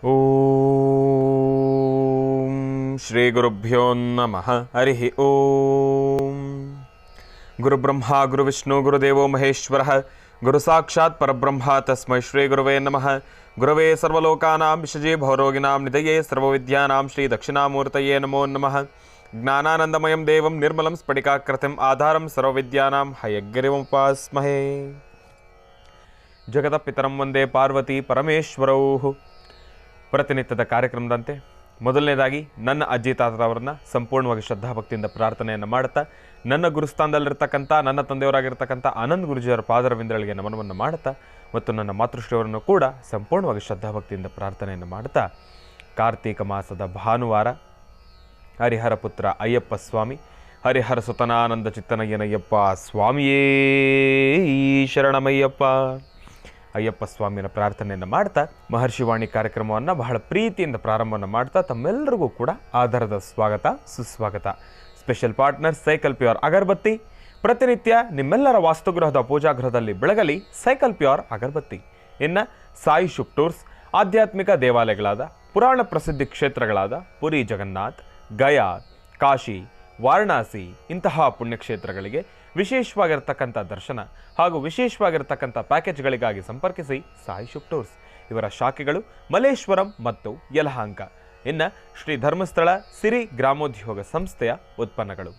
ಓಂ ಶ್ರೀ ಗುರುಭ್ಯೋ ನಮಃ. ಹರಿ ಓಂ. ಗುರುಬ್ರಹ್ಮ ಗುರುವಿಷ್ಣು ಗುರುದೇವೋ ಮಹೇಶ್ವರಃ ಗುರು ಸಾಕ್ಷಾತ್ ಪರಬ್ರಹ್ಮ ತಸ್ಮೈ ಶ್ರೀ ಗುರುವೇ ನಮಃ. ಗುರವೇ ಸರ್ವಲೋಕಾನಾಂ ವಿಷಜೇ ಭವರೋಗಿಣಾಂ ನಿಧಯೇ ಸರ್ವವಿದ್ಯಾನಾಂ ಶ್ರೀ ದಕ್ಷಿಣಾಮೂರ್ತಯೇ ನಮೋ ನಮಃ. ಜ್ಞಾನಾನಂದಮಯಂ ದೇವಂ ನಿರ್ಮಲಂ ಸ್ಫಟಿಕಾಕೃತಿಂ ಆಧಾರಂ ಸರ್ವವಿದ್ಯಾನಾಂ ಹಯಗ್ರೀವముపాస్మహే. ಜಗದಪಿತರಂ ವಂದೇ ಪಾರ್ವತಿ ಪರಮೇಶ್ವರೌ. ಪ್ರತಿನಿತ್ಯದ ಕಾರ್ಯಕ್ರಮದಂತೆ ಮೊದಲನೇದಾಗಿ ನನ್ನ ಅಜ್ಜಿ ತಾತರವರನ್ನ ಸಂಪೂರ್ಣವಾಗಿ ಶ್ರದ್ಧಾಭಕ್ತಿಯಿಂದ ಪ್ರಾರ್ಥನೆಯನ್ನು ಮಾಡುತ್ತಾ, ನನ್ನ ಗುರುಸ್ಥಾನದಲ್ಲಿರ್ತಕ್ಕಂಥ ನನ್ನ ತಂದೆಯವರಾಗಿರ್ತಕ್ಕಂಥ ಆನಂದ್ ಗುರುಜಿಯವರ ಪಾದರವಿಂದಗಳಿಗೆ ನಮನವನ್ನು ಮಾಡುತ್ತಾ, ಮತ್ತು ನನ್ನ ಮಾತೃಶ್ರೀಯವರನ್ನು ಕೂಡ ಸಂಪೂರ್ಣವಾಗಿ ಶ್ರದ್ಧಾಭಕ್ತಿಯಿಂದ ಪ್ರಾರ್ಥನೆಯನ್ನು ಮಾಡುತ್ತಾ, ಕಾರ್ತೀಕ ಮಾಸದ ಭಾನುವಾರ ಹರಿಹರ ಪುತ್ರ ಅಯ್ಯಪ್ಪ ಸ್ವಾಮಿ, ಹರಿಹರ ಸುತನಾನಂದ ಚಿತ್ತನಯ್ಯನಯ್ಯಪ್ಪ ಸ್ವಾಮಿಯೇ ಶರಣಮಯ್ಯಪ್ಪ. ಅಯ್ಯಪ್ಪ ಸ್ವಾಮಿಯ ಪ್ರಾರ್ಥನೆಯನ್ನು ಮಾಡ್ತಾ ಮಹರ್ಷಿವಾಣಿ ಕಾರ್ಯಕ್ರಮವನ್ನು ಬಹಳ ಪ್ರೀತಿಯಿಂದ ಪ್ರಾರಂಭವನ್ನು ಮಾಡ್ತಾ ತಮ್ಮೆಲ್ಲರಿಗೂ ಕೂಡ ಆಧಾರದ ಸ್ವಾಗತ ಸುಸ್ವಾಗತ. ಸ್ಪೆಷಲ್ ಪಾರ್ಟ್ನರ್ ಸೈಕಲ್ ಪ್ಯೂರ್ ಅಗರಬತ್ತಿ. ಪ್ರತಿನಿತ್ಯ ನಿಮ್ಮೆಲ್ಲರ ವಾಸ್ತುಗೃಹದ ಪೂಜಾಗೃಹದಲ್ಲಿ ಬೆಳಗಲಿ ಸೈಕಲ್ ಪ್ಯೂರ್ ಅಗರಬತ್ತಿ. ಇನ್ನು ಸಾಯಿ ಶುಭ್ ಟೂರ್ಸ್, ಆಧ್ಯಾತ್ಮಿಕ ದೇವಾಲಯಗಳಾದ ಪುರಾಣ ಪ್ರಸಿದ್ಧಿ ಕ್ಷೇತ್ರಗಳಾದ ಪುರಿ ಜಗನ್ನಾಥ್, ಗಯಾ, ಕಾಶಿ, ವಾರಣಾಸಿ ಇಂತಹ ಪುಣ್ಯಕ್ಷೇತ್ರಗಳಿಗೆ ವಿಶೇಷವಾಗಿರ್ತಕ್ಕಂಥ ದರ್ಶನ ಹಾಗೂ ವಿಶೇಷವಾಗಿರ್ತಕ್ಕಂಥ ಪ್ಯಾಕೇಜ್ಗಳಿಗಾಗಿ ಸಂಪರ್ಕಿಸಿ ಸಾಯಿ ಶುಭ್ ಟೂರ್ಸ್. ಇವರ ಶಾಖೆಗಳು ಮಲ್ಲೇಶ್ವರಂ ಮತ್ತು ಯಲಹಂಕ. ಇನ್ನು ಶ್ರೀ ಧರ್ಮಸ್ಥಳ ಸಿರಿ ಗ್ರಾಮೋದ್ಯೋಗ ಸಂಸ್ಥೆಯ ಉತ್ಪನ್ನಗಳು.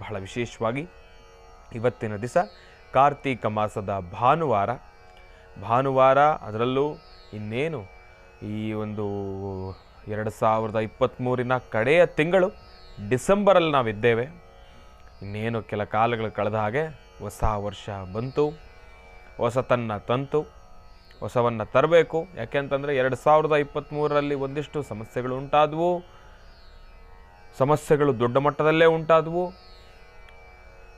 ಬಹಳ ವಿಶೇಷವಾಗಿ ಇವತ್ತಿನ ದಿವಸ ಕಾರ್ತೀಕ ಮಾಸದ ಭಾನುವಾರ, ಅದರಲ್ಲೂ ಇನ್ನೇನು ಈ ಒಂದು 2023 ಕಡೆಯ ತಿಂಗಳು ಡಿಸೆಂಬರಲ್ಲಿ ನಾವಿದ್ದೇವೆ. ಇನ್ನೇನು ಕೆಲ ಕಾಲಗಳು ಕಳೆದ ಹಾಗೆ ಹೊಸ ವರ್ಷ ಬಂತು, ಹೊಸತನ್ನು ತಂತು, ಹೊಸವನ್ನು ತರಬೇಕು. ಯಾಕೆಂತಂದರೆ 2023ರಲ್ಲಿ ಒಂದಿಷ್ಟು ಸಮಸ್ಯೆಗಳು ಉಂಟಾದವು, ಸಮಸ್ಯೆಗಳು ದೊಡ್ಡ ಮಟ್ಟದಲ್ಲೇ ಉಂಟಾದವು.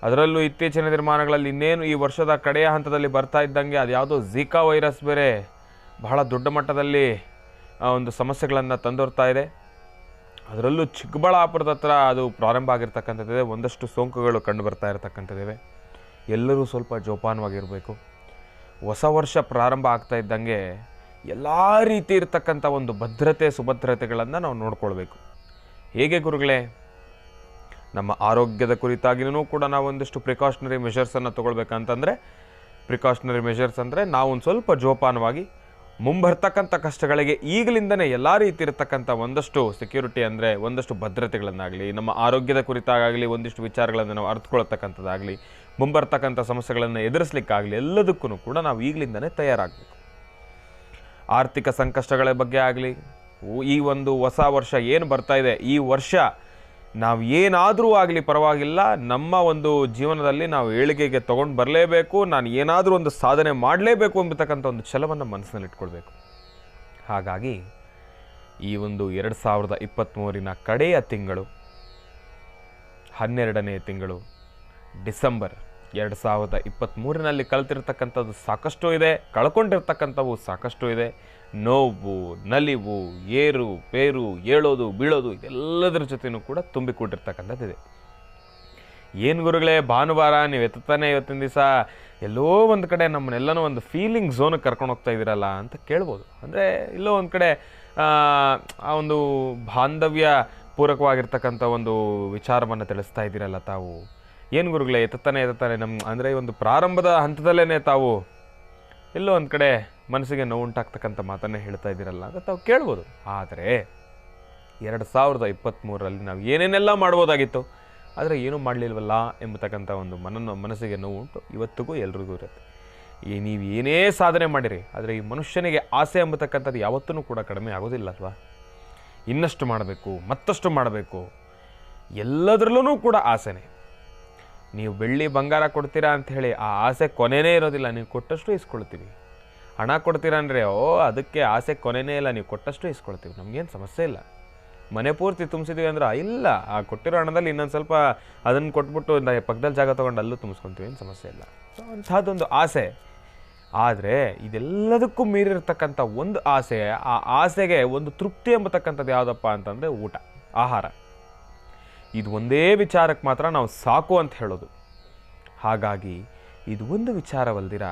ಅದರಲ್ಲೂ ಇತ್ತೀಚಿನ ನಿರ್ಮಾಣಗಳಲ್ಲಿ ಇನ್ನೇನು ಈ ವರ್ಷದ ಕಡೆಯ ಹಂತದಲ್ಲಿ ಬರ್ತಾ ಇದ್ದಂಗೆ ಅದು ಯಾವುದೋ ಝಿಕಾ ವೈರಸ್ ಬೇರೆ ಬಹಳ ದೊಡ್ಡ ಮಟ್ಟದಲ್ಲಿ ಒಂದು ಸಮಸ್ಯೆಗಳನ್ನು ತಂದೊರ್ತಾ ಇದೆ. ಅದರಲ್ಲೂ ಚಿಕ್ಕಬಳ್ಳಾಪುರದ ಹತ್ರ ಅದು ಪ್ರಾರಂಭ ಆಗಿರ್ತಕ್ಕಂಥದ್ದಿದೆ. ಒಂದಷ್ಟು ಸೋಂಕುಗಳು ಕಂಡು ಬರ್ತಾ ಇರತಕ್ಕಂಥದ್ದಿವೆ. ಎಲ್ಲರೂ ಸ್ವಲ್ಪ ಜೋಪಾನವಾಗಿರಬೇಕು. ಹೊಸ ವರ್ಷ ಪ್ರಾರಂಭ ಆಗ್ತಾ ಇದ್ದಂಗೆ ಎಲ್ಲ ರೀತಿ ಇರತಕ್ಕಂಥ ಒಂದು ಸುಭದ್ರತೆಗಳನ್ನು ನಾವು ನೋಡ್ಕೊಳ್ಬೇಕು. ಹೇಗೆ ಗುರುಗಳೇ? ನಮ್ಮ ಆರೋಗ್ಯದ ಕುರಿತಾಗಿಯೂ ಕೂಡ ನಾವು ಒಂದಿಷ್ಟು ಪ್ರಿಕಾಷನರಿ ಮೆಷರ್ಸನ್ನು ತೊಗೊಳ್ಬೇಕಂತಂದರೆ, ಪ್ರಿಕಾಷನರಿ ಮೆಷರ್ಸ್ ಅಂದರೆ ನಾವು ಒಂದು ಸ್ವಲ್ಪ ಜೋಪಾನವಾಗಿ ಮುಂಬರ್ತಕ್ಕಂಥ ಕಷ್ಟಗಳಿಗೆ ಈಗಲಿಂದನೇ ಎಲ್ಲ ರೀತಿ ಇರತಕ್ಕಂಥ ಒಂದಷ್ಟು ಸೆಕ್ಯೂರಿಟಿ ಅಂದರೆ ಒಂದಷ್ಟು ಭದ್ರತೆಗಳನ್ನಾಗಲಿ, ನಮ್ಮ ಆರೋಗ್ಯದ ಕುರಿತಾಗಲಿ ಒಂದಿಷ್ಟು ವಿಚಾರಗಳನ್ನು ನಾವು ಅರ್ಥಕೊಳ್ತಕ್ಕಂಥದ್ದಾಗಲಿ, ಮುಂಬರ್ತಕ್ಕಂಥ ಸಮಸ್ಯೆಗಳನ್ನು ಎದುರಿಸಲಿಕ್ಕಾಗಲಿ ಎಲ್ಲದಕ್ಕೂ ಕೂಡ ನಾವು ಈಗಲಿಂದನೇ ತಯಾರಾಗಬೇಕು. ಆರ್ಥಿಕ ಸಂಕಷ್ಟಗಳ ಬಗ್ಗೆ ಆಗಲಿ, ಈ ಒಂದು ಹೊಸ ವರ್ಷ ಏನು ಬರ್ತಾ ಇದೆ, ಈ ವರ್ಷ ನಾವು ಏನಾದರೂ ಆಗಲಿ ಪರವಾಗಿಲ್ಲ, ನಮ್ಮ ಒಂದು ಜೀವನದಲ್ಲಿ ನಾವು ಏಳಿಗೆಗೆ ತೊಗೊಂಡು ಬರಲೇಬೇಕು, ನಾನು ಏನಾದರೂ ಒಂದು ಸಾಧನೆ ಮಾಡಲೇಬೇಕು ಎಂಬತಕ್ಕಂಥ ಒಂದು ಛಲವನ್ನು ಮನಸ್ಸಿನಲ್ಲಿ ಇಟ್ಕೊಳ್ಬೇಕು. ಹಾಗಾಗಿ ಈ ಒಂದು 2023 ಕಡೆಯ ತಿಂಗಳು 12ನೇ ತಿಂಗಳು ಡಿಸೆಂಬರ್ 2023ನಲ್ಲಿ ಕಲಿತಿರ್ತಕ್ಕಂಥದ್ದು ಸಾಕಷ್ಟು ಇದೆ, ಕಳ್ಕೊಂಡಿರ್ತಕ್ಕಂಥವು ಸಾಕಷ್ಟು ಇದೆ. ನೋವು, ನಲಿವು, ಏರು ಪೇರು, ಏಳೋದು ಬೀಳೋದು ಇದೆಲ್ಲದರ ಜೊತೆಯೂ ಕೂಡ ತುಂಬಿಕೊಟ್ಟಿರ್ತಕ್ಕಂಥದ್ದಿದೆ. ಏನು ಗುರುಗಳೇ, ಭಾನುವಾರ ನೀವು ಎತ್ತಾನೆ ಇವತ್ತಿನ ದಿವಸ ಎಲ್ಲೋ ಒಂದು ಕಡೆ ನಮ್ಮನ್ನೆಲ್ಲನೂ ಒಂದು ಫೀಲಿಂಗ್ ಝೋನಿಗೆ ಕರ್ಕೊಂಡು ಹೋಗ್ತಾ ಇದ್ದೀರಲ್ಲ ಅಂತ ಕೇಳ್ಬೋದು. ಅಂದರೆ ಎಲ್ಲೋ ಒಂದು ಕಡೆ ಆ ಒಂದು ಬಾಂಧವ್ಯ ಪೂರಕವಾಗಿರ್ತಕ್ಕಂಥ ಒಂದು ವಿಚಾರವನ್ನು ತಿಳಿಸ್ತಾ ಇದ್ದೀರಲ್ಲ ತಾವು. ಏನು ಗುರುಗಳೇ, ಎತ್ತಾನೆ ಅಂದರೆ ಒಂದು ಪ್ರಾರಂಭದ ಹಂತದಲ್ಲೇ ತಾವು ಎಲ್ಲೋ ಒಂದು ಕಡೆ ಮನಸ್ಸಿಗೆ ನೋವು ಉಂಟಾಗ್ತಕ್ಕಂಥ ಮಾತನ್ನೇ ಹೇಳ್ತಾ ಇದ್ದೀರಲ್ಲ ಅಂತ ತಾವು ಕೇಳ್ಬೋದು. ಆದರೆ 2023ರಲ್ಲಿ ನಾವು ಏನೇನೆಲ್ಲ ಮಾಡ್ಬೋದಾಗಿತ್ತು, ಆದರೆ ಏನೂ ಮಾಡಲಿಲ್ವಲ್ಲ ಎಂಬತಕ್ಕಂಥ ಒಂದು ಮನಸ್ಸಿಗೆ ನೋವು ಉಂಟು. ಇವತ್ತಿಗೂ ಎಲ್ರಿಗೂ ಇರುತ್ತೆ. ನೀವು ಏನೇ ಸಾಧನೆ ಮಾಡಿರಿ, ಆದರೆ ಈ ಮನುಷ್ಯನಿಗೆ ಆಸೆ ಎಂಬತಕ್ಕಂಥದ್ದು ಯಾವತ್ತೂ ಕೂಡ ಕಡಿಮೆ ಆಗೋದಿಲ್ಲ ಅಲ್ವಾ? ಇನ್ನಷ್ಟು ಮಾಡಬೇಕು, ಮತ್ತಷ್ಟು ಮಾಡಬೇಕು, ಎಲ್ಲದರಲ್ಲೂ ಕೂಡ ಆಸೆನೇ. ನೀವು ಬೆಳ್ಳಿ ಬಂಗಾರ ಕೊಡ್ತೀರಾ ಅಂಥೇಳಿ ಆ ಆಸೆ ಕೊನೆಯೇ ಇರೋದಿಲ್ಲ. ನೀವು ಕೊಟ್ಟಷ್ಟು ಇಸ್ಕೊಳ್ತೀವಿ. ಹಣ ಕೊಡ್ತೀರಾ ಅಂದರೆ ಅದಕ್ಕೆ ಆಸೆ ಕೊನೆಯೇ ಇಲ್ಲ, ನೀವು ಕೊಟ್ಟಷ್ಟು ಇಸ್ಕೊಳ್ತೀವಿ, ನಮಗೇನು ಸಮಸ್ಯೆ ಇಲ್ಲ. ಮನೆ ಪೂರ್ತಿ ತುಂಬಿಸಿದ್ದೀವಿ ಅಂದ್ರೆ ಇಲ್ಲ, ಆ ಕೊಟ್ಟಿರೋ ಹಣದಲ್ಲಿ ಇನ್ನೊಂದು ಸ್ವಲ್ಪ ಅದನ್ನು ಕೊಟ್ಬಿಟ್ಟು ಪಕ್ಕದಲ್ಲಿ ಜಾಗ ತೊಗೊಂಡು ಅಲ್ಲೂ ತುಂಬಿಸ್ಕೊತೀವಿ, ಏನು ಸಮಸ್ಯೆ ಇಲ್ಲ. ಅಂಥದ್ದೊಂದು ಆಸೆ. ಆದರೆ ಇದೆಲ್ಲದಕ್ಕೂ ಮೀರಿರ್ತಕ್ಕಂಥ ಒಂದು ಆಸೆ, ಆ ಆಸೆಗೆ ಒಂದು ತೃಪ್ತಿ ಎಂಬತಕ್ಕಂಥದ್ದು ಯಾವುದಪ್ಪ ಅಂತಂದರೆ ಊಟ, ಆಹಾರ. ಇದು ಒಂದೇ ವಿಚಾರಕ್ಕೆ ಮಾತ್ರ ನಾವು ಸಾಕು ಅಂತ ಹೇಳೋದು. ಹಾಗಾಗಿ ಇದು ಒಂದು ವಿಚಾರವಲ್ದಿರ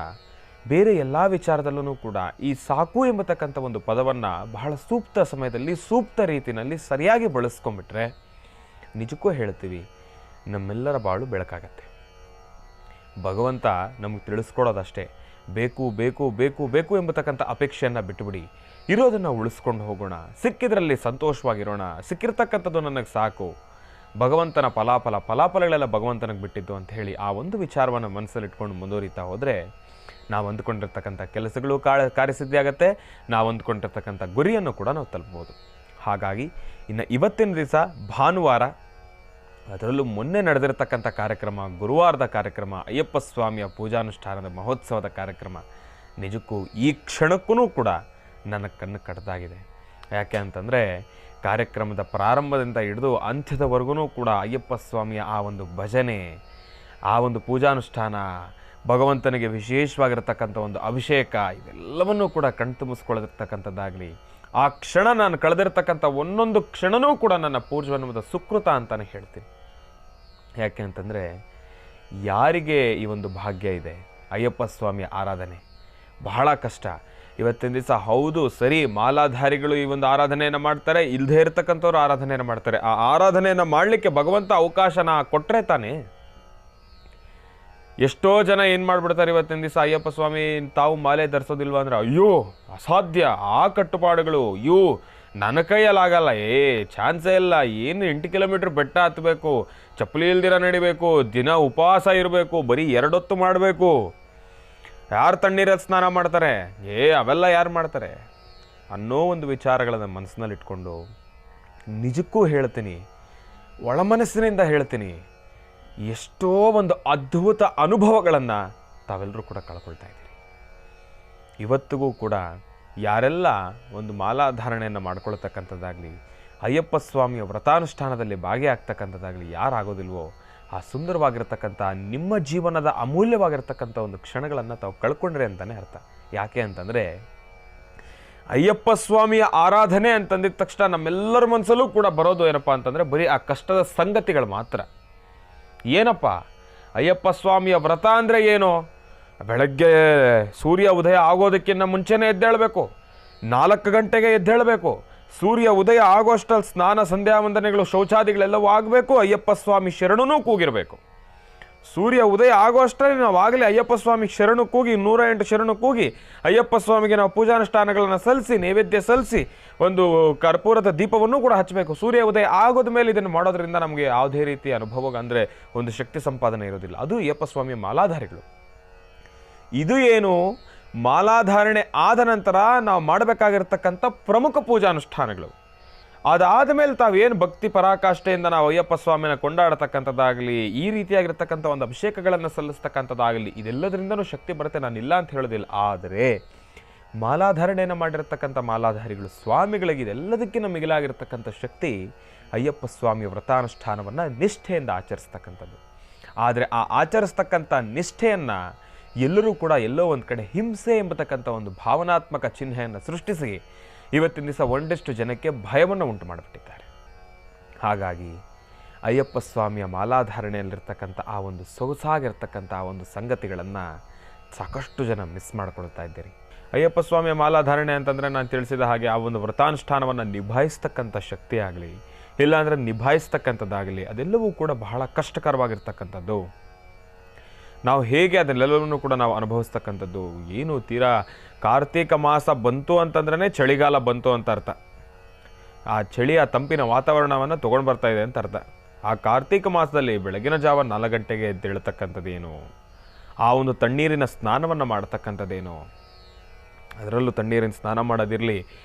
ಬೇರೆ ಎಲ್ಲ ವಿಚಾರದಲ್ಲೂ ಕೂಡ ಈ ಸಾಕು ಎಂಬತಕ್ಕಂಥ ಒಂದು ಪದವನ್ನು ಬಹಳ ಸೂಕ್ತ ಸಮಯದಲ್ಲಿ ಸೂಕ್ತ ರೀತಿಯಲ್ಲಿ ಸರಿಯಾಗಿ ಬಳಸ್ಕೊಂಡ್ಬಿಟ್ರೆ ನಿಜಕ್ಕೂ ಹೇಳ್ತೀವಿ ನಮ್ಮೆಲ್ಲರ ಬಾಳು ಬೆಳಕಾಗತ್ತೆ. ಭಗವಂತ ನಮಗೆ ತಿಳಿಸ್ಕೊಡೋದಷ್ಟೇ, ಬೇಕು ಬೇಕು ಬೇಕು ಬೇಕು ಎಂಬತಕ್ಕಂಥ ಅಪೇಕ್ಷೆಯನ್ನು ಬಿಟ್ಟುಬಿಡಿ, ಇರೋದನ್ನು ಉಳಿಸ್ಕೊಂಡು ಹೋಗೋಣ, ಸಿಕ್ಕಿದ್ರಲ್ಲಿ ಸಂತೋಷವಾಗಿರೋಣ, ಸಿಕ್ಕಿರ್ತಕ್ಕಂಥದ್ದು ನನಗೆ ಸಾಕು, ಭಗವಂತನ ಫಲಾಫಲಗಳೆಲ್ಲ ಭಗವಂತನಿಗೆ ಬಿಟ್ಟಿದ್ದು ಅಂತ ಹೇಳಿ ಆ ಒಂದು ವಿಚಾರವನ್ನು ಮನಸ್ಸಲ್ಲಿಟ್ಕೊಂಡು ಮುಂದುವರಿತಾ ಹೋದರೆ ನಾವು ಅಂದ್ಕೊಂಡಿರ್ತಕ್ಕಂಥ ಕೆಲಸಗಳು ಕಾರ್ಯಸಿದ್ಧಿ ಆಗುತ್ತೆ, ನಾವು ಅಂದ್ಕೊಂಡಿರ್ತಕ್ಕಂಥ ಗುರಿಯನ್ನು ಕೂಡ ನಾವು ತಲುಪ್ಬೋದು. ಹಾಗಾಗಿ ಇನ್ನು ಇವತ್ತಿನ ದಿವಸ ಭಾನುವಾರ, ಅದರಲ್ಲೂ ಮೊನ್ನೆ ನಡೆದಿರತಕ್ಕಂಥ ಕಾರ್ಯಕ್ರಮ, ಗುರುವಾರದ ಕಾರ್ಯಕ್ರಮ, ಅಯ್ಯಪ್ಪ ಸ್ವಾಮಿಯ ಪೂಜಾನುಷ್ಠಾನದ ಮಹೋತ್ಸವದ ಕಾರ್ಯಕ್ರಮ ನಿಜಕ್ಕೂ ಈ ಕ್ಷಣಕ್ಕೂ ಕೂಡ ನನ್ನ ಕಣ್ಣು ಕಟ್ಟದಾಗಿದೆ. ಯಾಕೆ ಅಂತಂದರೆ ಕಾರ್ಯಕ್ರಮದ ಪ್ರಾರಂಭದಿಂದ ಹಿಡಿದು ಅಂತ್ಯದವರೆಗೂ ಕೂಡ ಅಯ್ಯಪ್ಪ ಸ್ವಾಮಿಯ ಆ ಒಂದು ಭಜನೆ, ಆ ಒಂದು ಪೂಜಾನುಷ್ಠಾನ, ಭಗವಂತನಿಗೆ ವಿಶೇಷವಾಗಿರತಕ್ಕಂಥ ಒಂದು ಅಭಿಷೇಕ, ಇವೆಲ್ಲವನ್ನೂ ಕೂಡ ಕಣ್ತುಂಬಿಸ್ಕೊಳ್ಳದಿರ್ತಕ್ಕಂಥದ್ದಾಗಲಿ, ಆ ಕ್ಷಣ ನಾನು ಕಳೆದಿರ್ತಕ್ಕಂಥ ಒಂದೊಂದು ಕ್ಷಣನೂ ಕೂಡ ನನ್ನ ಪೂರ್ವಜನ್ಮದ ಸುಕೃತ ಅಂತಲೇ ಹೇಳ್ತೀನಿ. ಯಾಕೆ ಅಂತಂದರೆ ಯಾರಿಗೆ ಈ ಒಂದು ಭಾಗ್ಯ ಇದೆ, ಅಯ್ಯಪ್ಪ ಸ್ವಾಮಿಯ ಆರಾಧನೆ ಬಹಳ ಕಷ್ಟ. ಇವತ್ತಿನ ದಿವಸ ಹೌದು ಸರಿ, ಮಾಲಾಧಾರಿಗಳು ಈ ಒಂದು ಆರಾಧನೆಯನ್ನು ಮಾಡ್ತಾರೆ, ಇಲ್ಲದೇ ಇರತಕ್ಕಂಥವ್ರು ಆರಾಧನೆಯನ್ನು ಮಾಡ್ತಾರೆ. ಆ ಆರಾಧನೆಯನ್ನು ಮಾಡಲಿಕ್ಕೆ ಭಗವಂತ ಅವಕಾಶನ ಕೊಟ್ಟರೆ ತಾನೇ. ಎಷ್ಟೋ ಜನ ಏನು ಮಾಡಿಬಿಡ್ತಾರೆ ಇವತ್ತಿನ ದಿವಸ, ಅಯ್ಯಪ್ಪ ಸ್ವಾಮಿ ತಾವು ಮಾಲೆ ಧರಿಸೋದಿಲ್ವ ಅಂದರೆ ಅಯ್ಯೋ ಅಸಾಧ್ಯ, ಆ ಕಟ್ಟುಪಾಡುಗಳು, ಅಯ್ಯೋ ನನ್ನ ಕೈಯಲ್ಲಾಗಲ್ಲ, ಚಾನ್ಸೇ ಇಲ್ಲ, ಏನು 8 ಕಿಲೋಮೀಟ್ರ್ ಬೆಟ್ಟ ಹತ್ತಬೇಕು, ಚಪ್ಪಲಿ ಇಲ್ದಿರ ನಡಿಬೇಕು, ದಿನ ಉಪವಾಸ ಇರಬೇಕು, ಬರೀ 2 ಹೊತ್ತು ಮಾಡಬೇಕು, ಯಾರು ತಣ್ಣೀರಲ್ಲಿ ಸ್ನಾನ ಮಾಡ್ತಾರೆ, ಅವೆಲ್ಲ ಯಾರು ಮಾಡ್ತಾರೆ ಅನ್ನೋ ಒಂದು ವಿಚಾರಗಳನ್ನು ಮನಸ್ಸಿನಲ್ಲಿ ಇಟ್ಕೊಂಡು ನಿಜಕ್ಕೂ ಹೇಳ್ತೀನಿ, ಒಳ ಮನಸ್ಸಿನಿಂದ ಹೇಳ್ತೀನಿ, ಎಷ್ಟೋ ಒಂದು ಅದ್ಭುತ ಅನುಭವಗಳನ್ನು ತಾವೆಲ್ಲರೂ ಕೂಡ ಕಳ್ಕೊಳ್ತಾ ಇದ್ದೀರಿ. ಇವತ್ತಿಗೂ ಕೂಡ ಯಾರೆಲ್ಲ ಒಂದು ಮಾಲಾಧಾರಣೆಯನ್ನು ಮಾಡ್ಕೊಳ್ತಕ್ಕಂಥದ್ದಾಗಲಿ, ಅಯ್ಯಪ್ಪ ಸ್ವಾಮಿಯ ವ್ರತಾನುಷ್ಠಾನದಲ್ಲಿ ಭಾಗಿಯಾಗ್ತಕ್ಕಂಥದ್ದಾಗಲಿ ಯಾರಾಗೋದಿಲ್ವೋ, ಆ ಸುಂದರವಾಗಿರ್ತಕ್ಕಂಥ ನಿಮ್ಮ ಜೀವನದ ಅಮೂಲ್ಯವಾಗಿರ್ತಕ್ಕಂಥ ಒಂದು ಕ್ಷಣಗಳನ್ನು ತಾವು ಕಳ್ಕೊಂಡ್ರೆ ಅಂತಲೇ ಅರ್ಥ. ಯಾಕೆ ಅಂತಂದರೆ ಅಯ್ಯಪ್ಪ ಸ್ವಾಮಿಯ ಆರಾಧನೆ ಅಂತಂದಿದ ತಕ್ಷಣ ನಮ್ಮೆಲ್ಲರ ಮನಸ್ಸಲ್ಲೂ ಕೂಡ ಬರೋದು ಏನಪ್ಪ ಅಂತಂದರೆ ಬರೀ ಆ ಕಷ್ಟದ ಸಂಗತಿಗಳು ಮಾತ್ರ. ಏನಪ್ಪ ಅಯ್ಯಪ್ಪ ಸ್ವಾಮಿಯ ವ್ರತ ಅಂದರೆ ಏನು? ಬೆಳಗ್ಗೆ ಸೂರ್ಯ ಉದಯ ಆಗೋದಕ್ಕಿಂತ ಮುಂಚೆನೇ ಎದ್ದೇಳಬೇಕು, 4 ಗಂಟೆಗೆ ಎದ್ದೇಳಬೇಕು, ಸೂರ್ಯ ಉದಯ ಆಗೋಷ್ಟಲ್ಲಿ ಸ್ನಾನ ಸಂಧ್ಯಾ ವಂದನೆಗಳು ಶೌಚಾದಿಗಳೆಲ್ಲವೂ ಆಗಬೇಕು, ಅಯ್ಯಪ್ಪ ಸ್ವಾಮಿ ಶರಣೂ ಕೂಗಿರಬೇಕು. ಸೂರ್ಯ ಉದಯ ಆಗೋಷ್ಟರಲ್ಲಿ ನಾವು ಆಗಲೇ ಅಯ್ಯಪ್ಪ ಸ್ವಾಮಿ ಶರಣು ಕೂಗಿ 108 ಶರಣು ಕೂಗಿ ಅಯ್ಯಪ್ಪ ಸ್ವಾಮಿಗೆ ನಾವು ಪೂಜಾನುಷ್ಠಾನಗಳನ್ನು ಸಲ್ಲಿಸಿ ನೈವೇದ್ಯ ಸಲ್ಲಿಸಿ ಒಂದು ಕರ್ಪೂರದ ದೀಪವನ್ನು ಕೂಡ ಹಚ್ಚಬೇಕು. ಸೂರ್ಯ ಉದಯ ಆಗೋದ ಮೇಲೆ ಇದನ್ನು ಮಾಡೋದ್ರಿಂದ ನಮಗೆ ಯಾವುದೇ ರೀತಿಯ ಅನುಭವ ಅಂದರೆ ಒಂದು ಶಕ್ತಿ ಸಂಪಾದನೆ ಇರೋದಿಲ್ಲ. ಅದು ಅಯ್ಯಪ್ಪ ಸ್ವಾಮಿಯ ಮಾಲಾಧಾರಿಗಳು. ಇದು ಏನು, ಮಾಲಾಧಾರಣೆ ಆದ ನಂತರ ನಾವು ಮಾಡಬೇಕಾಗಿರ್ತಕ್ಕಂಥ ಪ್ರಮುಖ ಪೂಜಾನುಷ್ಠಾನಗಳು. ಅದಾದ ಮೇಲೆ ತಾವೇನು ಭಕ್ತಿ ಪರಾಕಾಷ್ಠೆಯಿಂದ ನಾವು ಅಯ್ಯಪ್ಪ ಸ್ವಾಮಿನ ಕೊಂಡಾಡತಕ್ಕಂಥದ್ದಾಗಲಿ, ಈ ರೀತಿಯಾಗಿರ್ತಕ್ಕಂಥ ಒಂದು ಅಭಿಷೇಕಗಳನ್ನು ಸಲ್ಲಿಸ್ತಕ್ಕಂಥದ್ದಾಗಲಿ, ಇದೆಲ್ಲದರಿಂದನೂ ಶಕ್ತಿ ಬರುತ್ತೆ, ನಾನು ಇಲ್ಲ ಅಂತ ಹೇಳೋದಿಲ್ಲ. ಆದರೆ ಮಾಲಾಧಾರಣೆಯನ್ನು ಮಾಡಿರ್ತಕ್ಕಂಥ ಮಾಲಾಧಾರಿಗಳು ಸ್ವಾಮಿಗಳಿಗೆ ಇದೆಲ್ಲದಕ್ಕಿಂತ ಮಿಗಿಲಾಗಿರ್ತಕ್ಕಂಥ ಶಕ್ತಿ ಅಯ್ಯಪ್ಪ ಸ್ವಾಮಿಯ ವ್ರತಾನುಷ್ಠಾನವನ್ನು ನಿಷ್ಠೆಯಿಂದ ಆಚರಿಸ್ತಕ್ಕಂಥದ್ದು. ಆದರೆ ಆ ಆಚರಿಸ್ತಕ್ಕಂಥ ನಿಷ್ಠೆಯನ್ನು ಎಲ್ಲರೂ ಕೂಡ ಎಲ್ಲೋ ಒಂದು ಕಡೆ ಹಿಂಸೆ ಎಂಬತಕ್ಕಂಥ ಒಂದು ಭಾವನಾತ್ಮಕ ಚಿಹ್ನೆಯನ್ನು ಸೃಷ್ಟಿಸಿ ಇವತ್ತಿನ ದಿವಸ ಒಂದಷ್ಟು ಜನಕ್ಕೆ ಭಯವನ್ನು ಉಂಟು ಮಾಡಿಬಿಟ್ಟಿದ್ದಾರೆ. ಹಾಗಾಗಿ ಅಯ್ಯಪ್ಪ ಸ್ವಾಮಿಯ ಮಾಲಾಧಾರಣೆಯಲ್ಲಿರ್ತಕ್ಕಂಥ ಆ ಒಂದು ಸೊಗಸಾಗಿರ್ತಕ್ಕಂಥ ಆ ಒಂದು ಸಂಗತಿಗಳನ್ನು ಸಾಕಷ್ಟು ಜನ ಮಿಸ್ ಮಾಡ್ಕೊಳ್ತಾ ಇದ್ದೀರಿ. ಅಯ್ಯಪ್ಪ ಸ್ವಾಮಿಯ ಮಾಲಾಧಾರಣೆ ಅಂತಂದರೆ ನಾನು ತಿಳಿಸಿದ ಹಾಗೆ ಆ ಒಂದು ವ್ರತಾನುಷ್ಠಾನವನ್ನು ನಿಭಾಯಿಸ್ತಕ್ಕಂಥ ಶಕ್ತಿ ಆಗಲಿ, ಇಲ್ಲಾಂದರೆ ನಿಭಾಯಿಸ್ತಕ್ಕಂಥದ್ದಾಗಲಿ, ಅದೆಲ್ಲವೂ ಕೂಡ ಬಹಳ ಕಷ್ಟಕರವಾಗಿರ್ತಕ್ಕಂಥದ್ದು. ನಾವು ಹೇಗೆ ಅದನ್ನೆಲ್ಲವನ್ನೂ ಕೂಡ ನಾವು ಅನುಭವಿಸ್ತಕ್ಕಂಥದ್ದು. ಏನು ತೀರಾ ಕಾರ್ತೀಕ ಮಾಸ ಬಂತು ಅಂತಂದ್ರೇ ಚಳಿಗಾಲ ಬಂತು ಅಂತ ಅರ್ಥ. ಆ ಚಳಿ ಆ ತಂಪಿನ ವಾತಾವರಣವನ್ನು ತೊಗೊಂಡು ಬರ್ತಾ ಇದೆ ಅಂತ ಅರ್ಥ. ಆ ಕಾರ್ತೀಕ ಮಾಸದಲ್ಲಿ ಬೆಳಗಿನ ಜಾವ 4 ಗಂಟೆಗೆ ಎದ್ದೇಳ್ತಕ್ಕಂಥದ್ದೇನು, ಆ ಒಂದು ತಣ್ಣೀರಿನ ಸ್ನಾನವನ್ನು ಮಾಡ್ತಕ್ಕಂಥದ್ದೇನು, ಅದರಲ್ಲೂ ತಣ್ಣೀರಿನ ಸ್ನಾನ ಮಾಡೋದಿರಲಿ,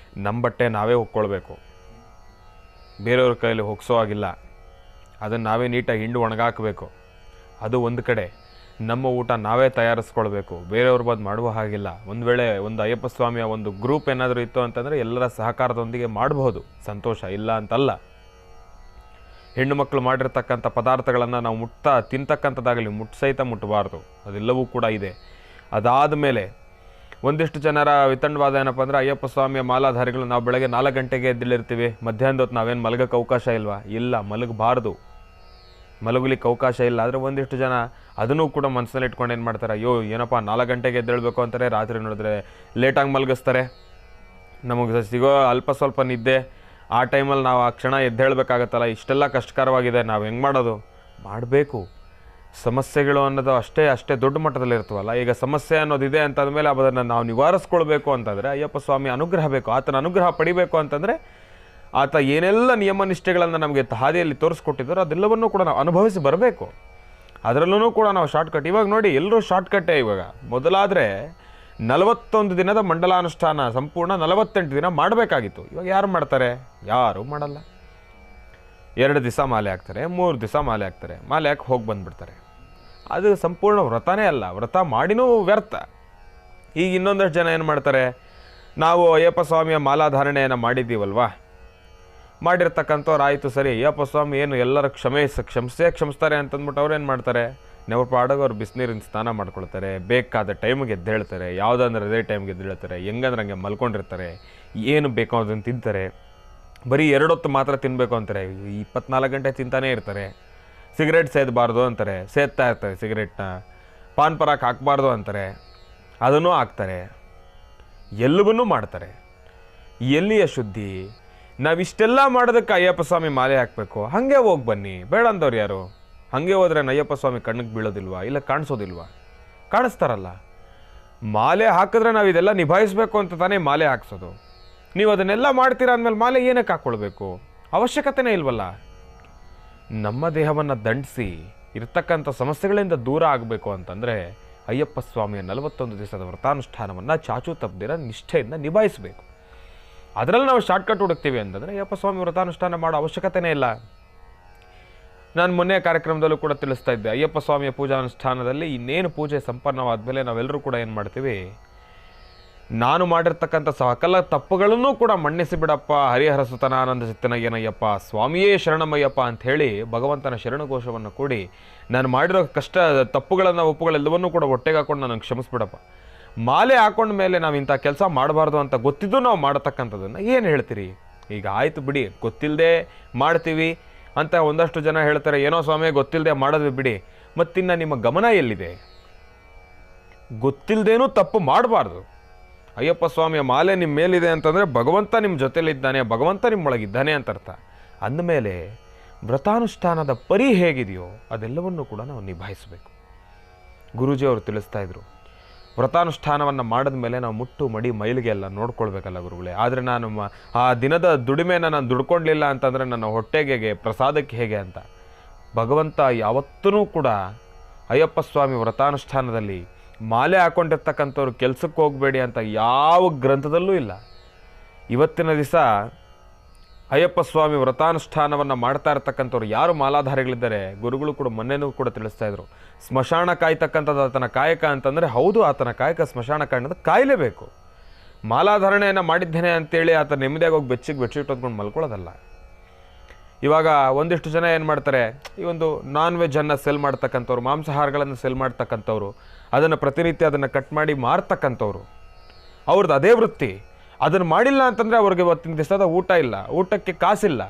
ನಮ್ಮ ಬಟ್ಟೆ ನಾವೇ ಹೊಕ್ಕೊಳ್ಬೇಕು, ಬೇರೆಯವ್ರ ಕೈಯಲ್ಲಿ ಹೊಗ್ಸೋ ಆಗಿಲ್ಲ, ಅದನ್ನು ನಾವೇ ನೀಟಾಗಿ ಹಿಂಡು ಒಣಗಾಕಬೇಕು. ಅದು ಒಂದು ಕಡೆ. ನಮ್ಮ ಊಟ ನಾವೇ ತಯಾರಿಸ್ಕೊಳ್ಬೇಕು, ಬೇರೆಯವ್ರ ಬಂದು ಮಾಡುವ ಹಾಗಿಲ್ಲ. ಒಂದು ವೇಳೆ ಒಂದು ಅಯ್ಯಪ್ಪ ಸ್ವಾಮಿಯ ಒಂದು ಗ್ರೂಪ್ ಏನಾದರೂ ಇತ್ತು ಅಂತಂದರೆ ಎಲ್ಲರ ಸಹಕಾರದೊಂದಿಗೆ ಮಾಡಬಹುದು, ಸಂತೋಷ ಇಲ್ಲ ಅಂತಲ್ಲ. ಹೆಣ್ಣು ಮಕ್ಕಳು ಮಾಡಿರ್ತಕ್ಕಂಥ ಪದಾರ್ಥಗಳನ್ನು ನಾವು ತಿಂತಕ್ಕಂಥದ್ದಾಗಲಿ ಸಹಿತ ಮುಟ್ಟಬಾರ್ದು, ಅದೆಲ್ಲವೂ ಕೂಡ ಇದೆ. ಅದಾದ ಮೇಲೆ ಒಂದಿಷ್ಟು ಜನರ ವಿತಂಡವಾದ ಏನಪ್ಪ ಅಂದರೆ ಅಯ್ಯಪ್ಪ ಸ್ವಾಮಿಯ ಮಾಲಾಧಾರಿಗಳು ನಾವು ಬೆಳಗ್ಗೆ 4 ಗಂಟೆಗೆ ಎದ್ದಿಳಿರ್ತೀವಿ, ಮಧ್ಯಾಹ್ನದ ಹೊತ್ತು ನಾವೇನು ಮಲಗಕ್ಕೆ ಅವಕಾಶ ಇಲ್ವಾ? ಇಲ್ಲ, ಮಲಗಬಾರ್ದು, ಮಲಗಲಿಕ್ಕೆ ಅವಕಾಶ ಇಲ್ಲ. ಆದರೆ ಒಂದಿಷ್ಟು ಜನ ಅದನ್ನು ಕೂಡ ಮನಸ್ಸಲ್ಲಿ ಇಟ್ಕೊಂಡು ಏನು ಮಾಡ್ತಾರೆ, ಅಯ್ಯೋ ಏನಪ್ಪ 4 ಗಂಟೆಗೆ ಎದ್ದೇಳಬೇಕು ಅಂತಾರೆ, ರಾತ್ರಿ ನೋಡಿದ್ರೆ ಲೇಟಾಗಿ ಮಲಗಿಸ್ತಾರೆ. ನಮಗೆ ಸಿಗೋ ಅಲ್ಪ ಸ್ವಲ್ಪ ನಿದ್ದೆ ಆ ಟೈಮಲ್ಲಿ ನಾವು ಆ ಕ್ಷಣ ಎದ್ದೇಳಬೇಕಾಗತ್ತಲ್ಲ, ಇಷ್ಟೆಲ್ಲ ಕಷ್ಟಕರವಾಗಿದೆ, ನಾವು ಹೆಂಗೆ ಮಾಡೋದು? ಮಾಡಬೇಕು. ಸಮಸ್ಯೆಗಳು ಅನ್ನೋದು ಅಷ್ಟೇ ದೊಡ್ಡ ಮಟ್ಟದಲ್ಲಿ ಇರ್ತವಲ್ಲ. ಈಗ ಸಮಸ್ಯೆ ಅನ್ನೋದಿದೆ ಅಂತಂದಮೇಲೆ ಅದನ್ನು ನಾವು ನಿವಾರಿಸ್ಕೊಳ್ಬೇಕು ಅಂತಂದರೆ ಅಯ್ಯಪ್ಪ ಸ್ವಾಮಿ ಅನುಗ್ರಹ ಬೇಕು. ಆತನ ಅನುಗ್ರಹ ಪಡಿಬೇಕು ಅಂತಂದರೆ ಆತ ಏನೆಲ್ಲ ನಿಯಮ ನಿಷ್ಠೆಗಳನ್ನು ನಮಗೆ ಹಾದಿಯಲ್ಲಿ ತೋರಿಸ್ಕೊಟ್ಟಿದ್ದಾರೋ ಅದೆಲ್ಲವನ್ನೂ ಕೂಡ ನಾವು ಅನುಭವಿಸಿ ಬರಬೇಕು. ಅದರಲ್ಲೂ ಕೂಡ ನಾವು ಶಾರ್ಟ್ಕಟ್, ಇವಾಗ ನೋಡಿ ಎಲ್ಲರೂ ಶಾರ್ಟ್ಕಟ್ಟೇ. ಇವಾಗ ಮೊದಲಾದರೆ 41 ದಿನದ ಮಂಡಲಾನುಷ್ಠಾನ ಸಂಪೂರ್ಣ 48 ದಿನ ಮಾಡಬೇಕಾಗಿತ್ತು. ಇವಾಗ ಯಾರು ಮಾಡ್ತಾರೆ? ಯಾರೂ ಮಾಡಲ್ಲ. 2 ದಿವಸ ಮಾಲೆ ಹಾಕ್ತಾರೆ, 3 ದಿವಸ ಮಾಲೆ ಹಾಕ್ತಾರೆ, ಮಾಲೆ ಹಾಕಿ ಹೋಗಿ ಬಂದುಬಿಡ್ತಾರೆ. ಅದು ಸಂಪೂರ್ಣ ವ್ರತನೇ ಅಲ್ಲ, ವ್ರತ ಮಾಡಿನೂ ವ್ಯರ್ಥ. ಈಗ ಇನ್ನೊಂದಷ್ಟು ಜನ ಏನು ಮಾಡ್ತಾರೆ, ನಾವು ಅಯ್ಯಪ್ಪ ಸ್ವಾಮಿಯ ಮಾಲಾಧಾರಣೆಯನ್ನು ಮಾಡಿದ್ದೀವಲ್ವಾ, ಮಾಡಿರ್ತಕ್ಕಂಥವ್ರು ಆಯಿತು ಸರಿ, ಅಯ್ಯಪ್ಪ ಸ್ವಾಮಿ ಏನು ಎಲ್ಲರ ಕ್ಷಮಿಸ್ತಾರೆ ಅಂತಂದ್ಬಿಟ್ಟು ಅವ್ರು ಏನು ಮಾಡ್ತಾರೆ, ನೆವ್ರ ಪಾಡೋಗಿ ಅವ್ರು ಬಿಸಿನೀರಿನ ಸ್ನಾನ ಮಾಡ್ಕೊಳ್ತಾರೆ, ಬೇಕಾದ ಟೈಮಿಗೆ ಎದ್ದೇಳ್ತಾರೆ, ಯಾವುದಂದ್ರೆ ಅದೇ ಟೈಮ್ಗೆ ಎದ್ದೇಳ್ತಾರೆ, ಹೆಂಗಂದ್ರೆ ಹಂಗೆ ಮಲ್ಕೊಂಡಿರ್ತಾರೆ, ಏನು ಬೇಕೋ ಅದನ್ನು ತಿಂತಾರೆ. ಬರೀ 2 ಹೊತ್ತು ಮಾತ್ರ ತಿನ್ನಬೇಕು ಅಂತಾರೆ, 24 ಗಂಟೆ ತಿಂತಾನೇ ಇರ್ತಾರೆ. ಸಿಗರೇಟ್ ಸೇದಬಾರ್ದು ಅಂತಾರೆ, ಸೇದ್ತಾ ಇರ್ತಾರೆ ಸಿಗರೇಟ್ನ. ಪಾನ್ ಪರಾಕ್ ಹಾಕಬಾರ್ದು ಅಂತಾರೆ, ಅದನ್ನೂ ಹಾಕ್ತಾರೆ. ಎಲ್ಲವನ್ನೂ ಮಾಡ್ತಾರೆ. ಎಲ್ಲಿಯ ಶುದ್ಧಿ? ನಾವಿಷ್ಟೆಲ್ಲ ಮಾಡೋದಕ್ಕೆ ಅಯ್ಯಪ್ಪ ಸ್ವಾಮಿ ಮಾಲೆ ಹಾಕಬೇಕು? ಹಾಗೆ ಹೋಗಿ ಬನ್ನಿ, ಬೇಡ ಅಂದವ್ರು ಯಾರು? ಹಾಗೆ ಹೋದ್ರೆ ಅಯ್ಯಪ್ಪ ಸ್ವಾಮಿ ಕಣ್ಣಿಗೆ ಬೀಳೋದಿಲ್ವಾ? ಇಲ್ಲ ಕಾಣಿಸೋದಿಲ್ವಾ? ಕಾಣಿಸ್ತಾರಲ್ಲ. ಮಾಲೆ ಹಾಕಿದ್ರೆ ನಾವು ಇದೆಲ್ಲ ನಿಭಾಯಿಸಬೇಕು ಅಂತ ತಾನೇ ಮಾಲೆ ಹಾಕ್ಸೋದು. ನೀವು ಅದನ್ನೆಲ್ಲ ಮಾಡ್ತೀರಾ ಅಂದಮೇಲೆ ಮಾಲೆ ಏನಕ್ಕೆ ಹಾಕ್ಕೊಳ್ಬೇಕು? ಅವಶ್ಯಕತೆನೇ ಇಲ್ವಲ್ಲ. ನಮ್ಮ ದೇಹವನ್ನು ದಂಡಿಸಿ ಇರ್ತಕ್ಕಂಥ ಸಮಸ್ಯೆಗಳಿಂದ ದೂರ ಆಗಬೇಕು ಅಂತಂದರೆ ಅಯ್ಯಪ್ಪ ಸ್ವಾಮಿಯ 41 ದಿವಸದ ವ್ರತಾನುಷ್ಠಾನವನ್ನು ಚಾಚು ತಪ್ಪದಿರ ನಿಷ್ಠೆಯಿಂದ ನಿಭಾಯಿಸಬೇಕು. ಅದರಲ್ಲಿ ನಾವು ಶಾರ್ಟ್ಕಟ್ ಹುಡುಕ್ತೀವಿ ಅಂತಂದರೆ ಅಯ್ಯಪ್ಪ ಸ್ವಾಮಿ ವ್ರತಾನುಷ್ಠಾನ ಮಾಡೋ ಅವಶ್ಯಕತೆನೇ ಇಲ್ಲ. ನಾನು ಮೊನ್ನೆ ಕಾರ್ಯಕ್ರಮದಲ್ಲೂ ಕೂಡ ತಿಳಿಸ್ತಾ ಇದ್ದೆ, ಅಯ್ಯಪ್ಪ ಸ್ವಾಮಿಯ ಪೂಜಾನುಷ್ಠಾನದಲ್ಲಿ ಇನ್ನೇನು ಪೂಜೆ ಸಂಪನ್ನವಾದ ಮೇಲೆ ನಾವೆಲ್ಲರೂ ಕೂಡ ಏನು ಮಾಡ್ತೀವಿ, ನಾನು ಮಾಡಿರ್ತಕ್ಕಂಥ ಸಕಲ ತಪ್ಪುಗಳನ್ನೂ ಕೂಡ ಮನ್ನಿಸಿ ಬಿಡಪ್ಪ, ಹರಿಹರ ಸುತನ ಆನಂದ ಚಿತ್ತನ ಏನಯ್ಯಪ್ಪ, ಸ್ವಾಮಿಯೇ ಶರಣಮಯ್ಯಪ್ಪ ಅಂಥೇಳಿ ಭಗವಂತನ ಶರಣಘೋಷವನ್ನು ಕೂಡಿ ನಾನು ಮಾಡಿರೋ ತಪ್ಪುಗಳನ್ನು ಒಪ್ಪುಗಳೆಲ್ಲವನ್ನೂ ಕೂಡ ಹೊಟ್ಟೆಗೆ ಹಾಕೊಂಡು ನನಗೆ ಕ್ಷಮಿಸ್ಬಿಡಪ್ಪ. ಮಾಲೆ ಹಾಕೊಂಡ ಮೇಲೆ ನಾವು ಇಂಥ ಕೆಲಸ ಮಾಡಬಾರ್ದು ಅಂತ ಗೊತ್ತಿದ್ದು ನಾವು ಮಾಡತಕ್ಕಂಥದ್ದನ್ನು ಏನು ಹೇಳ್ತೀರಿ? ಈಗ ಆಯಿತು ಬಿಡಿ, ಗೊತ್ತಿಲ್ಲದೆ ಮಾಡ್ತೀವಿ ಅಂತ ಒಂದಷ್ಟು ಜನ ಹೇಳ್ತಾರೆ, ಏನೋ ಸ್ವಾಮಿ ಗೊತ್ತಿಲ್ಲದೆ ಮಾಡೋದು ಬಿಡಿ. ಮತ್ತಿನ್ನು ನಿಮ್ಮ ಗಮನ ಎಲ್ಲಿದೆ? ಗೊತ್ತಿಲ್ಲದೇನೂ ತಪ್ಪು ಮಾಡಬಾರ್ದು. ಅಯ್ಯಪ್ಪ ಸ್ವಾಮಿಯ ಮಾಲೆ ನಿಮ್ಮ ಮೇಲಿದೆ ಅಂತಂದರೆ ಭಗವಂತ ನಿಮ್ಮ ಜೊತೆಲಿದ್ದಾನೆ, ಭಗವಂತ ನಿಮ್ಮೊಳಗಿದ್ದಾನೆ ಅಂತ ಅರ್ಥ. ಅಂದಮೇಲೆ ವ್ರತಾನುಷ್ಠಾನದ ಪರಿ ಹೇಗಿದೆಯೋ ಅದೆಲ್ಲವನ್ನೂ ಕೂಡ ನಾವು ನಿಭಾಯಿಸಬೇಕು. ಗುರೂಜಿಯವರು ತಿಳಿಸ್ತಾ ಇದ್ರು, ವ್ರತಾನುಷ್ಠಾನವನ್ನು ಮಾಡಿದ ಮೇಲೆ ನಾವು ಮುಟ್ಟು ಮಡಿ ಮೈಲಿಗೆ ಎಲ್ಲ ನೋಡ್ಕೊಳ್ಬೇಕಲ್ಲ ಗುರುಗಳೇ. ಆದರೆ ನಾನು ಆ ದಿನದ ದುಡಿಮೆನ ನಾನು ದುಡ್ಕೊಳ್ಲಿಲ್ಲ ಅಂತಂದರೆ ನನ್ನ ಹೊಟ್ಟೆಗೆ ಹೇಗೆ, ಪ್ರಸಾದಕ್ಕೆ ಹೇಗೆ ಅಂತ. ಭಗವಂತ ಯಾವತ್ತೂ ಕೂಡ ಅಯ್ಯಪ್ಪ ಸ್ವಾಮಿ ವ್ರತಾನುಷ್ಠಾನದಲ್ಲಿ ಮಾಲೆ ಹಾಕೊಂಡಿರ್ತಕ್ಕಂಥವ್ರು ಕೆಲಸಕ್ಕೆ ಹೋಗಬೇಡಿ ಅಂತ ಯಾವ ಗ್ರಂಥದಲ್ಲೂ ಇಲ್ಲ. ಇವತ್ತಿನ ದಿವಸ ಅಯ್ಯಪ್ಪ ಸ್ವಾಮಿ ವ್ರತಾನುಷ್ಠಾನವನ್ನು ಮಾಡ್ತಾ ಇರ್ತಕ್ಕಂಥವ್ರು ಯಾರು ಮಾಲಾಧಾರಿಗಳಿದ್ದಾರೆ, ಗುರುಗಳು ಕೂಡ ಮೊನ್ನೆನೂ ಕೂಡ ತಿಳಿಸ್ತಾ ಇದ್ರು, ಸ್ಮಶಾನ ಕಾಯ್ತಕ್ಕಂಥದ್ದು ಆತನ ಕಾಯಕ ಅಂತಂದರೆ ಹೌದು, ಆತನ ಕಾಯಕ ಸ್ಮಶಾನ ಕಾಯ್ನದು ಕಾಯಲೇಬೇಕು. ಮಾಲಾಧಾರಣೆಯನ್ನು ಮಾಡಿದ್ದೇನೆ ಅಂತೇಳಿ ಆತ ನೆಮ್ಮದಿಯಾಗಿ ಹೋಗಿ ಬೆಡ್ಶೀಟ್ ಹೊತ್ಕೊಂಡು ಮಲ್ಕೊಳ್ಳೋದಲ್ಲ. ಇವಾಗ ಒಂದಿಷ್ಟು ಜನ ಏನು ಮಾಡ್ತಾರೆ, ಈ ಒಂದು ನಾನ್ ವೆಜ್ಜನ್ನು ಸೆಲ್ ಮಾಡ್ತಕ್ಕಂಥವ್ರು, ಮಾಂಸಾಹಾರಗಳನ್ನು ಸೆಲ್ ಮಾಡ್ತಕ್ಕಂಥವ್ರು, ಅದನ್ನು ಪ್ರತಿನಿತ್ಯ ಅದನ್ನು ಕಟ್ ಮಾಡಿ ಮಾರ್ತಕ್ಕಂಥವ್ರು, ಅವ್ರದ್ದು ಅದೇ ವೃತ್ತಿ. ಅದನ್ನು ಮಾಡಿಲ್ಲ ಅಂತಂದರೆ ಅವ್ರಿಗೆ ಇವತ್ತಿನ ದಿವಸದ ಊಟ ಇಲ್ಲ, ಊಟಕ್ಕೆ ಕಾಸಿಲ್ಲ.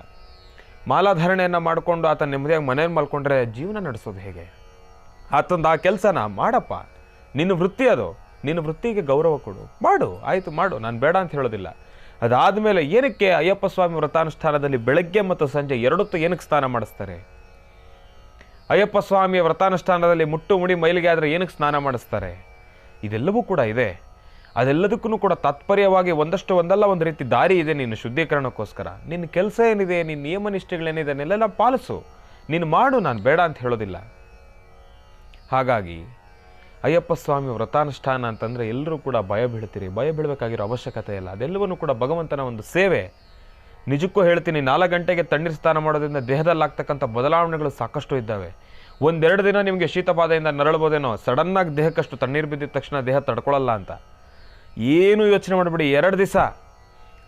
ಮಾಲಾಧಾರಣೆಯನ್ನು ಮಾಡಿಕೊಂಡು ಆತ ನೆಮ್ಮದಿಯಾಗಿ ಮನೇಲಿ ಮಲ್ಕೊಂಡ್ರೆ ಜೀವನ ನಡೆಸೋದು ಹೇಗೆ? ಆತಂದು ಆ ಕೆಲಸನ ಮಾಡಪ್ಪ, ನಿನ್ನ ವೃತ್ತಿ ಅದು, ನಿನ್ನ ವೃತ್ತಿಗೆ ಗೌರವ ಕೊಡು, ಮಾಡು, ಆಯಿತು ಮಾಡು, ನಾನು ಬೇಡ ಅಂತ ಹೇಳೋದಿಲ್ಲ. ಅದಾದಮೇಲೆ ಏನಕ್ಕೆ ಅಯ್ಯಪ್ಪ ಸ್ವಾಮಿ ವ್ರತಾನುಷ್ಠಾನದಲ್ಲಿ ಬೆಳಗ್ಗೆ ಮತ್ತು ಸಂಜೆ 2 ಹೊತ್ತು ಏನಕ್ಕೆ ಸ್ನಾನ ಮಾಡಿಸ್ತಾರೆ? ಅಯ್ಯಪ್ಪ ಸ್ವಾಮಿಯ ವ್ರತಾನುಷ್ಠಾನದಲ್ಲಿ ಮುಟ್ಟು ಮುಡಿ ಮೈಲಿಗೆ ಆದರೆ ಏನಕ್ಕೆ ಸ್ನಾನ ಮಾಡಿಸ್ತಾರೆ? ಇದೆಲ್ಲವೂ ಕೂಡ ಇದೆ. ಅದೆಲ್ಲದಕ್ಕೂ ಕೂಡ ತಾತ್ಪರ್ಯವಾಗಿ ಒಂದಲ್ಲ ಒಂದು ರೀತಿ ದಾರಿ ಇದೆ ನಿನ್ನ ಶುದ್ಧೀಕರಣಕ್ಕೋಸ್ಕರ. ನಿನ್ನ ಕೆಲಸ ಏನಿದೆ, ನಿನ್ನ ನಿಯಮ ನಿಷ್ಠೆಗಳೇನಿದೆ ಅದನ್ನೆಲ್ಲ ಪಾಲಿಸು, ನೀನು ಮಾಡು, ನಾನು ಬೇಡ ಅಂತ ಹೇಳೋದಿಲ್ಲ. ಹಾಗಾಗಿ ಅಯ್ಯಪ್ಪ ಸ್ವಾಮಿ ವ್ರತಾನುಷ್ಠಾನ ಅಂತಂದರೆ ಎಲ್ಲರೂ ಕೂಡ ಭಯ ಬೀಳ್ತೀರಿ. ಭಯ ಬೀಳಬೇಕಾಗಿರೋ ಅವಶ್ಯಕತೆ ಇಲ್ಲ. ಅದೆಲ್ಲವನ್ನೂ ಕೂಡ ಭಗವಂತನ ಒಂದು ಸೇವೆ. ನಿಜಕ್ಕೂ ಹೇಳ್ತೀನಿ, 4 ಗಂಟೆಗೆ ತಣ್ಣೀರು ಸ್ನಾನ ಮಾಡೋದ್ರಿಂದ ದೇಹದಲ್ಲಾಗ್ತಕ್ಕಂಥ ಬದಲಾವಣೆಗಳು ಸಾಕಷ್ಟು ಇದ್ದಾವೆ. 1-2 ದಿನ ನಿಮಗೆ ಶೀತಬಾಧೆಯಿಂದ ನರಳ್ಬೋದೇನೋ, ಸಡನ್ನಾಗಿ ದೇಹಕ್ಕಷ್ಟು ತಣ್ಣೀರು ಬಿದ್ದಿದ ತಕ್ಷಣ ದೇಹ ತಡ್ಕೊಳ್ಳಲ್ಲ ಅಂತ ಏನು ಯೋಚನೆ ಮಾಡಿಬಿಡಿ. 2 ದಿವಸ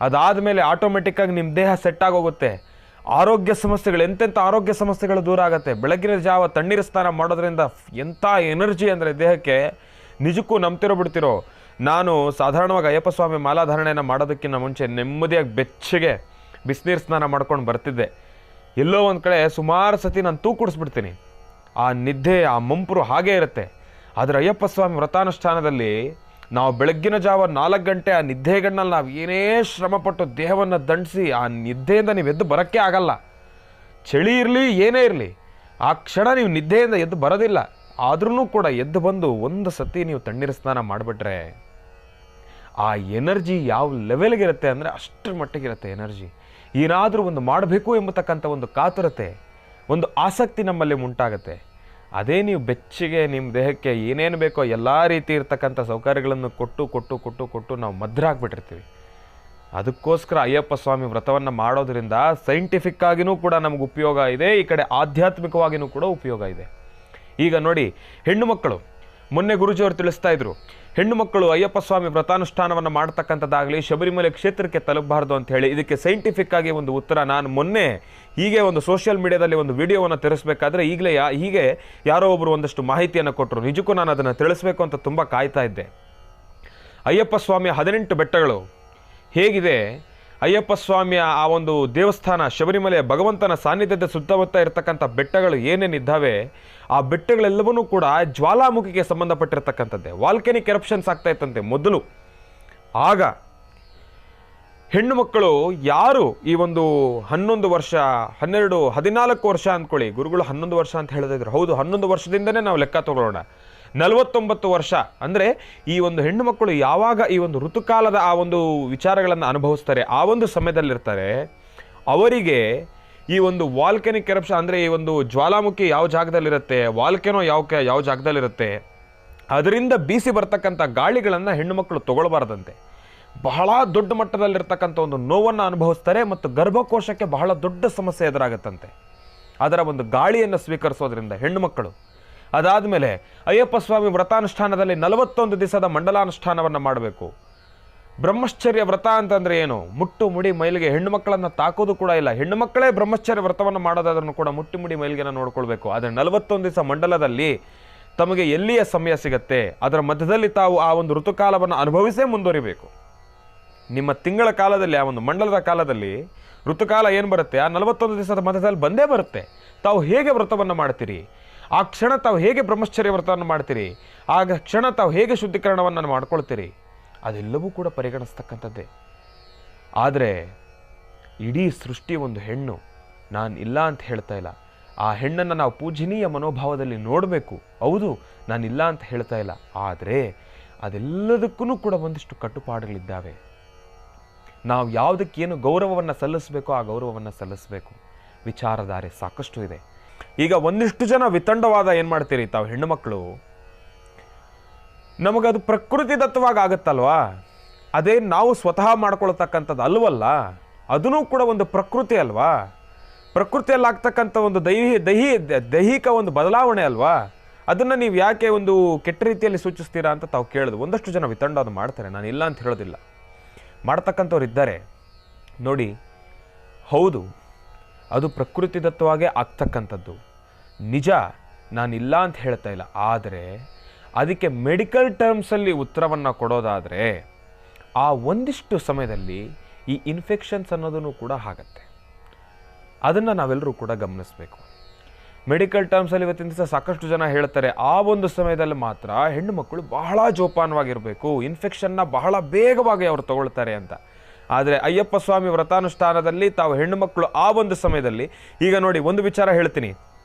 ಅದಾದಮೇಲೆ ಆಟೋಮೆಟಿಕ್ಕಾಗಿ ನಿಮ್ಮ ದೇಹ ಸೆಟ್ ಆಗೋಗುತ್ತೆ. ಆರೋಗ್ಯ ಸಮಸ್ಯೆಗಳು, ಎಂತೆಂಥ ಆರೋಗ್ಯ ಸಮಸ್ಯೆಗಳು ದೂರ ಆಗುತ್ತೆ. ಬೆಳಗಿನ ಜಾವ ತಣ್ಣೀರು ಸ್ನಾನ ಮಾಡೋದ್ರಿಂದ ಎಂಥ ಎನರ್ಜಿ ಅಂದರೆ ದೇಹಕ್ಕೆ, ನಿಜಕ್ಕೂ ನಂಬ್ತಿರೋ ಬಿಡ್ತಿರೋ. ನಾನು ಸಾಧಾರಣವಾಗಿ ಅಯ್ಯಪ್ಪ ಸ್ವಾಮಿ ಮಾಲಾಧಾರಣೆಯನ್ನು ಮಾಡೋದಕ್ಕಿಂತ ಮುಂಚೆ ನೆಮ್ಮದಿಯಾಗಿ ಬೆಚ್ಚಗೆ ಬಿಸಿನೀರು ಸ್ನಾನ ಮಾಡ್ಕೊಂಡು ಬರ್ತಿದ್ದೆ. ಎಲ್ಲೋ ಒಂದು ಕಡೆ ಸುಮಾರು ಸತಿ ನಾನು ತೂಕುಡಿಸ್ಬಿಡ್ತೀನಿ. ಆ ನಿದ್ದೆ, ಆ ಮಂಪರು ಹಾಗೇ ಇರುತ್ತೆ. ಆದರೆ ಅಯ್ಯಪ್ಪ ಸ್ವಾಮಿ ವ್ರತಾನುಷ್ಠಾನದಲ್ಲಿ ನಾವು ಬೆಳಗ್ಗಿನ ಜಾವ 4 ಗಂಟೆ ಆ ನಿದ್ದೆಗಣ್ಣಲ್ಲಿ ನಾವು ಏನೇ ಶ್ರಮಪಟ್ಟು ದೇಹವನ್ನು ದಂಡಿಸಿ ಆ ನಿದ್ದೆಯಿಂದ ನೀವು ಎದ್ದು ಬರೋಕ್ಕೆ ಆಗಲ್ಲ. ಚಳಿ ಇರಲಿ ಏನೇ ಇರಲಿ, ಆ ಕ್ಷಣ ನೀವು ನಿದ್ದೆಯಿಂದ ಎದ್ದು ಬರೋದಿಲ್ಲ. ಆದ್ರೂ ಕೂಡ ಎದ್ದು ಬಂದು ಒಂದು ಸತಿ ನೀವು ತಣ್ಣೀರು ಸ್ನಾನ ಮಾಡಿಬಿಟ್ರೆ ಆ ಎನರ್ಜಿ ಯಾವ ಲೆವೆಲ್ಗಿರುತ್ತೆ ಅಂದರೆ ಅಷ್ಟರ ಮಟ್ಟಿಗಿರುತ್ತೆ ಎನರ್ಜಿ. ಏನಾದರೂ ಒಂದು ಮಾಡಬೇಕು ಎಂಬತಕ್ಕಂಥ ಒಂದು ಕಾತುರತೆ, ಒಂದು ಆಸಕ್ತಿ ನಮ್ಮಲ್ಲಿ ಉಂಟಾಗುತ್ತೆ. ಅದೇ ನೀವು ಬೆಚ್ಚಗೆ ನಿಮ್ಮ ದೇಹಕ್ಕೆ ಏನೇನು ಬೇಕೋ ಎಲ್ಲ ರೀತಿ ಇರ್ತಕ್ಕಂಥ ಸೌಕರ್ಯಗಳನ್ನು ಕೊಟ್ಟು ಕೊಟ್ಟು ಕೊಟ್ಟು ಕೊಟ್ಟು ನಾವು ಮದ್ರಾಗ್ಬಿಟ್ಟಿರ್ತೀವಿ. ಅದಕ್ಕೋಸ್ಕರ ಅಯ್ಯಪ್ಪ ಸ್ವಾಮಿ ವ್ರತವನ್ನು ಮಾಡೋದ್ರಿಂದ ಸೈಂಟಿಫಿಕ್ ಆಗಿನೂ ಕೂಡ ನಮಗೆ ಉಪಯೋಗ ಇದೆ, ಈ ಕಡೆ ಆಧ್ಯಾತ್ಮಿಕವಾಗಿಯೂ ಕೂಡ ಉಪಯೋಗ ಇದೆ. ಈಗ ನೋಡಿ, ಹೆಣ್ಣು ಮಕ್ಕಳು, ಮೊನ್ನೆ ಗುರುಜಿಯವರು ತಿಳಿಸ್ತಾ ಇದ್ರು, ಹೆಣ್ಣು ಮಕ್ಕಳು ಅಯ್ಯಪ್ಪ ಸ್ವಾಮಿ ವ್ರತಾನುಷ್ಠಾನವನ್ನು ಮಾಡ್ತಕ್ಕಂಥದ್ದಾಗಲಿ ಶಬರಿಮಲೆ ಕ್ಷೇತ್ರಕ್ಕೆ ತಲುಪಬಾರ್ದು ಅಂತ ಹೇಳಿ ಇದಕ್ಕೆ ಸೈಂಟಿಫಿಕ್ ಆಗಿ ಒಂದು ಉತ್ತರ ನಾನು ಮೊನ್ನೆ ಹೀಗೆ ಒಂದು ಸೋಷಿಯಲ್ ಮೀಡಿಯಾದಲ್ಲಿ ಒಂದು ವಿಡಿಯೋವನ್ನು ತಿಳಿಸ್ಬೇಕಾದ್ರೆ ಹೀಗೆ ಯಾರೋ ಒಬ್ಬರು ಒಂದಷ್ಟು ಮಾಹಿತಿಯನ್ನು ಕೊಟ್ಟರು. ನಿಜಕ್ಕೂ ನಾನು ಅದನ್ನು ತಿಳಿಸ್ಬೇಕು ಅಂತ ತುಂಬ ಕಾಯ್ತಾ ಇದ್ದೆ. ಅಯ್ಯಪ್ಪ ಸ್ವಾಮಿಯ 18 ಬೆಟ್ಟಗಳು ಹೇಗಿದೆ, ಅಯ್ಯಪ್ಪ ಸ್ವಾಮಿಯ ಆ ಒಂದು ದೇವಸ್ಥಾನ ಶಬರಿಮಲೆಯ ಭಗವಂತನ ಸಾನ್ನಿಧ್ಯದ ಸುತ್ತಮುತ್ತ ಇರತಕ್ಕಂಥ ಬೆಟ್ಟಗಳು ಏನೇನಿದ್ದಾವೆ, ಆ ಬೆಟ್ಟಗಳೆಲ್ಲವನ್ನೂ ಕೂಡ ಜ್ವಾಲಾಮುಖಿಗೆ ಸಂಬಂಧಪಟ್ಟಿರ್ತಕ್ಕಂಥದ್ದೇ. ವಾಲ್ಕೆನಿಕ್ ಎರಪ್ಷನ್ಸ್ ಆಗ್ತಾ ಇತ್ತಂತೆ ಮೊದಲು. ಆಗ ಹೆಣ್ಣು ಮಕ್ಕಳು ಯಾರು ಈ ಒಂದು 11 ವರ್ಷ 12 14 ವರ್ಷ ಅಂದ್ಕೊಳ್ಳಿ, ಗುರುಗಳು 11 ವರ್ಷ ಅಂತ ಹೇಳಿದ್ರು, ಹೌದು 11 ವರ್ಷದಿಂದನೇ ನಾವು ಲೆಕ್ಕ ತಗೊಳ್ಳೋಣ, 49 ವರ್ಷ ಅಂದರೆ ಈ ಒಂದು ಹೆಣ್ಣು ಮಕ್ಕಳು ಯಾವಾಗ ಈ ಒಂದು ಋತುಕಾಲದ ಆ ಒಂದು ವಿಚಾರಗಳನ್ನು ಅನುಭವಿಸ್ತಾರೆ, ಆ ಒಂದು ಸಮಯದಲ್ಲಿರ್ತಾರೆ, ಅವರಿಗೆ ಈ ಒಂದು ವಾಲ್ಕೆನಿಕ್ ಎರಪ್ಷನ್ ಅಂದರೆ ಈ ಒಂದು ಜ್ವಾಲಾಮುಖಿ ಯಾವ ಜಾಗದಲ್ಲಿರುತ್ತೆ, ವಾಲ್ಕೆನೋ ಯಾವ ಜಾಗದಲ್ಲಿರುತ್ತೆ, ಅದರಿಂದ ಬೀಸಿ ಬರ್ತಕ್ಕಂಥ ಗಾಳಿಗಳನ್ನು ಹೆಣ್ಣು ಮಕ್ಕಳು ತಗೊಳ್ಬಾರ್ದಂತೆ. ಬಹಳ ದೊಡ್ಡ ಮಟ್ಟದಲ್ಲಿರ್ತಕ್ಕಂಥ ಒಂದು ನೋವನ್ನು ಅನುಭವಿಸ್ತಾರೆ ಮತ್ತು ಗರ್ಭಕೋಶಕ್ಕೆ ಬಹಳ ದೊಡ್ಡ ಸಮಸ್ಯೆ ಎದುರಾಗುತ್ತಂತೆ ಅದರ ಒಂದು ಗಾಳಿಯನ್ನು ಸ್ವೀಕರಿಸೋದ್ರಿಂದ ಹೆಣ್ಣು ಮಕ್ಕಳು. ಅದಾದಮೇಲೆ ಅಯ್ಯಪ್ಪ ಸ್ವಾಮಿ ವ್ರತಾನುಷ್ಠಾನದಲ್ಲಿ 41 ದಿವಸದ ಮಂಡಲಾನುಷ್ಠಾನವನ್ನು ಮಾಡಬೇಕು. ಬ್ರಹ್ಮಚರ್ಯ ವ್ರತ ಅಂತಂದರೆ ಏನು? ಮುಟ್ಟು ಮುಡಿ ಮೈಲಿಗೆ ಹೆಣ್ಣು ಮಕ್ಕಳನ್ನು ತಾಕೋದು ಕೂಡ ಇಲ್ಲ. ಹೆಣ್ಣು ಮಕ್ಕಳೇ ಬ್ರಹ್ಮಚರ್ಯ ವ್ರತವನ್ನು ಮಾಡೋದಾದ್ರೂ ಕೂಡ ಮುಟ್ಟು ಮುಡಿ ಮೈಲಿಗೆನ ನೋಡ್ಕೊಳ್ಬೇಕು. ಆದರೆ 41 ದಿವಸ ಮಂಡಲದಲ್ಲಿ ತಮಗೆ ಎಲ್ಲಿಯ ಸಮಯ ಸಿಗತ್ತೆ, ಅದರ ಮಧ್ಯದಲ್ಲಿ ತಾವು ಆ ಒಂದು ಋತುಕಾಲವನ್ನು ಅನುಭವಿಸೇ ಮುಂದುವರಿಬೇಕು. ನಿಮ್ಮ ತಿಂಗಳ ಕಾಲದಲ್ಲಿ, ಆ ಒಂದು ಮಂಡಲದ ಕಾಲದಲ್ಲಿ ಋತುಕಾಲ ಏನು ಬರುತ್ತೆ, ಆ 41 ದಿವಸದ ಮಧ್ಯದಲ್ಲಿ ಬಂದೇ ಬರುತ್ತೆ. ತಾವು ಹೇಗೆ ವ್ರತವನ್ನು ಮಾಡ್ತೀರಿ, ಆ ಕ್ಷಣ ತಾವು ಹೇಗೆ ಬ್ರಹ್ಮಚರ್ಯ ವ್ರತವನ್ನು ಮಾಡ್ತೀರಿ, ಆಗ ಕ್ಷಣ ತಾವು ಹೇಗೆ ಶುದ್ಧೀಕರಣವನ್ನು ಮಾಡ್ಕೊಳ್ತೀರಿ, ಅದೆಲ್ಲವೂ ಕೂಡ ಪರಿಗಣಿಸ್ತಕ್ಕಂಥದ್ದೇ. ಆದರೆ ಇಡೀ ಸೃಷ್ಟಿ ಒಂದು ಹೆಣ್ಣು, ನಾನು ಇಲ್ಲ ಅಂತ ಹೇಳ್ತಾ ಇಲ್ಲ, ಆ ಹೆಣ್ಣನ್ನು ನಾವು ಪೂಜನೀಯ ಮನೋಭಾವದಲ್ಲಿ ನೋಡಬೇಕು. ಹೌದು, ನಾನಿಲ್ಲ ಅಂತ ಹೇಳ್ತಾ ಇಲ್ಲ, ಆದರೆ ಅದೆಲ್ಲದಕ್ಕೂ ಕೂಡ ಒಂದಿಷ್ಟು ಕಟ್ಟುಪಾಡುಗಳಿದ್ದಾವೆ. ನಾವು ಯಾವುದಕ್ಕೇನು ಗೌರವವನ್ನು ಸಲ್ಲಿಸಬೇಕೋ ಆ ಗೌರವವನ್ನು ಸಲ್ಲಿಸಬೇಕು. ವಿಚಾರಧಾರೆ ಸಾಕಷ್ಟು ಇದೆ. ಈಗ ಒಂದಿಷ್ಟು ಜನ ವಿತಂಡವಾದ ಏನು ಮಾಡ್ತೀರಿ ತಾವು ಹೆಣ್ಣು ಮಕ್ಕಳು, ನಮಗದು ಪ್ರಕೃತಿ ದತ್ತವಾಗಿ ಆಗುತ್ತಲ್ವಾ, ಅದೇ ನಾವು ಸ್ವತಃ ಮಾಡ್ಕೊಳ್ತಕ್ಕಂಥದ್ದು ಅಲ್ವಲ್ಲ, ಅದೂ ಕೂಡ ಒಂದು ಪ್ರಕೃತಿ ಅಲ್ವಾ, ಪ್ರಕೃತಿಯಲ್ಲಿ ಆಗ್ತಕ್ಕಂಥ ಒಂದು ದೈಹಿಕ ಒಂದು ಬದಲಾವಣೆ ಅಲ್ವಾ, ಅದನ್ನು ನೀವು ಯಾಕೆ ಒಂದು ಕೆಟ್ಟ ರೀತಿಯಲ್ಲಿ ಸೂಚಿಸ್ತೀರಾ ಅಂತ ತಾವು ಕೇಳಿದ್ರು. ಒಂದಷ್ಟು ಜನ ವಿತಂಡ ಮಾಡ್ತಾರೆ, ನಾನು ಇಲ್ಲ ಅಂತ ಹೇಳೋದಿಲ್ಲ, ಮಾಡ್ತಕ್ಕಂಥವ್ರು ಇದ್ದಾರೆ ನೋಡಿ. ಹೌದು, ಅದು ಪ್ರಕೃತಿ ದತ್ತವಾಗೇ ಆಗ್ತಕ್ಕಂಥದ್ದು ನಿಜ, ನಾನಿಲ್ಲ ಅಂತ ಹೇಳ್ತಾ ಇಲ್ಲ. ಆದರೆ ಅದಕ್ಕೆ ಮೆಡಿಕಲ್ ಟರ್ಮ್ಸಲ್ಲಿ ಉತ್ತರವನ್ನು ಕೊಡೋದಾದರೆ ಆ ಒಂದಿಷ್ಟು ಸಮಯದಲ್ಲಿ ಈ ಇನ್ಫೆಕ್ಷನ್ಸ್ ಅನ್ನೋದನ್ನು ಕೂಡ ಆಗತ್ತೆ. ಅದನ್ನು ನಾವೆಲ್ಲರೂ ಕೂಡ ಗಮನಿಸಬೇಕು. ಮೆಡಿಕಲ್ ಟರ್ಮ್ಸಲ್ಲಿ ಇವತ್ತಿನ ದಿವಸ ಸಾಕಷ್ಟು ಜನ ಹೇಳ್ತಾರೆ, ಆ ಒಂದು ಸಮಯದಲ್ಲಿ ಮಾತ್ರ ಹೆಣ್ಣು ಮಕ್ಕಳು ಬಹಳ ಜೋಪಾನವಾಗಿರಬೇಕು, ಇನ್ಫೆಕ್ಷನ್ನ ಬಹಳ ಬೇಗವಾಗಿ ಅವರು ತಗೊಳ್ತಾರೆ ಅಂತ. ಆದರೆ ಅಯ್ಯಪ್ಪ ಸ್ವಾಮಿ ವ್ರತಾನುಷ್ಠಾನದಲ್ಲಿ ತಾವು ಹೆಣ್ಣು ಮಕ್ಕಳು ಆ ಒಂದು ಸಮಯದಲ್ಲಿ, ಈಗ ನೋಡಿ ಒಂದು ವಿಚಾರ ಹೇಳ್ತೀನಿ,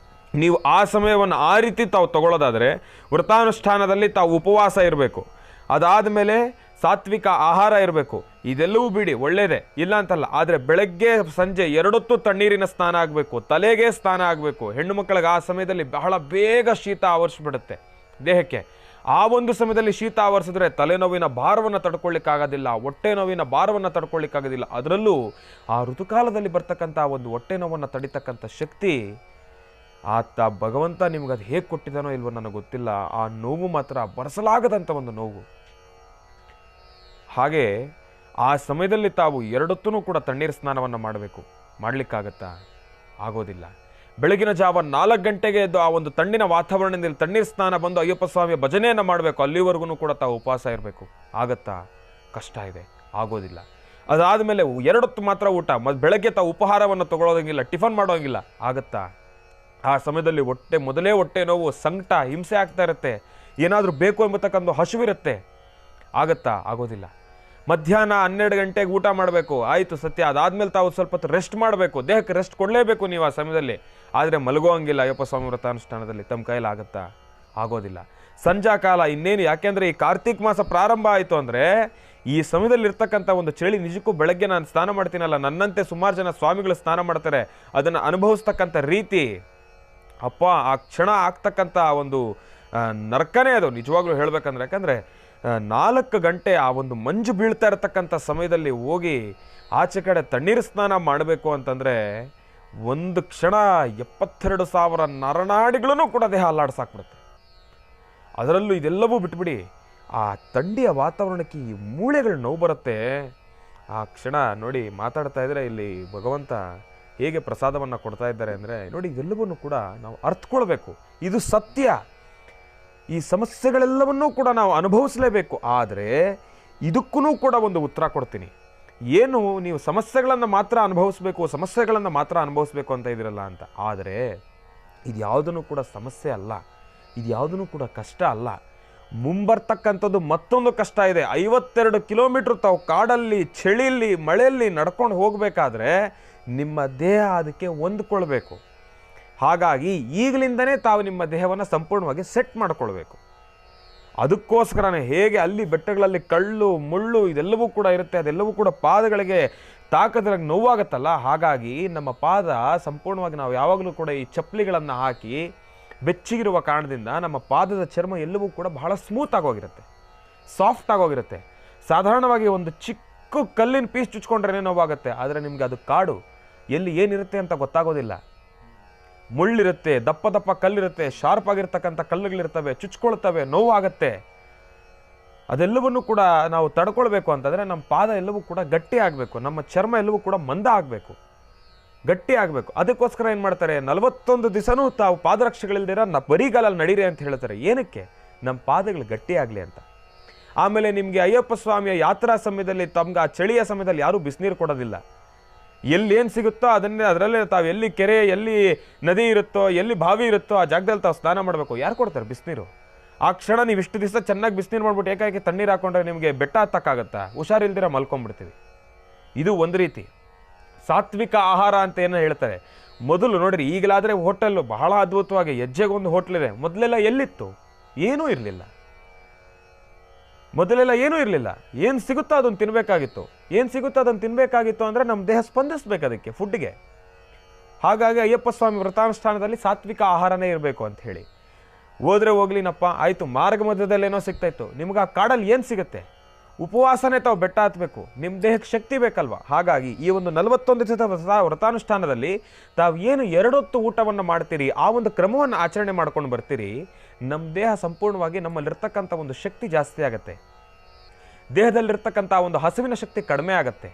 ನೀವು ಆ ಸಮಯವನ್ನು ಆ ರೀತಿ ತಾವು ತಗೊಳ್ಳೋದಾದರೆ ವ್ರತಾನುಷ್ಠಾನದಲ್ಲಿ ತಾವು ಉಪವಾಸ ಇರಬೇಕು, ಅದಾದ ಮೇಲೆ ಸಾತ್ವಿಕ ಆಹಾರ ಇರಬೇಕು, ಇದೆಲ್ಲವೂ ಬಿಡಿ ಒಳ್ಳೆಯದೇ ಇಲ್ಲ ಅಂತಲ್ಲ. ಆದರೆ ಬೆಳಗ್ಗೆ ಸಂಜೆ 2 ಹೊತ್ತು ತಣ್ಣೀರಿನ ಸ್ನಾನ ಆಗಬೇಕು, ತಲೆಗೆ ಸ್ನಾನ ಆಗಬೇಕು. ಹೆಣ್ಣು ಮಕ್ಕಳಿಗೆ ಆ ಸಮಯದಲ್ಲಿ ಬಹಳ ಬೇಗ ಶೀತ ಆವರಿಸ್ಬಿಡುತ್ತೆ ದೇಹಕ್ಕೆ. ಆ ಒಂದು ಸಮಯದಲ್ಲಿ ಶೀತ ಆವರಿಸಿದ್ರೆ ತಲೆನೋವಿನ ಭಾರವನ್ನು ತಡ್ಕೊಳ್ಳಿಕ್ಕಾಗೋದಿಲ್ಲ, ಹೊಟ್ಟೆ ನೋವಿನ ಭಾರವನ್ನು ತಡ್ಕೊಳ್ಳಿಕ್ಕಾಗೋದಿಲ್ಲ. ಅದರಲ್ಲೂ ಆ ಋತುಕಾಲದಲ್ಲಿ ಬರ್ತಕ್ಕಂಥ ಒಂದು ಹೊಟ್ಟೆ ನೋವನ್ನು ತಡಿತಕ್ಕಂಥ ಶಕ್ತಿ ಆತ ಭಗವಂತ ನಿಮ್ಗೆ ಅದು ಹೇಗೆ ಕೊಟ್ಟಿದ್ದಾನೋ ಇಲ್ವೋ ನನಗೆ ಗೊತ್ತಿಲ್ಲ. ಆ ನೋವು ಮಾತ್ರ ಬರೆಸಲಾಗದಂಥ ಒಂದು ನೋವು. ಹಾಗೆ ಆ ಸಮಯದಲ್ಲಿ ತಾವು 2 ಹೊತ್ತೂ ಕೂಡ ತಣ್ಣೀರು ಸ್ನಾನವನ್ನು ಮಾಡಬೇಕು. ಮಾಡಲಿಕ್ಕಾಗತ್ತಾ? ಆಗೋದಿಲ್ಲ. ಬೆಳಗಿನ ಜಾವ 4 ಗಂಟೆಗೆ ಎದ್ದು ಆ ಒಂದು ತಣ್ಣಿನ ವಾತಾವರಣದಲ್ಲಿ ತಣ್ಣೀರು ಸ್ನಾನ ಬಂದು ಅಯ್ಯಪ್ಪ ಸ್ವಾಮಿಯ ಭಜನೆಯನ್ನು ಮಾಡಬೇಕು. ಅಲ್ಲಿವರೆಗೂ ಕೂಡ ತಾವು ಉಪವಾಸ ಇರಬೇಕು. ಆಗತ್ತಾ? ಕಷ್ಟ ಇದೆ, ಆಗೋದಿಲ್ಲ. ಅದಾದಮೇಲೆ 2 ಹೊತ್ತು ಮಾತ್ರ ಊಟ, ಬೆಳಗ್ಗೆ ತಾವು ಉಪಹಾರವನ್ನು ತಗೊಳ್ಳೋದಂಗಿಲ್ಲ, ಟಿಫನ್ ಮಾಡೋಂಗಿಲ್ಲ. ಆಗತ್ತಾ? ಆ ಸಮಯದಲ್ಲಿ ಮೊದಲೇ ಹೊಟ್ಟೆ ನೋವು, ಸಂಕಟ, ಹಿಂಸೆ ಆಗ್ತಾ ಇರುತ್ತೆ. ಏನಾದರೂ ಬೇಕು ಎಂಬತಕ್ಕಂಥ ಹಸಿವಿರುತ್ತೆ. ಆಗತ್ತಾ? ಆಗೋದಿಲ್ಲ. ಮಧ್ಯಾಹ್ನ 12 ಗಂಟೆಗೆ ಊಟ ಮಾಡಬೇಕು, ಆಯಿತು ಸತ್ಯ. ಅದಾದಮೇಲೆ ತಾವು ಸ್ವಲ್ಪ ಹೊತ್ತು ರೆಸ್ಟ್ ಮಾಡಬೇಕು, ದೇಹಕ್ಕೆ ರೆಸ್ಟ್ ಕೊಡಲೇಬೇಕು ನೀವು ಆ ಸಮಯದಲ್ಲಿ. ಆದರೆ ಮಲಗೋ ಹಂಗಿಲ್ಲ ಅಯ್ಯಪ್ಪ ಸ್ವಾಮಿ ವ್ರತಾನುಷ್ಠಾನದಲ್ಲಿ. ತಮ್ಮ ಕೈಯಲ್ಲಿ ಆಗುತ್ತಾ? ಆಗೋದಿಲ್ಲ. ಸಂಜಾ ಕಾಲ ಇನ್ನೇನು, ಯಾಕೆಂದರೆ ಈ ಕಾರ್ತಿಕ್ ಮಾಸ ಪ್ರಾರಂಭ ಆಯಿತು ಅಂದರೆ ಈ ಸಮಯದಲ್ಲಿ ಇರ್ತಕ್ಕಂಥ ಒಂದು ಚಳಿ ನಿಜಕ್ಕೂ ಬೆಳಗ್ಗೆ ನಾನು ಸ್ನಾನ ಮಾಡ್ತೀನಲ್ಲ, ನನ್ನಂತೆ ಸುಮಾರು ಜನ ಸ್ವಾಮಿಗಳು ಸ್ನಾನ ಮಾಡ್ತಾರೆ. ಅದನ್ನು ಅನುಭವಿಸ್ತಕ್ಕಂಥ ರೀತಿ, ಅಪ್ಪ, ಆ ಕ್ಷಣ ಆಗ್ತಕ್ಕಂಥ ಒಂದು ನರಕನೇ ಅದು ನಿಜವಾಗ್ಲೂ ಹೇಳಬೇಕಂದ್ರೆ. ಯಾಕಂದರೆ 4 ಗಂಟೆ ಆ ಒಂದು ಮಂಜು ಬೀಳ್ತಾ ಇರತಕ್ಕಂಥ ಸಮಯದಲ್ಲಿ ಹೋಗಿ ಆಚೆ ಕಡೆ ತಣ್ಣೀರು ಸ್ನಾನ ಮಾಡಬೇಕು ಅಂತಂದರೆ ಒಂದು ಕ್ಷಣ 72,000 ನರನಾಡಿಗಳೂ ಕೂಡ ದೇಹ ಅಲ್ಲಾಡ್ಸಾಕ್ಬಿಡುತ್ತೆ. ಅದರಲ್ಲೂ ಇದೆಲ್ಲವೂ ಬಿಟ್ಬಿಡಿ, ಆ ಥಂಡಿಯ ವಾತಾವರಣಕ್ಕೆ ಈ ಮೂಳೆಗಳು ನೋವು ಬರುತ್ತೆ. ಆ ಕ್ಷಣ ನೋಡಿ, ಮಾತಾಡ್ತಾ ಇದ್ರೆ ಇಲ್ಲಿ ಭಗವಂತ ಹೇಗೆ ಪ್ರಸಾದವನ್ನು ಕೊಡ್ತಾ ಇದ್ದಾರೆ ಅಂದರೆ ನೋಡಿ, ಇದೆಲ್ಲವನ್ನೂ ಕೂಡ ನಾವು ಅರ್ಥಕೊಳ್ಬೇಕು. ಇದು ಸತ್ಯ. ಈ ಸಮಸ್ಯೆಗಳೆಲ್ಲವನ್ನೂ ಕೂಡ ನಾವು ಅನುಭವಿಸಲೇಬೇಕು. ಆದರೆ ಇದಕ್ಕೂ ಕೂಡ ಒಂದು ಉತ್ತರ ಕೊಡ್ತೀನಿ. ಏನು ನೀವು ಸಮಸ್ಯೆಗಳನ್ನು ಮಾತ್ರ ಅನುಭವಿಸ್ಬೇಕು ಅಂತ ಇದ್ದೀರಲ್ಲ ಅಂತ. ಆದರೆ ಇದು ಯಾವುದೂ ಕೂಡ ಸಮಸ್ಯೆ ಅಲ್ಲ, ಇದು ಯಾವುದೂ ಕೂಡ ಕಷ್ಟ ಅಲ್ಲ. ಮುಂಬರ್ತಕ್ಕಂಥದ್ದು ಮತ್ತೊಂದು ಕಷ್ಟ ಇದೆ. 52 ಕಿಲೋಮೀಟ್ರ್ ತಾವು ಕಾಡಲ್ಲಿ, ಚಳಿಯಲ್ಲಿ, ಮಳೆಯಲ್ಲಿ ನಡ್ಕೊಂಡು ಹೋಗಬೇಕಾದ್ರೆ ನಿಮ್ಮ ದೇಹ ಅದಕ್ಕೆ ಹೊಂದ್ಕೊಳ್ಬೇಕು. ಹಾಗಾಗಿ ಈಗಲಿಂದನೇ ತಾವು ನಿಮ್ಮ ದೇಹವನ್ನು ಸಂಪೂರ್ಣವಾಗಿ ಸೆಟ್ ಮಾಡಿಕೊಳ್ಬೇಕು. ಅದಕ್ಕೋಸ್ಕರನೇ ಹೇಗೆ ಅಲ್ಲಿ ಬೆಟ್ಟಗಳಲ್ಲಿ ಕಳ್ಳು ಮುಳ್ಳು ಇದೆಲ್ಲವೂ ಕೂಡ ಇರುತ್ತೆ, ಅದೆಲ್ಲವೂ ಕೂಡ ಪಾದಗಳಿಗೆ ತಾಕದ್ರಾಗ ನೋವಾಗುತ್ತಲ್ಲ. ಹಾಗಾಗಿ ನಮ್ಮ ಪಾದ ಸಂಪೂರ್ಣವಾಗಿ ನಾವು ಯಾವಾಗಲೂ ಕೂಡ ಈ ಚಪ್ಪಲಿಗಳನ್ನು ಹಾಕಿ ಬೆಚ್ಚಗಿರುವ ಕಾರಣದಿಂದ ನಮ್ಮ ಪಾದದ ಚರ್ಮ ಎಲ್ಲವೂ ಕೂಡ ಬಹಳ ಸ್ಮೂತ್ ಆಗೋಗಿರುತ್ತೆ, ಸಾಫ್ಟ್ ಆಗೋಗಿರುತ್ತೆ. ಸಾಧಾರಣವಾಗಿ ಒಂದು ಚಿಕ್ಕ ಕಲ್ಲಿನ ಪೀಸ್ ಚುಚ್ಕೊಂಡ್ರೆ ನೋವಾಗುತ್ತೆ. ಆದರೆ ನಿಮಗೆ ಅದು ಕಾಡು, ಎಲ್ಲಿ ಏನಿರುತ್ತೆ ಅಂತ ಗೊತ್ತಾಗೋದಿಲ್ಲ. ಮುಳ್ಳಿರುತ್ತೆ, ದಪ್ಪ ದಪ್ಪ ಕಲ್ಲಿರುತ್ತೆ, ಶಾರ್ಪ್ ಆಗಿರ್ತಕ್ಕಂಥ ಕಲ್ಲುಗಳಿರ್ತವೆ, ಚುಚ್ಕೊಳ್ತವೆ, ನೋವಾಗತ್ತೆ. ಅದೆಲ್ಲವನ್ನೂ ಕೂಡ ನಾವು ತಡ್ಕೊಳ್ಬೇಕು ಅಂತಂದರೆ ನಮ್ಮ ಪಾದ ಎಲ್ಲವೂ ಕೂಡ ಗಟ್ಟಿ ಆಗಬೇಕು, ನಮ್ಮ ಚರ್ಮ ಎಲ್ಲವೂ ಕೂಡ ಮಂದ ಆಗಬೇಕು, ಗಟ್ಟಿ ಆಗಬೇಕು. ಅದಕ್ಕೋಸ್ಕರ ಏನು ಮಾಡ್ತಾರೆ, 41 ದಿವಸನೂ ತಾವು ಪಾದರಕ್ಷೆಗಳಿಲ್ದಿರ ಬರೀಗಾಲಲ್ಲಿ ನಡೀರಿ ಅಂತ ಹೇಳ್ತಾರೆ. ಏನಕ್ಕೆ? ನಮ್ಮ ಪಾದಗಳು ಗಟ್ಟಿ ಆಗಲಿ ಅಂತ. ಆಮೇಲೆ ನಿಮಗೆ ಅಯ್ಯಪ್ಪ ಸ್ವಾಮಿಯ ಯಾತ್ರಾ ಸಮಯದಲ್ಲಿ ತಮ್ಗೆ ಆ ಚಳಿಯ ಸಮಯದಲ್ಲಿ ಯಾರೂ ಬಿಸಿನೀರು ಕೊಡೋದಿಲ್ಲ. ಎಲ್ಲೇನು ಸಿಗುತ್ತೋ ಅದರಲ್ಲೇ ತಾವು ಎಲ್ಲಿ ಕೆರೆ, ಎಲ್ಲಿ ನದಿ ಇರುತ್ತೋ, ಎಲ್ಲಿ ಬಾವಿ ಇರುತ್ತೋ ಆ ಜಾಗದಲ್ಲಿ ತಾವು ಸ್ನಾನ ಮಾಡಬೇಕು. ಯಾರು ಕೊಡ್ತಾರೆ ಬಿಸಿನೀರು? ಆ ಕ್ಷಣ ನೀವು ಇಷ್ಟು ದಿವಸ ಚೆನ್ನಾಗಿ ಬಿಸಿನೀರು ಮಾಡ್ಬಿಟ್ಟು ಏಕಾಏಕಿ ತಣ್ಣೀರು ಹಾಕೊಂಡ್ರೆ ನಿಮಗೆ ಬೆಟ್ಟ ಹತ್ತಕ್ಕಾಗತ್ತಾ? ಹುಷಾರಿಲ್ದಿರ ಮಲ್ಕೊಂಡ್ಬಿಡ್ತೀವಿ. ಇದು ಒಂದು ರೀತಿ ಸಾತ್ವಿಕ ಆಹಾರ ಅಂತ ಏನೋ ಹೇಳ್ತಾರೆ. ಮೊದಲು ನೋಡ್ರಿ, ಈಗಲಾದರೆ ಹೋಟೆಲ್ಲು ಬಹಳ ಅದ್ಭುತವಾಗಿ ಹೆಜ್ಜೆಗೊಂದು ಹೋಟ್ಲಿದೆ. ಮೊದಲೆಲ್ಲ ಎಲ್ಲಿತ್ತು? ಏನೂ ಇರಲಿಲ್ಲ. ಏನು ಸಿಗುತ್ತೋ ಅದನ್ನು ತಿನ್ನಬೇಕಾಗಿತ್ತು. ಅಂದರೆ ನಮ್ಮ ದೇಹ ಸ್ಪಂದಿಸ್ಬೇಕು ಅದಕ್ಕೆ, ಫುಡ್ಗೆ. ಹಾಗಾಗಿ ಅಯ್ಯಪ್ಪ ಸ್ವಾಮಿ ವ್ರತಾನುಷ್ಠಾನದಲ್ಲಿ ಸಾತ್ವಿಕ ಆಹಾರನೇ ಇರಬೇಕು ಅಂತ ಹೇಳಿ. ಹೋದ್ರೆ ಹೋಗ್ಲಿನಪ್ಪ, ಆಯಿತು, ಮಾರ್ಗ ಮಧ್ಯದಲ್ಲೇನೋ ಸಿಗ್ತಾಯಿತ್ತು. ನಿಮ್ಗೆ ಆ ಕಾಡಲ್ಲಿ ಏನು ಸಿಗುತ್ತೆ? ಉಪವಾಸನೇ ತಾವು ಬೆಟ್ಟ ಹತ್ತಬೇಕು, ನಿಮ್ಮ ದೇಹಕ್ಕೆ ಶಕ್ತಿ ಬೇಕಲ್ವ. ಹಾಗಾಗಿ ಈ ಒಂದು 41 ದಿವಸದ ವ್ರತಾನುಷ್ಠಾನದಲ್ಲಿ ತಾವು ಏನು 2 ಹೊತ್ತು ಊಟವನ್ನು ಮಾಡ್ತೀರಿ, ಆ ಒಂದು ಕ್ರಮವನ್ನು ಆಚರಣೆ ಮಾಡ್ಕೊಂಡು ಬರ್ತೀರಿ. ನಮ್ಮ ದೇಹ ಸಂಪೂರ್ಣವಾಗಿ, ನಮ್ಮಲ್ಲಿರ್ತಕ್ಕಂಥ ಒಂದು ಶಕ್ತಿ ಜಾಸ್ತಿ ಆಗುತ್ತೆ, ದೇಹದಲ್ಲಿರ್ತಕ್ಕಂಥ ಒಂದು ಹಸಿವಿನ ಶಕ್ತಿ ಕಡಿಮೆ ಆಗುತ್ತೆ.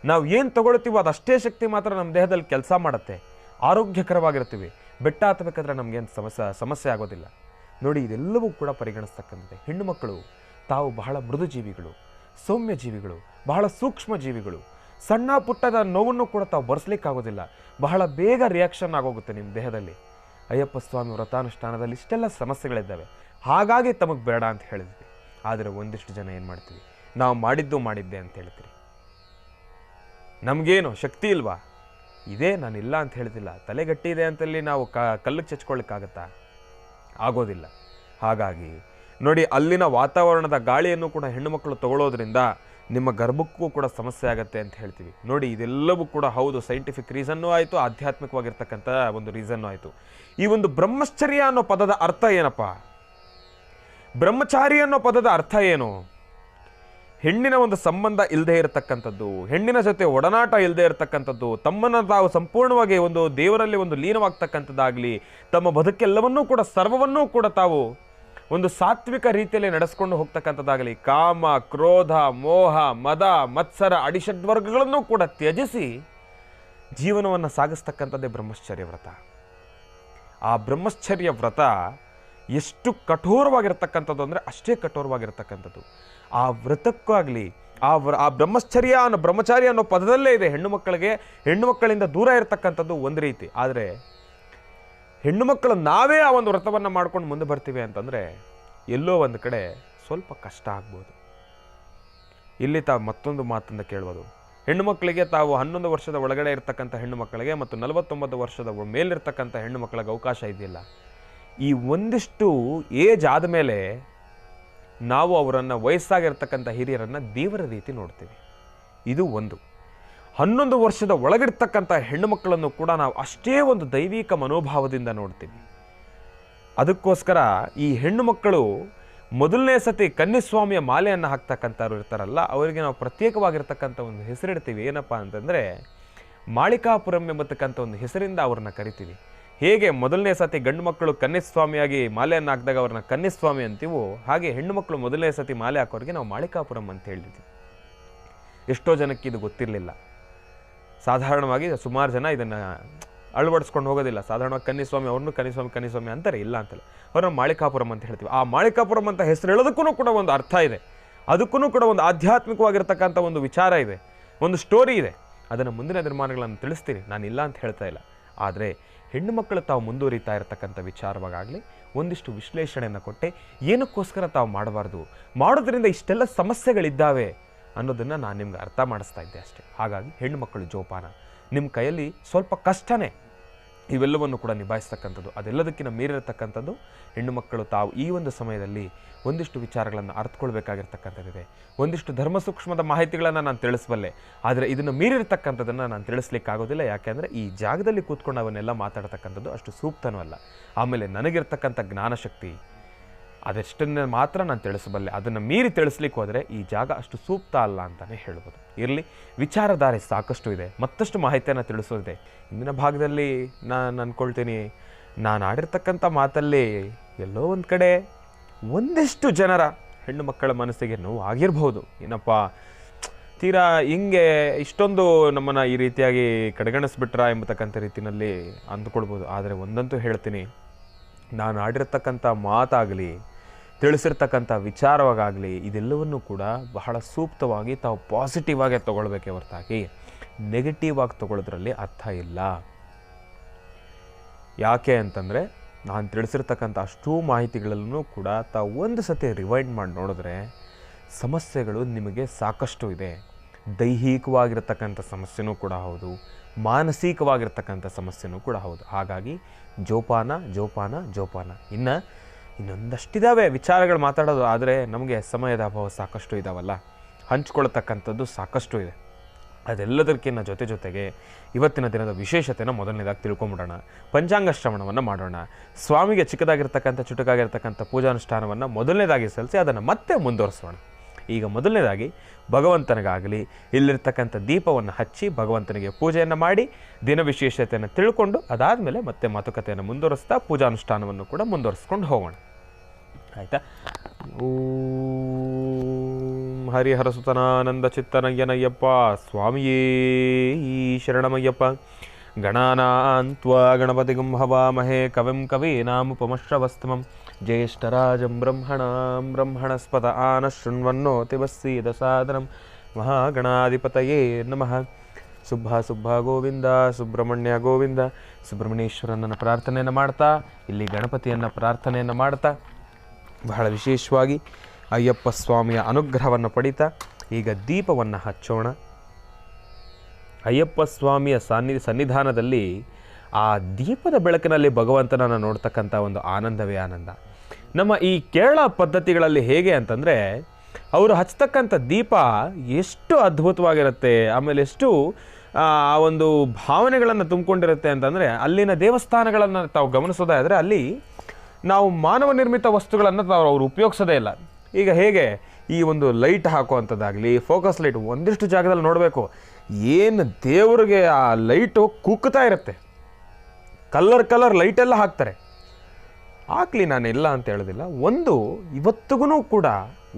ನಾವು ಏನು ತಗೊಳ್ತೀವೋ ಅದಷ್ಟೇ ಶಕ್ತಿ ಮಾತ್ರ ನಮ್ಮ ದೇಹದಲ್ಲಿ ಕೆಲಸ ಮಾಡುತ್ತೆ, ಆರೋಗ್ಯಕರವಾಗಿರ್ತೀವಿ. ಬೆಟ್ಟ ಹತ್ತಬೇಕಾದ್ರೆ ನಮಗೇನು ಸಮಸ್ಯೆ ಆಗೋದಿಲ್ಲ. ನೋಡಿ, ಇದೆಲ್ಲವೂ ಕೂಡ ಪರಿಗಣಿಸ್ತಕ್ಕಂಥದ್ದೇ. ಹೆಣ್ಣು ಮಕ್ಕಳು ತಾವು ಬಹಳ ಮೃದು ಜೀವಿಗಳು, ಸೌಮ್ಯ ಜೀವಿಗಳು, ಬಹಳ ಸೂಕ್ಷ್ಮ ಜೀವಿಗಳು. ಸಣ್ಣ ಪುಟ್ಟದ ನೋವನ್ನು ಕೂಡ ತಾವು ಬರ್ಸ್ಲಿಕ್ಕಾಗೋದಿಲ್ಲ, ಬಹಳ ಬೇಗ ರಿಯಾಕ್ಷನ್ ಆಗೋಗುತ್ತೆ ನಿಮ್ಮ ದೇಹದಲ್ಲಿ. ಅಯ್ಯಪ್ಪ ಸ್ವಾಮಿ ವ್ರತಾನುಷ್ಠಾನದಲ್ಲಿ ಇಷ್ಟೆಲ್ಲ ಸಮಸ್ಯೆಗಳಿದ್ದಾವೆ, ಹಾಗಾಗಿ ತಮಗೆ ಬೇಡ ಅಂತ ಹೇಳಿದ್ವಿ. ಆದರೆ ಒಂದಿಷ್ಟು ಜನ ಏನು ಮಾಡ್ತೀವಿ, ನಾವು ಮಾಡಿದ್ದೆ ಅಂತ ಹೇಳ್ತೀರಿ. ನಮಗೇನು ಶಕ್ತಿ ಇಲ್ವಾ? ಇದೇ, ನಾನಿಲ್ಲ ಅಂತ ಹೇಳ್ತಿಲ್ಲ. ತಲೆಗಟ್ಟಿ ಇದೆ ಅಂತಲ್ಲಿ ನಾವು ಕಲ್ಲಿಗೆ ಚಚ್ಕೊಳ್ಳಿಕ್ಕಾಗತ್ತಾ? ಆಗೋದಿಲ್ಲ. ಹಾಗಾಗಿ ನೋಡಿ, ಅಲ್ಲಿನ ವಾತಾವರಣದ ಗಾಳಿಯನ್ನು ಕೂಡ ಹೆಣ್ಣು ಮಕ್ಕಳು ತಗೊಳ್ಳೋದ್ರಿಂದ ನಿಮ್ಮ ಗರ್ಭಕ್ಕೂ ಕೂಡ ಸಮಸ್ಯೆ ಆಗುತ್ತೆ ಅಂತ ಹೇಳ್ತೀವಿ. ನೋಡಿ, ಇದೆಲ್ಲವೂ ಕೂಡ ಹೌದು, ಸೈಂಟಿಫಿಕ್ ರೀಸನ್ನೂ ಆಯಿತು, ಆಧ್ಯಾತ್ಮಿಕವಾಗಿರ್ತಕ್ಕಂಥ ಒಂದು ರೀಸನ್ನೂ ಆಯಿತು. ಈ ಒಂದು ಬ್ರಹ್ಮಚರ್ಯ ಅನ್ನೋ ಪದದ ಅರ್ಥ ಏನಪ್ಪ? ಬ್ರಹ್ಮಚಾರಿ ಅನ್ನೋ ಪದದ ಅರ್ಥ ಏನು? ಹೆಣ್ಣಿನ ಒಂದು ಸಂಬಂಧ ಇಲ್ಲದೆ ಇರತಕ್ಕಂಥದ್ದು, ಹೆಣ್ಣಿನ ಜೊತೆ ಒಡನಾಟ ಇಲ್ಲದೆ ಇರತಕ್ಕಂಥದ್ದು, ತಮ್ಮನ್ನು ತಾವು ಸಂಪೂರ್ಣವಾಗಿ ಒಂದು ದೇವರಲ್ಲಿ ಒಂದು ಲೀನವಾಗ್ತಕ್ಕಂಥದ್ದಾಗಲಿ, ತಮ್ಮ ಬದುಕೆಲ್ಲವನ್ನೂ ಕೂಡ, ಸರ್ವವನ್ನೂ ಕೂಡ ತಾವು ಒಂದು ಸಾತ್ವಿಕ ರೀತಿಯಲ್ಲಿ ನಡೆಸ್ಕೊಂಡು ಹೋಗ್ತಕ್ಕಂಥದ್ದಾಗಲಿ, ಕಾಮ, ಕ್ರೋಧ, ಮೋಹ, ಮದ, ಮತ್ಸರ, ಅಡಿಷಡ್ವರ್ಗಗಳನ್ನು ಕೂಡ ತ್ಯಜಿಸಿ ಜೀವನವನ್ನು ಸಾಗಿಸ್ತಕ್ಕಂಥದ್ದೇ ಬ್ರಹ್ಮಚರ್ಯ ವ್ರತ. ಆ ಬ್ರಹ್ಮಚರ್ಯ ವ್ರತ ಎಷ್ಟು ಕಠೋರವಾಗಿರ್ತಕ್ಕಂಥದ್ದು ಅಂದರೆ ಅಷ್ಟೇ ಕಠೋರವಾಗಿರ್ತಕ್ಕಂಥದ್ದು. ಆ ವ್ರತಕ್ಕಾಗಲಿ, ಆ ಬ್ರಹ್ಮಚಾರಿ ಅನ್ನೋ ಪದದಲ್ಲೇ ಇದೆ. ಹೆಣ್ಣು ಮಕ್ಕಳಿಂದ ದೂರ ಇರತಕ್ಕಂಥದ್ದು ಒಂದು ರೀತಿ. ಆದರೆ ಹೆಣ್ಣು ಮಕ್ಕಳು ನಾವೇ ಆ ಒಂದು ವ್ರತವನ್ನು ಮಾಡ್ಕೊಂಡು ಮುಂದೆ ಬರ್ತೀವಿ ಅಂತಂದರೆ ಎಲ್ಲೋ ಒಂದು ಕಡೆ ಸ್ವಲ್ಪ ಕಷ್ಟ ಆಗ್ಬೋದು. ಇಲ್ಲಿ ತಾವು ಮತ್ತೊಂದು ಮಾತನ್ನು ಕೇಳ್ಬೋದು. ಹೆಣ್ಣು ಮಕ್ಕಳಿಗೆ ತಾವು 11 ವರ್ಷದ ಒಳಗಡೆ ಇರ್ತಕ್ಕಂಥ ಹೆಣ್ಣು ಮಕ್ಕಳಿಗೆ ಮತ್ತು 49 ವರ್ಷದ ಮೇಲಿರ್ತಕ್ಕಂಥ ಹೆಣ್ಣು ಮಕ್ಕಳಿಗೆ ಅವಕಾಶ ಇದೆಯಲ್ಲ, ಈ ಒಂದಿಷ್ಟು ಏಜ್ ಆದಮೇಲೆ ನಾವು ಅವರನ್ನು ವಯಸ್ಸಾಗಿರ್ತಕ್ಕಂಥ ಹಿರಿಯರನ್ನು ದೇವರ ರೀತಿ ನೋಡ್ತೀವಿ. ಇದು ಒಂದು. 11 ವರ್ಷದ ಒಳಗಿರ್ತಕ್ಕಂಥ ಹೆಣ್ಣು ಮಕ್ಕಳನ್ನು ಕೂಡ ನಾವು ಅಷ್ಟೇ ಒಂದು ದೈವಿಕ ಮನೋಭಾವದಿಂದ ನೋಡ್ತೀವಿ. ಅದಕ್ಕೋಸ್ಕರ ಈ ಹೆಣ್ಣು ಮಕ್ಕಳು ಮೊದಲನೇ ಸತಿ ಕನ್ಯಸ್ವಾಮಿಯ ಮಾಲೆಯನ್ನು ಹಾಕ್ತಕ್ಕಂಥವ್ರು ಇರ್ತಾರಲ್ಲ, ಅವರಿಗೆ ನಾವು ಪ್ರತ್ಯೇಕವಾಗಿರ್ತಕ್ಕಂಥ ಒಂದು ಹೆಸರಿಡ್ತೀವಿ. ಏನಪ್ಪ ಅಂತಂದರೆ ಮಾಳಿಕಾಪುರಂ ಎಂಬತಕ್ಕಂಥ ಒಂದು ಹೆಸರಿಂದ ಅವ್ರನ್ನ ಕರಿತೀವಿ. ಹೇಗೆ ಮೊದಲನೇ ಸತಿ ಗಂಡು ಮಕ್ಕಳು ಕನ್ಯಸ್ವಾಮಿಯಾಗಿ ಮಾಲೆಯನ್ನು ಹಾಕಿದಾಗ ಅವ್ರನ್ನ ಕನ್ಯಸ್ವಾಮಿ ಅಂತೀವೋ, ಹಾಗೆ ಹೆಣ್ಣು ಮಕ್ಕಳು ಮೊದಲನೇ ಸತಿ ಮಾಲೆ ಹಾಕೋರಿಗೆ ನಾವು ಮಾಳಿಕಾಪುರಂ ಅಂತ ಹೇಳಿದ್ವಿ. ಎಷ್ಟೋ ಜನಕ್ಕೆ ಇದು ಗೊತ್ತಿರಲಿಲ್ಲ. ಸಾಧಾರಣವಾಗಿ ಸುಮಾರು ಜನ ಇದನ್ನು ಅಳವಡಿಸ್ಕೊಂಡು ಹೋಗೋದಿಲ್ಲ. ಸಾಧಾರಣವಾಗಿ ಕನ್ಯಸ್ವಾಮಿ ಅವ್ರನ್ನೂ ಕನ್ಯಸ್ವಾಮಿ ಅಂತಾರೆ, ಇಲ್ಲ ಅಂತಲ್ಲ, ಅವ್ರನ್ನ ಮಾಳಿಕಾಪುರಂ ಅಂತ ಹೇಳ್ತೀವಿ. ಆ ಮಾಳಿಕಾಪುರಂ ಅಂತ ಹೆಸರು ಹೇಳೋದಕ್ಕೂ ಕೂಡ ಒಂದು ಅರ್ಥ ಇದೆ, ಅದಕ್ಕೂ ಕೂಡ ಒಂದು ಆಧ್ಯಾತ್ಮಿಕವಾಗಿರ್ತಕ್ಕಂಥ ಒಂದು ವಿಚಾರ ಇದೆ, ಒಂದು ಸ್ಟೋರಿ ಇದೆ. ಅದನ್ನು ಮುಂದಿನ ನಿರ್ಮಾಣಗಳನ್ನು ತಿಳಿಸ್ತೀನಿ, ನಾನು ಇಲ್ಲ ಅಂತ ಹೇಳ್ತಾ ಇಲ್ಲ. ಆದರೆ ಹೆಣ್ಣು ಮಕ್ಕಳು ತಾವು ಮುಂದುವರಿತಾ ಇರತಕ್ಕಂಥ ವಿಚಾರವಾಗಲಿ ಒಂದಿಷ್ಟು ವಿಶ್ಲೇಷಣೆಯನ್ನು ಕೊಟ್ಟೆ, ಏನಕ್ಕೋಸ್ಕರ ತಾವು ಮಾಡಬಾರ್ದು, ಮಾಡೋದ್ರಿಂದ ಇಷ್ಟೆಲ್ಲ ಸಮಸ್ಯೆಗಳಿದ್ದಾವೆ ಅನ್ನೋದನ್ನು ನಾನು ನಿಮ್ಗೆ ಅರ್ಥ ಮಾಡಿಸ್ತಾ ಇದ್ದೆ ಅಷ್ಟೇ. ಹಾಗಾಗಿ ಹೆಣ್ಣು ಮಕ್ಕಳು ಜೋಪಾನ, ನಿಮ್ಮ ಕೈಯಲ್ಲಿ ಸ್ವಲ್ಪ ಕಷ್ಟನೇ ಇವೆಲ್ಲವನ್ನು ಕೂಡ ನಿಭಾಯಿಸ್ತಕ್ಕಂಥದ್ದು. ಅದೆಲ್ಲದಕ್ಕಿಂತ ಮೀರಿರತಕ್ಕಂಥದ್ದು ಹೆಣ್ಣು ಮಕ್ಕಳು ತಾವು ಈ ಒಂದು ಸಮಯದಲ್ಲಿ ಒಂದಿಷ್ಟು ವಿಚಾರಗಳನ್ನು ಅರ್ಥಕೊಳ್ಬೇಕಾಗಿರ್ತಕ್ಕಂಥದ್ದಿದೆ. ಒಂದಿಷ್ಟು ಧರ್ಮ ಸೂಕ್ಷ್ಮದ ಮಾಹಿತಿಗಳನ್ನು ನಾನು ತಿಳಿಸಬಲ್ಲೆ, ಆದರೆ ಇದನ್ನು ಮೀರಿರ್ತಕ್ಕಂಥದ್ದನ್ನು ನಾನು ತಿಳಿಸ್ಲಿಕ್ಕಾಗೋದಿಲ್ಲ. ಯಾಕೆಂದರೆ ಈ ಜಾಗದಲ್ಲಿ ಕೂತ್ಕೊಂಡು ಅವನ್ನೆಲ್ಲ ಮಾತಾಡ್ತಕ್ಕಂಥದ್ದು ಅಷ್ಟು ಸೂಕ್ತನೂ ಅಲ್ಲ. ಆಮೇಲೆ ನನಗಿರ್ತಕ್ಕಂಥ ಜ್ಞಾನಶಕ್ತಿ ಅದೆಷ್ಟನ್ನು ಮಾತ್ರ ನಾನು ತಿಳಿಸಬಲ್ಲೆ, ಅದನ್ನು ಮೀರಿ ತಿಳಿಸ್ಲಿಕ್ಕೆ ಹೋದರೆ ಈ ಜಾಗ ಅಷ್ಟು ಸೂಕ್ತ ಅಲ್ಲ ಅಂತಲೇ ಹೇಳ್ಬೋದು. ಇರಲಿ, ವಿಚಾರಧಾರೆ ಸಾಕಷ್ಟು ಇದೆ, ಮತ್ತಷ್ಟು ಮಾಹಿತಿಯನ್ನು ತಿಳಿಸೋದಿದೆ. ಇಂದಿನ ಭಾಗದಲ್ಲಿ ನಾನು ಅಂದ್ಕೊಳ್ತೀನಿ, ನಾನು ಆಡಿರ್ತಕ್ಕಂಥ ಮಾತಲ್ಲಿ ಎಲ್ಲೋ ಒಂದು ಕಡೆ ಒಂದಿಷ್ಟು ಜನರ ಹೆಣ್ಣು ಮಕ್ಕಳ ಮನಸ್ಸಿಗೆ ನೋವು ಆಗಿರ್ಬೋದು. ಏನಪ್ಪ ತೀರಾ ಹಿಂಗೆ ಇಷ್ಟೊಂದು ನಮ್ಮನ್ನು ಈ ರೀತಿಯಾಗಿ ಕಡೆಗಣಿಸ್ಬಿಟ್ರಾ ಎಂಬತಕ್ಕಂಥ ರೀತಿಯಲ್ಲಿ ಅಂದ್ಕೊಳ್ಬೋದು. ಆದರೆ ಒಂದಂತೂ ಹೇಳ್ತೀನಿ, ನಾನು ಆಡಿರ್ತಕ್ಕಂಥ ಮಾತಾಗಲಿ ತಿಳಿಸಿರ್ತಕ್ಕಂಥ ವಿಚಾರವಾಗಲಿ ಇದೆಲ್ಲವನ್ನೂ ಕೂಡ ಬಹಳ ಸೂಕ್ತವಾಗಿ ತಾವು ಪಾಸಿಟಿವ್ ಆಗಿ ತೊಗೊಳ್ಬೇಕೇ ಹೊರತಾಗಿ ನೆಗೆಟಿವ್ ಆಗಿ ತೊಗೊಳ್ಳೋದ್ರಲ್ಲಿ ಅರ್ಥ ಇಲ್ಲ. ಯಾಕೆ ಅಂತಂದರೆ ನಾನು ತಿಳಿಸಿರ್ತಕ್ಕಂಥ ಅಷ್ಟೂ ಮಾಹಿತಿಗಳಲ್ಲೂ ಕೂಡ ತಾವು ಒಂದು ಸತಿ ರಿವೈಂಡ್ ಮಾಡಿ ನೋಡಿದ್ರೆ ಸಮಸ್ಯೆಗಳು ನಿಮಗೆ ಸಾಕಷ್ಟು ಇದೆ. ದೈಹಿಕವಾಗಿರ್ತಕ್ಕಂಥ ಸಮಸ್ಯೆನೂ ಕೂಡ ಹೌದು, ಮಾನಸಿಕವಾಗಿರ್ತಕ್ಕಂಥ ಸಮಸ್ಯೆನೂ ಕೂಡ ಹೌದು. ಹಾಗಾಗಿ ಜೋಪಾನ ಜೋಪಾನ ಜೋಪಾನ. ಇನ್ನೊಂದಷ್ಟಿದ್ದಾವೆ ವಿಚಾರಗಳು ಮಾತಾಡೋದು, ಆದರೆ ನಮಗೆ ಸಮಯದ ಅಭಾವ ಸಾಕಷ್ಟು ಇದ್ದಾವಲ್ಲ, ಹಂಚ್ಕೊಳ್ತಕ್ಕಂಥದ್ದು ಸಾಕಷ್ಟು ಇದೆ. ಅದೆಲ್ಲದಕ್ಕಿಂತ ಜೊತೆಗೆ ಇವತ್ತಿನ ದಿನದ ವಿಶೇಷತೆನ ಮೊದಲನೇದಾಗಿ ತಿಳ್ಕೊಂಬಿಡೋಣ. ಪಂಚಾಂಗ ಶ್ರವಣವನ್ನು ಮಾಡೋಣ. ಸ್ವಾಮಿಗೆ ಚಿಕ್ಕದಾಗಿರ್ತಕ್ಕಂಥ ಚುಟುಕಾಗಿರ್ತಕ್ಕಂಥ ಪೂಜಾನುಷ್ಠಾನವನ್ನು ಮೊದಲನೇದಾಗಿ ಸಲ್ಲಿಸಿ ಅದನ್ನು ಮತ್ತೆ ಮುಂದುವರಿಸೋಣ. ಈಗ ಮೊದಲನೇದಾಗಿ ಭಗವಂತನಿಗಾಗಲಿ ಇಲ್ಲಿರ್ತಕ್ಕಂಥ ದೀಪವನ್ನು ಹಚ್ಚಿ ಭಗವಂತನಿಗೆ ಪೂಜೆಯನ್ನು ಮಾಡಿ ದಿನ ವಿಶೇಷತೆಯನ್ನು ತಿಳ್ಕೊಂಡು ಅದಾದಮೇಲೆ ಮತ್ತೆ ಮಾತುಕತೆಯನ್ನು ಮುಂದುವರಿಸ್ತಾ ಪೂಜಾನುಷ್ಠಾನವನ್ನು ಕೂಡ ಮುಂದುವರಿಸ್ಕೊಂಡು ಹೋಗೋಣ. ಆಯಿತಾ? ಓಂ ಹರಿಹರಸುತನಾನಂದ ಚಿತ್ತನಯ್ಯನಯ್ಯಪ್ಪ ಸ್ವಾಮಿಯೇ ಶರಣಮಯ್ಯಪ್ಪ. ಗಣಾನಾನ್ತ್ವಾ ಗಣಪತಿಗಂ ಹವಾಮಹೇ ಕವಿಂ ಕವೀನಾಮುಪಮಶ್ರವಸ್ತಮಂ ಜ್ಯೇಷ್ಠರಾಜಂ ಬ್ರಹ್ಮಣಸ್ಪತ ಆನಶೃಣ್ವನ್ನೋತಿವಸ್ಸೀದ ಸಾದರಂ ಮಹಾಗಣಾಧಿಪತಯೇ ನಮಃ. ಸುಬ್ಬ ಗೋವಿಂದ, ಸುಬ್ರಹ್ಮಣ್ಯ ಗೋವಿಂದ. ಸುಬ್ರಹ್ಮಣ್ಯೇಶ್ವರನನ್ನು ಪ್ರಾರ್ಥನೆಯನ್ನು ಮಾಡ್ತಾ, ಇಲ್ಲಿ ಗಣಪತಿಯನ್ನು ಪ್ರಾರ್ಥನೆಯನ್ನು ಮಾಡ್ತಾ, ಬಹಳ ವಿಶೇಷವಾಗಿ ಅಯ್ಯಪ್ಪ ಸ್ವಾಮಿಯ ಅನುಗ್ರಹವನ್ನು ಪಡಿತಾ ಈಗ ದೀಪವನ್ನು ಹಚ್ಚೋಣ. ಅಯ್ಯಪ್ಪ ಸ್ವಾಮಿಯ ಸನ್ನಿಧಾನದಲ್ಲಿ ಆ ದೀಪದ ಬೆಳಕಿನಲ್ಲಿ ಭಗವಂತನನ್ನು ನೋಡ್ತಕ್ಕಂಥ ಒಂದು ಆನಂದವೇ ಆನಂದ. ನಮ್ಮ ಈ ಕೇರಳ ಪದ್ಧತಿಗಳಲ್ಲಿ ಹೇಗೆ ಅಂತಂದರೆ, ಅವರು ಹಚ್ಚತಕ್ಕಂಥ ದೀಪ ಎಷ್ಟು ಅದ್ಭುತವಾಗಿರುತ್ತೆ, ಆಮೇಲೆ ಎಷ್ಟು ಆ ಒಂದು ಭಾವನೆಗಳನ್ನು ತುಂಬಿಕೊಂಡಿರುತ್ತೆ ಅಂತಂದರೆ, ಅಲ್ಲಿನ ದೇವಸ್ಥಾನಗಳನ್ನು ತಾವು ಗಮನಿಸೋದಾದರೆ ಅಲ್ಲಿ ನಾವು ಮಾನವ ನಿರ್ಮಿತ ವಸ್ತುಗಳನ್ನು ಅವರು ಉಪಯೋಗಿಸೋದೇ ಇಲ್ಲ. ಈಗ ಹೇಗೆ ಈ ಒಂದು ಲೈಟ್ ಹಾಕುವಂಥದ್ದಾಗಲಿ, ಫೋಕಸ್ ಲೈಟ್ ಒಂದಿಷ್ಟು ಜಾಗದಲ್ಲಿ ನೋಡಬೇಕು, ಏನು ದೇವರಿಗೆ ಆ ಲೈಟು ಕುಗ್ತಾ ಇರುತ್ತೆ. ಕಲರ್ ಲೈಟೆಲ್ಲ ಹಾಕ್ತಾರೆ, ಹಾಕ್ಲಿ, ನಾನಿಲ್ಲ ಅಂತ ಹೇಳೋದಿಲ್ಲ. ಇವತ್ತಿಗೂ ಕೂಡ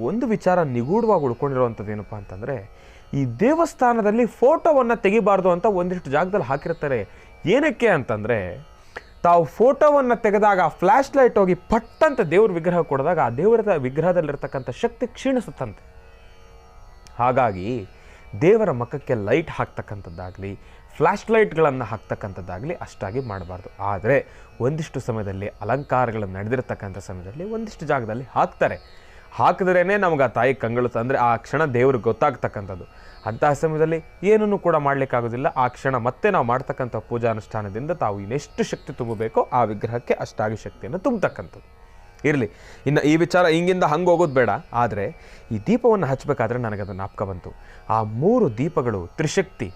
ಒಂದು ವಿಚಾರ ನಿಗೂಢವಾಗಿ ಉಳ್ಕೊಂಡಿರುವಂಥದ್ದು ಏನಪ್ಪ ಅಂತಂದರೆ, ಈ ದೇವಸ್ಥಾನದಲ್ಲಿ ಫೋಟೋವನ್ನು ತೆಗಿಬಾರ್ದು ಅಂತ ಒಂದಿಷ್ಟು ಜಾಗದಲ್ಲಿ ಹಾಕಿರ್ತಾರೆ. ಏನಕ್ಕೆ ಅಂತಂದರೆ, ತಾವು ಫೋಟೋವನ್ನು ತೆಗೆದಾಗ ಫ್ಲ್ಯಾಶ್ ಲೈಟ್ ಹೋಗಿ ಪಟ್ಟಂತ ದೇವ್ರ ವಿಗ್ರಹ ಕೊಡಿದಾಗ ಆ ದೇವರ ವಿಗ್ರಹದಲ್ಲಿರ್ತಕ್ಕಂಥ ಶಕ್ತಿ ಕ್ಷೀಣಿಸುತ್ತಂತೆ. ಹಾಗಾಗಿ ದೇವರ ಮುಖಕ್ಕೆ ಲೈಟ್ ಹಾಕ್ತಕ್ಕಂಥದ್ದಾಗಲಿ, ಫ್ಲ್ಯಾಶ್ ಲೈಟ್ಗಳನ್ನು ಹಾಕ್ತಕ್ಕಂಥದ್ದಾಗಲಿ ಅಷ್ಟಾಗಿ ಮಾಡಬಾರ್ದು. ಆದರೆ ಒಂದಿಷ್ಟು ಸಮಯದಲ್ಲಿ ಅಲಂಕಾರಗಳನ್ನು ನಡೆದಿರ್ತಕ್ಕಂಥ ಸಮಯದಲ್ಲಿ ಒಂದಿಷ್ಟು ಜಾಗದಲ್ಲಿ ಹಾಕ್ತಾರೆ. ಹಾಕಿದ್ರೇ ನಮ್ಗೆ ಆ ತಾಯಿ ಕಂಗಳು ಅಂದರೆ ಆ ಕ್ಷಣ ದೇವ್ರಿಗೆ ಗೊತ್ತಾಗ್ತಕ್ಕಂಥದ್ದು. ಅಂತಹ ಸಮಯದಲ್ಲಿ ಏನನ್ನು ಕೂಡ ಮಾಡಲಿಕ್ಕಾಗೋದಿಲ್ಲ. ಆ ಕ್ಷಣ ಮತ್ತೆ ನಾವು ಮಾಡ್ತಕ್ಕಂಥ ಪೂಜಾನುಷ್ಠಾನದಿಂದ ತಾವು ಇನ್ನೆಷ್ಟು ಶಕ್ತಿ ತುಂಬಬೇಕೋ ಆ ವಿಗ್ರಹಕ್ಕೆ ಅಷ್ಟಾಗಿ ಶಕ್ತಿಯನ್ನು ತುಂಬತಕ್ಕಂಥದ್ದು ಇರಲಿ. ಇನ್ನು ಈ ವಿಚಾರ ಹಿಂಗಿಂದ ಹಂಗೆ ಹೋಗೋದು ಬೇಡ. ಆದರೆ ಈ ದೀಪವನ್ನು ಹಚ್ಚಬೇಕಾದ್ರೆ ನನಗದು ಜ್ಞಾಪಕ ಬಂತು. ಆ 3 ದೀಪಗಳು ತ್ರಿಶಕ್ತಿ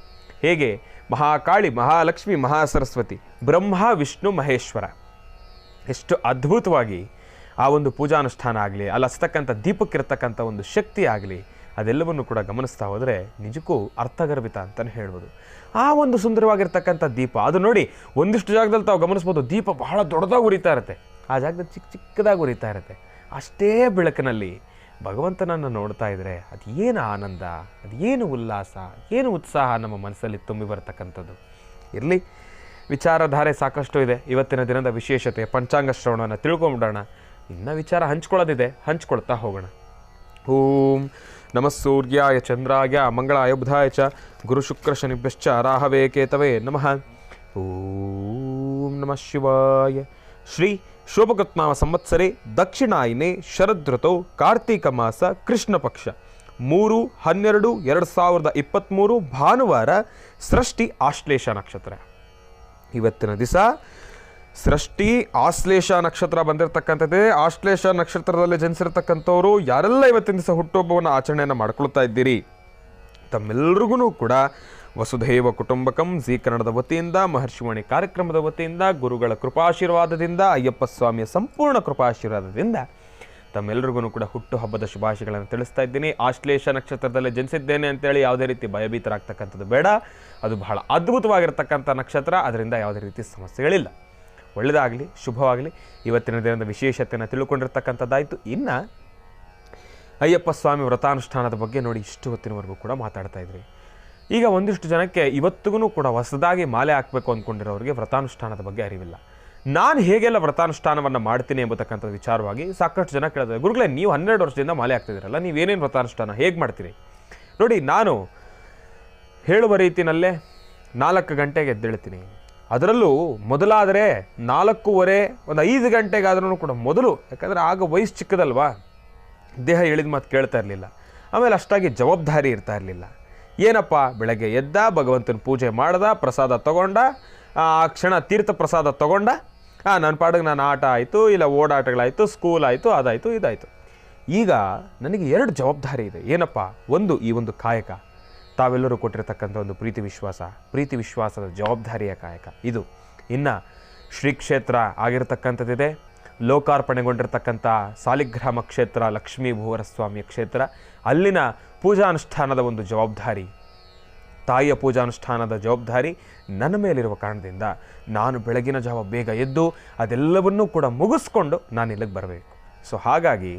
ಹೇಗೆ ಮಹಾಕಾಳಿ, ಮಹಾಲಕ್ಷ್ಮಿ, ಮಹಾಸರಸ್ವತಿ, ಬ್ರಹ್ಮ, ವಿಷ್ಣು, ಮಹೇಶ್ವರ ಎಷ್ಟು ಅದ್ಭುತವಾಗಿ ಆ ಒಂದು ಪೂಜಾನುಷ್ಠಾನ ಆಗಲಿ, ಅಲ್ಲಿ ಹಚ್ಚತಕ್ಕಂಥ ದೀಪಕ್ಕಿರ್ತಕ್ಕಂಥ ಒಂದು ಶಕ್ತಿ ಆಗಲಿ, ಅದೆಲ್ಲವನ್ನು ಕೂಡ ಗಮನಿಸ್ತಾ ಹೋದರೆ ನಿಜಕ್ಕೂ ಅರ್ಥಗರ್ಭಿತ ಅಂತಲೇ ಹೇಳ್ಬೋದು. ಆ ಒಂದು ಸುಂದರವಾಗಿರ್ತಕ್ಕಂಥ ದೀಪ ಅದು ನೋಡಿ, ಒಂದಿಷ್ಟು ಜಾಗದಲ್ಲಿ ತಾವು ಗಮನಿಸ್ಬೋದು ದೀಪ ಬಹಳ ದೊಡ್ಡದಾಗಿ ಉರಿತಾ ಇರುತ್ತೆ, ಆ ಜಾಗದಲ್ಲಿ ಚಿಕ್ಕದಾಗಿ ಉರಿತಾ ಇರುತ್ತೆ. ಅಷ್ಟೇ ಬೆಳಕಿನಲ್ಲಿ ಭಗವಂತನನ್ನು ನೋಡ್ತಾ ಇದ್ದರೆ ಅದು ಏನು ಆನಂದ, ಅದು ಏನು ಉಲ್ಲಾಸ, ಏನು ಉತ್ಸಾಹ ನಮ್ಮ ಮನಸ್ಸಲ್ಲಿ ತುಂಬಿ ಬರ್ತಕ್ಕಂಥದ್ದು. ಇರಲಿ, ವಿಚಾರಧಾರೆ ಸಾಕಷ್ಟು ಇದೆ. ಇವತ್ತಿನ ದಿನದ ವಿಶೇಷತೆ ಪಂಚಾಂಗ ಶ್ರವಣವನ್ನು ತಿಳ್ಕೊಂಬಿಡೋಣ. ಇನ್ನು ವಿಚಾರ ಹಂಚ್ಕೊಳ್ಳೋದಿದೆ, ಹಂಚ್ಕೊಳ್ತಾ ಹೋಗೋಣ. ಓಂ ನಮಃ ಸೂರ್ಯಾಯ ಚಂದ್ರಾಯ ಮಂಗಳಾಯ ಬುಧಾಯ ಚ ಗುರು ಶುಕ್ರ ಶನಿಭ್ಯಶ್ಚ ರಾಹವೇ ಕೇತವೇ ನಮಃ. ಓಂ ನಮಃ ಶಿವಾಯ. ಶ್ರೀ ಶೋಭಕೃತ್ನಾಮ ಸಂವತ್ಸರೆ ದಕ್ಷಿಣಾಯನೆ ಶರದೃತೌ ಕಾರ್ತೀಕ ಮಾಸ ಕೃಷ್ಣ ಪಕ್ಷ 3/12/2023 ಭಾನುವಾರ, ಸೃಷ್ಟಿ ಆಶ್ಲೇಷ ನಕ್ಷತ್ರ. ಇವತ್ತಿನ ದಿವಸ ಸೃಷ್ಟಿ ಆಶ್ಲೇಷ ನಕ್ಷತ್ರ ಬಂದಿರತಕ್ಕಂಥದ್ದೇ. ಆಶ್ಲೇಷ ನಕ್ಷತ್ರದಲ್ಲಿ ಜನಿಸಿರ್ತಕ್ಕಂಥವ್ರು ಯಾರೆಲ್ಲ ಇವತ್ತಿನ ದಿವಸ ಹುಟ್ಟುಹಬ್ಬವನ್ನು ಆಚರಣೆಯನ್ನು ಮಾಡ್ಕೊಳ್ತಾ ಇದ್ದೀರಿ, ತಮ್ಮೆಲ್ಲರಿಗೂ ಕೂಡ ವಸುಧೈವ ಕುಟುಂಬಕಂ ಜೀ ಕನ್ನಡದ ವತಿಯಿಂದ, ಮಹರ್ಷಿವಾಣಿ ಕಾರ್ಯಕ್ರಮದ ವತಿಯಿಂದ, ಗುರುಗಳ ಕೃಪಾಶೀರ್ವಾದದಿಂದ, ಅಯ್ಯಪ್ಪ ಸ್ವಾಮಿಯ ಸಂಪೂರ್ಣ ಕೃಪಾಶೀರ್ವಾದದಿಂದ ತಮ್ಮೆಲ್ಲರಿಗೂ ಕೂಡ ಹುಟ್ಟುಹಬ್ಬದ ಶುಭಾಶಯಗಳನ್ನು ತಿಳಿಸ್ತಾ ಇದ್ದೀನಿ. ಆಶ್ಲೇಷ ನಕ್ಷತ್ರದಲ್ಲಿ ಜನಿಸಿದ್ದೇನೆ ಅಂತೇಳಿ ಯಾವುದೇ ರೀತಿ ಭಯಭೀತರಾಗ್ತಕ್ಕಂಥದ್ದು ಬೇಡ. ಅದು ಬಹಳ ಅದ್ಭುತವಾಗಿರ್ತಕ್ಕಂಥ ನಕ್ಷತ್ರ, ಅದರಿಂದ ಯಾವುದೇ ರೀತಿ ಸಮಸ್ಯೆಗಳಿಲ್ಲ. ಒಳ್ಳೆಯದಾಗಲಿ, ಶುಭವಾಗಲಿ. ಇವತ್ತಿನ ದಿನದ ವಿಶೇಷತೆಯನ್ನು ತಿಳ್ಕೊಂಡಿರ್ತಕ್ಕಂಥದ್ದಾಯಿತು. ಇನ್ನು ಅಯ್ಯಪ್ಪ ಸ್ವಾಮಿ ವ್ರತಾನುಷ್ಠಾನದ ಬಗ್ಗೆ ನೋಡಿ ಇಷ್ಟು ಹೊತ್ತಿನವರೆಗೂ ಕೂಡ ಮಾತಾಡ್ತಾ ಇದ್ರಿ. ಈಗ ಒಂದಿಷ್ಟು ಜನಕ್ಕೆ ಇವತ್ತಿಗೂ ಕೂಡ ಹೊಸದಾಗಿ ಮಾಲೆ ಹಾಕಬೇಕು ಅಂದ್ಕೊಂಡಿರೋರಿಗೆ ವ್ರತಾನುಷ್ಠಾನದ ಬಗ್ಗೆ ಅರಿವಿಲ್ಲ. ನಾನು ಹೇಗೆಲ್ಲ ವ್ರತಾನುಷ್ಠಾನವನ್ನು ಮಾಡ್ತೀನಿ ಎಂಬತಕ್ಕಂಥ ವಿಚಾರವಾಗಿ ಸಾಕಷ್ಟು ಜನ ಕೇಳಿದ್ರೆ, ಗುರುಗಳೇ ನೀವು 12 ವರ್ಷದಿಂದ ಮಾಲೆ ಹಾಕ್ತಿದ್ದೀರಲ್ಲ, ನೀವೇನೇನು ವ್ರತಾನುಷ್ಠಾನ ಹೇಗೆ ಮಾಡ್ತೀರಿ? ನೋಡಿ, ನಾನು ಹೇಳುವ ರೀತಿಯಲ್ಲೇ 4 ಗಂಟೆಗೆ ಎದ್ದೇಳ್ತೀನಿ. ಅದರಲ್ಲೂ ಮೊದಲಾದರೆ 4:15 ಒಂದು 5 ಗಂಟೆಗಾದ್ರೂ ಕೂಡ ಮೊದಲು, ಯಾಕಂದರೆ ಆಗ ವಯಸ್ಸು ಚಿಕ್ಕದಲ್ವಾ, ದೇಹ ಹೇಳಿದ ಮಾತು ಕೇಳ್ತಾ ಇರಲಿಲ್ಲ. ಆಮೇಲೆ ಅಷ್ಟಾಗಿ ಜವಾಬ್ದಾರಿ ಇರ್ತಾ ಇರಲಿಲ್ಲ. ಏನಪ್ಪ, ಬೆಳಗ್ಗೆ ಎದ್ದ, ಭಗವಂತನ ಪೂಜೆ ಮಾಡ್ದ, ಪ್ರಸಾದ ತೊಗೊಂಡ, ಆ ಕ್ಷಣ ತೀರ್ಥ ಪ್ರಸಾದ ತೊಗೊಂಡ, ನನ್ನ ಪಾಡಿಗೆ ನಾನು ಆಟ ಆಯಿತು, ಇಲ್ಲ ಓಡಾಟಗಳಾಯಿತು, ಸ್ಕೂಲ್ ಆಯಿತು, ಅದಾಯಿತು, ಇದಾಯಿತು. ಈಗ ನನಗೆ 2 ಜವಾಬ್ದಾರಿ ಇದೆ. ಏನಪ್ಪ, ಒಂದು ಈ ಒಂದು ಕಾಯಕ, ತಾವೆಲ್ಲರೂ ಕೊಟ್ಟಿರತಕ್ಕಂಥ ಒಂದು ಪ್ರೀತಿ ವಿಶ್ವಾಸದ ಜವಾಬ್ದಾರಿಯ ಕಾಯಕ ಇದು. ಇನ್ನು ಶ್ರೀಕ್ಷೇತ್ರ ಆಗಿರತಕ್ಕಂಥದ್ದಿದೆ, ಲೋಕಾರ್ಪಣೆಗೊಂಡಿರ್ತಕ್ಕಂಥ ಸಾಲಿಗ್ರಾಮ ಕ್ಷೇತ್ರ, ಲಕ್ಷ್ಮೀ ಭುವರಸ್ವಾಮಿಯ ಕ್ಷೇತ್ರ, ಅಲ್ಲಿನ ಪೂಜಾನುಷ್ಠಾನದ ಒಂದು ಜವಾಬ್ದಾರಿ, ತಾಯಿಯ ಪೂಜಾನುಷ್ಠಾನದ ಜವಾಬ್ದಾರಿ ನನ್ನ ಮೇಲಿರುವ ಕಾರಣದಿಂದ ನಾನು ಬೆಳಗಿನ ಜಾವ ಬೇಗ ಎದ್ದು ಅದೆಲ್ಲವನ್ನೂ ಕೂಡ ಮುಗಿಸ್ಕೊಂಡು ನಾನು ಇಲ್ಲಿಗೆ ಬರಬೇಕು. ಸೊ ಹಾಗಾಗಿ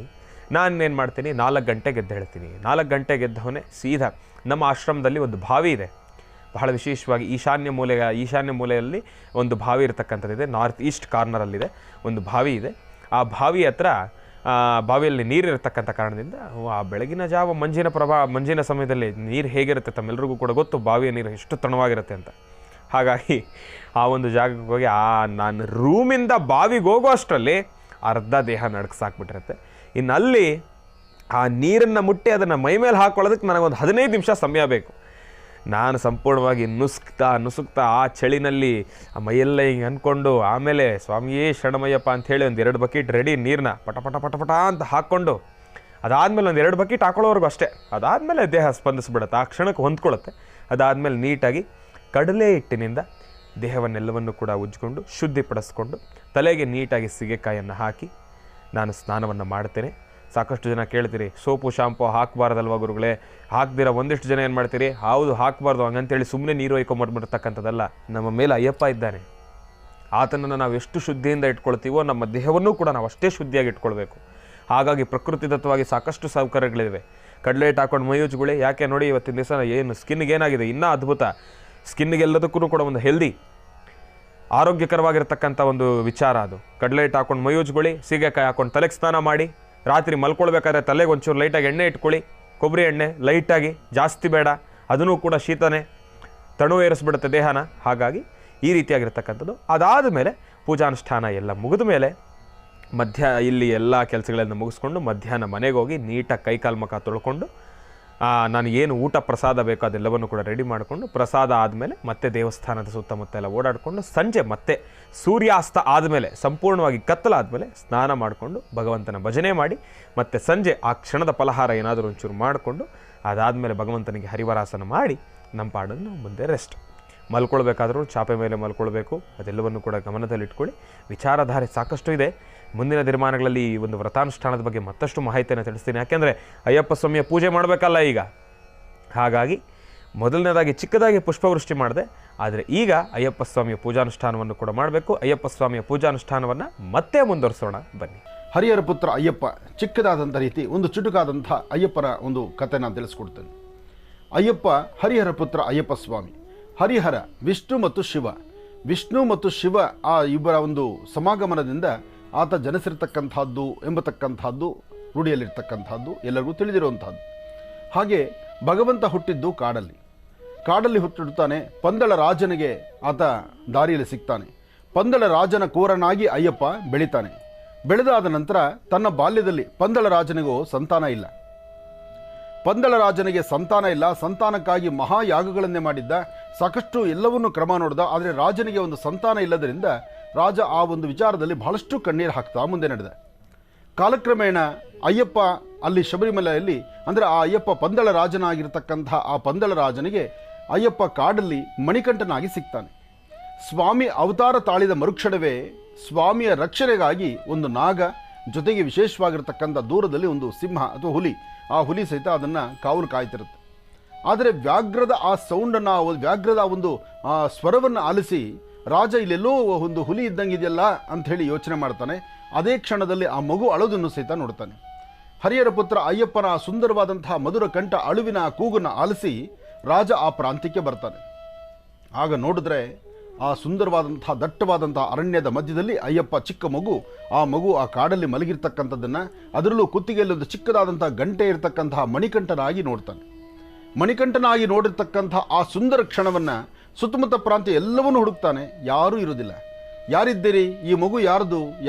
ನಾನೇನು ಮಾಡ್ತೀನಿ, 4 ಗಂಟೆಗೆ ಎದ್ದೇಳ್ತೀನಿ. 4 ಗಂಟೆಗೆ ಎದ್ದವನೇ ಸೀದಾ ನಮ್ಮ ಆಶ್ರಮದಲ್ಲಿ ಒಂದು ಬಾವಿ ಇದೆ. ಬಹಳ ವಿಶೇಷವಾಗಿ ಈಶಾನ್ಯ ಮೂಲೆಯಲ್ಲಿ ಒಂದು ಬಾವಿ ಇರತಕ್ಕಂಥದ್ದಿದೆ. ನಾರ್ತ್ ಈಸ್ಟ್ ಕಾರ್ನರಲ್ಲಿದೆ ಒಂದು ಬಾವಿ ಇದೆ. ಆ ಬಾವಿ ಹತ್ರ ಬಾವಿಯಲ್ಲಿ ನೀರಿರತಕ್ಕಂಥ ಕಾರಣದಿಂದ ಆ ಬೆಳಗಿನ ಜಾವ ಮಂಜಿನ ಸಮಯದಲ್ಲಿ ನೀರು ಹೇಗಿರುತ್ತೆ ತಮ್ಮೆಲ್ಲರಿಗೂ ಕೂಡ ಗೊತ್ತು, ಬಾವಿಯ ನೀರು ಎಷ್ಟು ತಣ್ಣವಾಗಿರುತ್ತೆ ಅಂತ. ಹಾಗಾಗಿ ಆ ಒಂದು ಜಾಗಕ್ಕೆ ಹೋಗಿ ನಾನು ರೂಮಿಂದ ಬಾವಿಗೆ ಹೋಗೋ ಅಷ್ಟರಲ್ಲಿ ಅರ್ಧ ದೇಹ ನಡ್ಕಸಾಕ್ಬಿಟ್ಟಿರುತ್ತೆ. ಇನ್ನು ಅಲ್ಲಿ ಆ ನೀರನ್ನು ಮುಟ್ಟಿ ಅದನ್ನು ಮೈ ಮೇಲೆ ಹಾಕ್ಕೊಳ್ಳೋದಕ್ಕೆ ನನಗೊಂದು 15 ನಿಮಿಷ ಸಮಯ ಬೇಕು. ನಾನು ಸಂಪೂರ್ಣವಾಗಿ ನುಸುಕ್ತಾ ಆ ಚಳಿನಲ್ಲಿ ಆ ಮೈಯೆಲ್ಲ ಹಿಂಗೆ ಅಂದ್ಕೊಂಡು, ಆಮೇಲೆ ಸ್ವಾಮಿಯೇ ಶರಣಮಯ್ಯಪ್ಪ ಅಂಥೇಳಿ ಒಂದು 2 ಬಕೆಟ್ ರೆಡಿ ನೀರನ್ನ ಪಟ ಅಂತ ಹಾಕ್ಕೊಂಡು, ಅದಾದಮೇಲೆ ಒಂದು 2 ಬಕೆಟ್ ಹಾಕೊಳ್ಳೋವರೆಗೂ ಅಷ್ಟೇ. ಅದಾದಮೇಲೆ ದೇಹ ಸ್ಪಂದಿಸ್ಬಿಡುತ್ತೆ, ಆ ಕ್ಷಣಕ್ಕೆ ಹೊಂದ್ಕೊಳ್ಳುತ್ತೆ. ಅದಾದಮೇಲೆ ನೀಟಾಗಿ ಕಡಲೆ ಹಿಟ್ಟಿನಿಂದ ದೇಹವನ್ನೆಲ್ಲವನ್ನು ಕೂಡ ಉಜ್ಜಿಕೊಂಡು ಶುದ್ಧಿಪಡಿಸ್ಕೊಂಡು ತಲೆಗೆ ನೀಟಾಗಿ ಸೀಗೆಕಾಯನ್ನು ಹಾಕಿ ನಾನು ಸ್ನಾನವನ್ನು ಮಾಡ್ತೇನೆ. ಸಾಕಷ್ಟು ಜನ ಕೇಳ್ತೀರಿ, ಸೋಪು ಶಾಂಪು ಹಾಕಬಾರ್ದಲ್ವ ಗುರುಗಳೇ? ಹಾಕ್ದಿರ ಒಂದಿಷ್ಟು ಜನ ಏನು ಮಾಡ್ತೀರಿ, ಹೌದು ಹಾಕಬಾರ್ದು ಹಂಗಂತೇಳಿ ಸುಮ್ಮನೆ ನೀರು ಒಯ್ಕೊಂಬರ್ಬಿಡ್ತಕ್ಕಂಥದ್ದಲ್ಲ. ನಮ್ಮ ಮೇಲೆ ಅಯ್ಯಪ್ಪ ಇದ್ದಾನೆ, ಆತನನ್ನು ನಾವು ಎಷ್ಟು ಶುದ್ಧಿಯಿಂದ ಇಟ್ಕೊಳ್ತೀವೋ ನಮ್ಮ ದೇಹವನ್ನೂ ಕೂಡ ನಾವು ಅಷ್ಟೇ ಶುದ್ಧಿಯಾಗಿ ಇಟ್ಕೊಳ್ಬೇಕು. ಹಾಗಾಗಿ ಪ್ರಕೃತಿದತ್ತವಾಗಿ ಸಾಕಷ್ಟು ಸೌಕರ್ಯಗಳಿವೆ. ಕಡಲೆ ಹಿಟ್ಟು ಹಾಕೊಂಡು ಮೈಯೂಜ್ಗಳೇ ಯಾಕೆ ನೋಡಿ, ಇವತ್ತಿನ ದಿವಸ ಏನು ಸ್ಕಿನ್ಗೆ ಏನಾಗಿದೆ, ಇನ್ನೂ ಅದ್ಭುತ. ಸ್ಕಿನ್ಗೆಲ್ಲದಕ್ಕೂ ಕೂಡ ಒಂದು ಹೆಲ್ದಿ ಆರೋಗ್ಯಕರವಾಗಿರ್ತಕ್ಕಂಥ ಒಂದು ವಿಚಾರ ಅದು. ಕಡಲೆ ಹಿಟ್ಟು ಹಾಕೊಂಡು ಮೈಯೂಜ್ಗಳು, ಸೀಗೆಕಾಯಿ ಹಾಕೊಂಡು ತಲೆಗೆ ಸ್ನಾನ ಮಾಡಿ, ರಾತ್ರಿ ಮಲ್ಕೊಳ್ಬೇಕಾದ್ರೆ ತಲೆಗೆ ಒಂಚೂರು ಲೈಟಾಗಿ ಎಣ್ಣೆ ಇಟ್ಕೊಳ್ಳಿ, ಕೊಬ್ಬರಿ ಎಣ್ಣೆ ಲೈಟಾಗಿ, ಜಾಸ್ತಿ ಬೇಡ, ಅದನ್ನು ಕೂಡ ಶೀತನೇ. ತಣುವೇರಿಸ್ಬಿಡುತ್ತೆ ದೇಹನ. ಹಾಗಾಗಿ ಈ ರೀತಿಯಾಗಿರ್ತಕ್ಕಂಥದ್ದು. ಅದಾದ ಮೇಲೆ ಪೂಜಾನುಷ್ಠಾನ ಎಲ್ಲ ಮುಗಿದ ಮೇಲೆ ಇಲ್ಲಿ ಎಲ್ಲ ಕೆಲಸಗಳನ್ನು ಮುಗಿಸ್ಕೊಂಡು ಮಧ್ಯಾಹ್ನ ಮನೆಗೆ ಹೋಗಿ ನೀಟಾಗಿ ಕೈಕಾಲು ಮುಖ ತೊಳ್ಕೊಂಡು ನಾನು ಏನು ಊಟ ಪ್ರಸಾದ ಬೇಕೋ ಅದೆಲ್ಲವನ್ನು ಕೂಡ ರೆಡಿ ಮಾಡಿಕೊಂಡು ಪ್ರಸಾದ ಆದಮೇಲೆ ಮತ್ತೆ ದೇವಸ್ಥಾನದ ಸುತ್ತಮುತ್ತ ಎಲ್ಲ ಓಡಾಡಿಕೊಂಡು ಸಂಜೆ ಮತ್ತೆ ಸೂರ್ಯಾಸ್ತ ಆದಮೇಲೆ ಸಂಪೂರ್ಣವಾಗಿ ಕತ್ತಲಾದಮೇಲೆ ಸ್ನಾನ ಮಾಡಿಕೊಂಡು ಭಗವಂತನ ಭಜನೆ ಮಾಡಿ ಮತ್ತು ಸಂಜೆ ಆ ಕ್ಷಣದ ಫಲಹಾರ ಏನಾದರೂ ಒಂಚೂರು ಮಾಡಿಕೊಂಡು ಅದಾದಮೇಲೆ ಭಗವಂತನಿಗೆ ಹರಿವರಾಸನ ಮಾಡಿ ನಮ್ಮ ಪಾಡನ್ನು ಮುಂದೆ ರೆಸ್ಟ್. ಮಲ್ಕೊಳ್ಬೇಕಾದ್ರೂ ಚಾಪೆ ಮೇಲೆ ಮಲ್ಕೊಳ್ಬೇಕು. ಅದೆಲ್ಲವನ್ನು ಕೂಡ ಗಮನದಲ್ಲಿಟ್ಕೊಳ್ಳಿ. ವಿಚಾರಧಾರೆ ಸಾಕಷ್ಟು ಇದೆ. ಮುಂದಿನ ದಿನಮಾನಗಳಲ್ಲಿ ಈ ಒಂದು ವ್ರತಾನುಷ್ಠಾನದ ಬಗ್ಗೆ ಮತ್ತಷ್ಟು ಮಾಹಿತಿಯನ್ನು ತಿಳಿಸ್ತೀನಿ. ಯಾಕೆಂದರೆ ಅಯ್ಯಪ್ಪ ಸ್ವಾಮಿಯ ಪೂಜೆ ಮಾಡಬೇಕಲ್ಲ ಈಗ. ಹಾಗಾಗಿ ಮೊದಲನೇದಾಗಿ ಚಿಕ್ಕದಾಗಿ ಪುಷ್ಪವೃಷ್ಟಿ ಮಾಡಿದೆ. ಆದರೆ ಈಗ ಅಯ್ಯಪ್ಪ ಸ್ವಾಮಿಯ ಪೂಜಾನುಷ್ಠಾನವನ್ನು ಕೂಡ ಮಾಡಬೇಕು. ಅಯ್ಯಪ್ಪ ಸ್ವಾಮಿಯ ಪೂಜಾನುಷ್ಠಾನವನ್ನು ಮತ್ತೆ ಮುಂದುವರಿಸೋಣ ಬನ್ನಿ. ಹರಿಹರ ಪುತ್ರ ಅಯ್ಯಪ್ಪ ಚಿಕ್ಕದಾದಂಥ ರೀತಿ ಒಂದು ಚುಟುಕಾದಂಥ ಅಯ್ಯಪ್ಪನ ಒಂದು ಕತೆ ನಾನು ತಿಳಿಸ್ಕೊಡ್ತೇನೆ. ಅಯ್ಯಪ್ಪ ಹರಿಹರ ಪುತ್ರ ಅಯ್ಯಪ್ಪ ಸ್ವಾಮಿ. ಹರಿಹರ ವಿಷ್ಣು ಮತ್ತು ಶಿವ. ವಿಷ್ಣು ಮತ್ತು ಶಿವ ಆ ಇಬ್ಬರ ಒಂದು ಸಮಾಗಮನದಿಂದ ಆತ ಜನಿಸಿರ್ತಕ್ಕಂಥದ್ದು ಎಂಬತಕ್ಕಂಥದ್ದು ರೂಢಿಯಲ್ಲಿರ್ತಕ್ಕಂಥದ್ದು ಎಲ್ಲರಿಗೂ ತಿಳಿದಿರುವಂಥದ್ದು. ಹಾಗೆ ಭಗವಂತ ಹುಟ್ಟಿದ್ದು ಕಾಡಲ್ಲಿ ಹುಟ್ಟಿರ್ತಾನೆ. ಪಂದಳ ರಾಜನಿಗೆ ಆತ ದಾರಿಯಲ್ಲಿ ಸಿಗ್ತಾನೆ. ಪಂದಳ ರಾಜನ ಕೋರನಾಗಿ ಅಯ್ಯಪ್ಪ ಬೆಳಿತಾನೆ. ಬೆಳೆದಾದ ನಂತರ ತನ್ನ ಬಾಲ್ಯದಲ್ಲಿ ಪಂದಳ ರಾಜನಿಗೂ ಸಂತಾನ ಇಲ್ಲ. ಸಂತಾನಕ್ಕಾಗಿ ಮಹಾಯಾಗಗಳನ್ನೇ ಮಾಡಿದ್ದ. ಸಾಕಷ್ಟು ಎಲ್ಲವನ್ನೂ ಕ್ರಮ ನೋಡಿದ. ಆದರೆ ರಾಜನಿಗೆ ಒಂದು ಸಂತಾನ ಇಲ್ಲದರಿಂದ ರಾಜ ಆ ಒಂದು ವಿಚಾರದಲ್ಲಿ ಬಹಳಷ್ಟು ಕಣ್ಣೀರು ಹಾಕ್ತಾ ಮುಂದೆ ನಡೆದ. ಕಾಲಕ್ರಮೇಣ ಅಯ್ಯಪ್ಪ ಅಲ್ಲಿ ಶಬರಿಮಲೆಯಲ್ಲಿ ಅಂದರೆ ಆ ಅಯ್ಯಪ್ಪ ಪಂದಳ ರಾಜನಾಗಿರ್ತಕ್ಕಂಥ ಆ ಪಂದಳ ರಾಜನಿಗೆ ಅಯ್ಯಪ್ಪ ಕಾಡಲ್ಲಿ ಮಣಿಕಂಠನಾಗಿ ಸಿಗ್ತಾನೆ. ಸ್ವಾಮಿ ಅವತಾರ ತಾಳಿದ ಮರುಕ್ಷಣವೇ ಸ್ವಾಮಿಯ ರಕ್ಷಣೆಗಾಗಿ ಒಂದು ನಾಗ, ಜೊತೆಗೆ ವಿಶೇಷವಾಗಿರ್ತಕ್ಕಂಥ ದೂರದಲ್ಲಿ ಒಂದು ಸಿಂಹ ಅಥವಾ ಹುಲಿ, ಆ ಹುಲಿ ಸಹಿತ ಅದನ್ನು ಕಾವಲು ಕಾಯ್ತಿರುತ್ತೆ. ಆದರೆ ವ್ಯಾಘ್ರದ ಆ ಸೌಂಡನ್ನು, ವ್ಯಾಘ್ರದ ಒಂದು ಸ್ವರವನ್ನು ಆಲಿಸಿ ರಾಜ ಇಲ್ಲೆಲ್ಲೋ ಒಂದು ಹುಲಿ ಇದ್ದಂಗಿದೆಯಲ್ಲ ಅಂಥೇಳಿ ಯೋಚನೆ ಮಾಡ್ತಾನೆ. ಅದೇ ಕ್ಷಣದಲ್ಲಿ ಆ ಮಗು ಅಳೋದನ್ನು ಸಹಿತ ನೋಡ್ತಾನೆ. ಹರಿಹರ ಪುತ್ರ ಅಯ್ಯಪ್ಪನ ಸುಂದರವಾದಂತಹ ಮಧುರ ಕಂಠ ಅಳುವಿನ ಕೂಗನ್ನು ಆಲಿಸಿ ರಾಜ ಆ ಪ್ರಾಂತ್ಯಕ್ಕೆ ಬರ್ತಾನೆ. ಆಗ ನೋಡಿದ್ರೆ ಆ ಸುಂದರವಾದಂತಹ ದಟ್ಟವಾದಂತಹ ಅರಣ್ಯದ ಮಧ್ಯದಲ್ಲಿ ಅಯ್ಯಪ್ಪ ಚಿಕ್ಕ ಮಗು, ಆ ಮಗು ಆ ಕಾಡಲ್ಲಿ ಮಲಗಿರ್ತಕ್ಕಂಥದ್ದನ್ನು, ಅದರಲ್ಲೂ ಕುತ್ತಿಗೆಯಲ್ಲಿ ಒಂದು ಚಿಕ್ಕದಾದಂತಹ ಗಂಟೆ ಇರತಕ್ಕಂತಹ ಮಣಿಕಂಠನಾಗಿ ನೋಡ್ತಾನೆ. ಮಣಿಕಂಠನಾಗಿ ನೋಡಿರ್ತಕ್ಕಂಥ ಆ ಸುಂದರ ಕ್ಷಣವನ್ನು ಸುತ್ತಮುತ್ತ ಪ್ರಾಂತ್ಯ ಎಲ್ಲವನ್ನೂ ಹುಡುಕ್ತಾನೆ. ಯಾರೂ ಇರೋದಿಲ್ಲ. ಯಾರಿದ್ದೀರಿ? ಈ ಮಗು ಯಾರ್ದು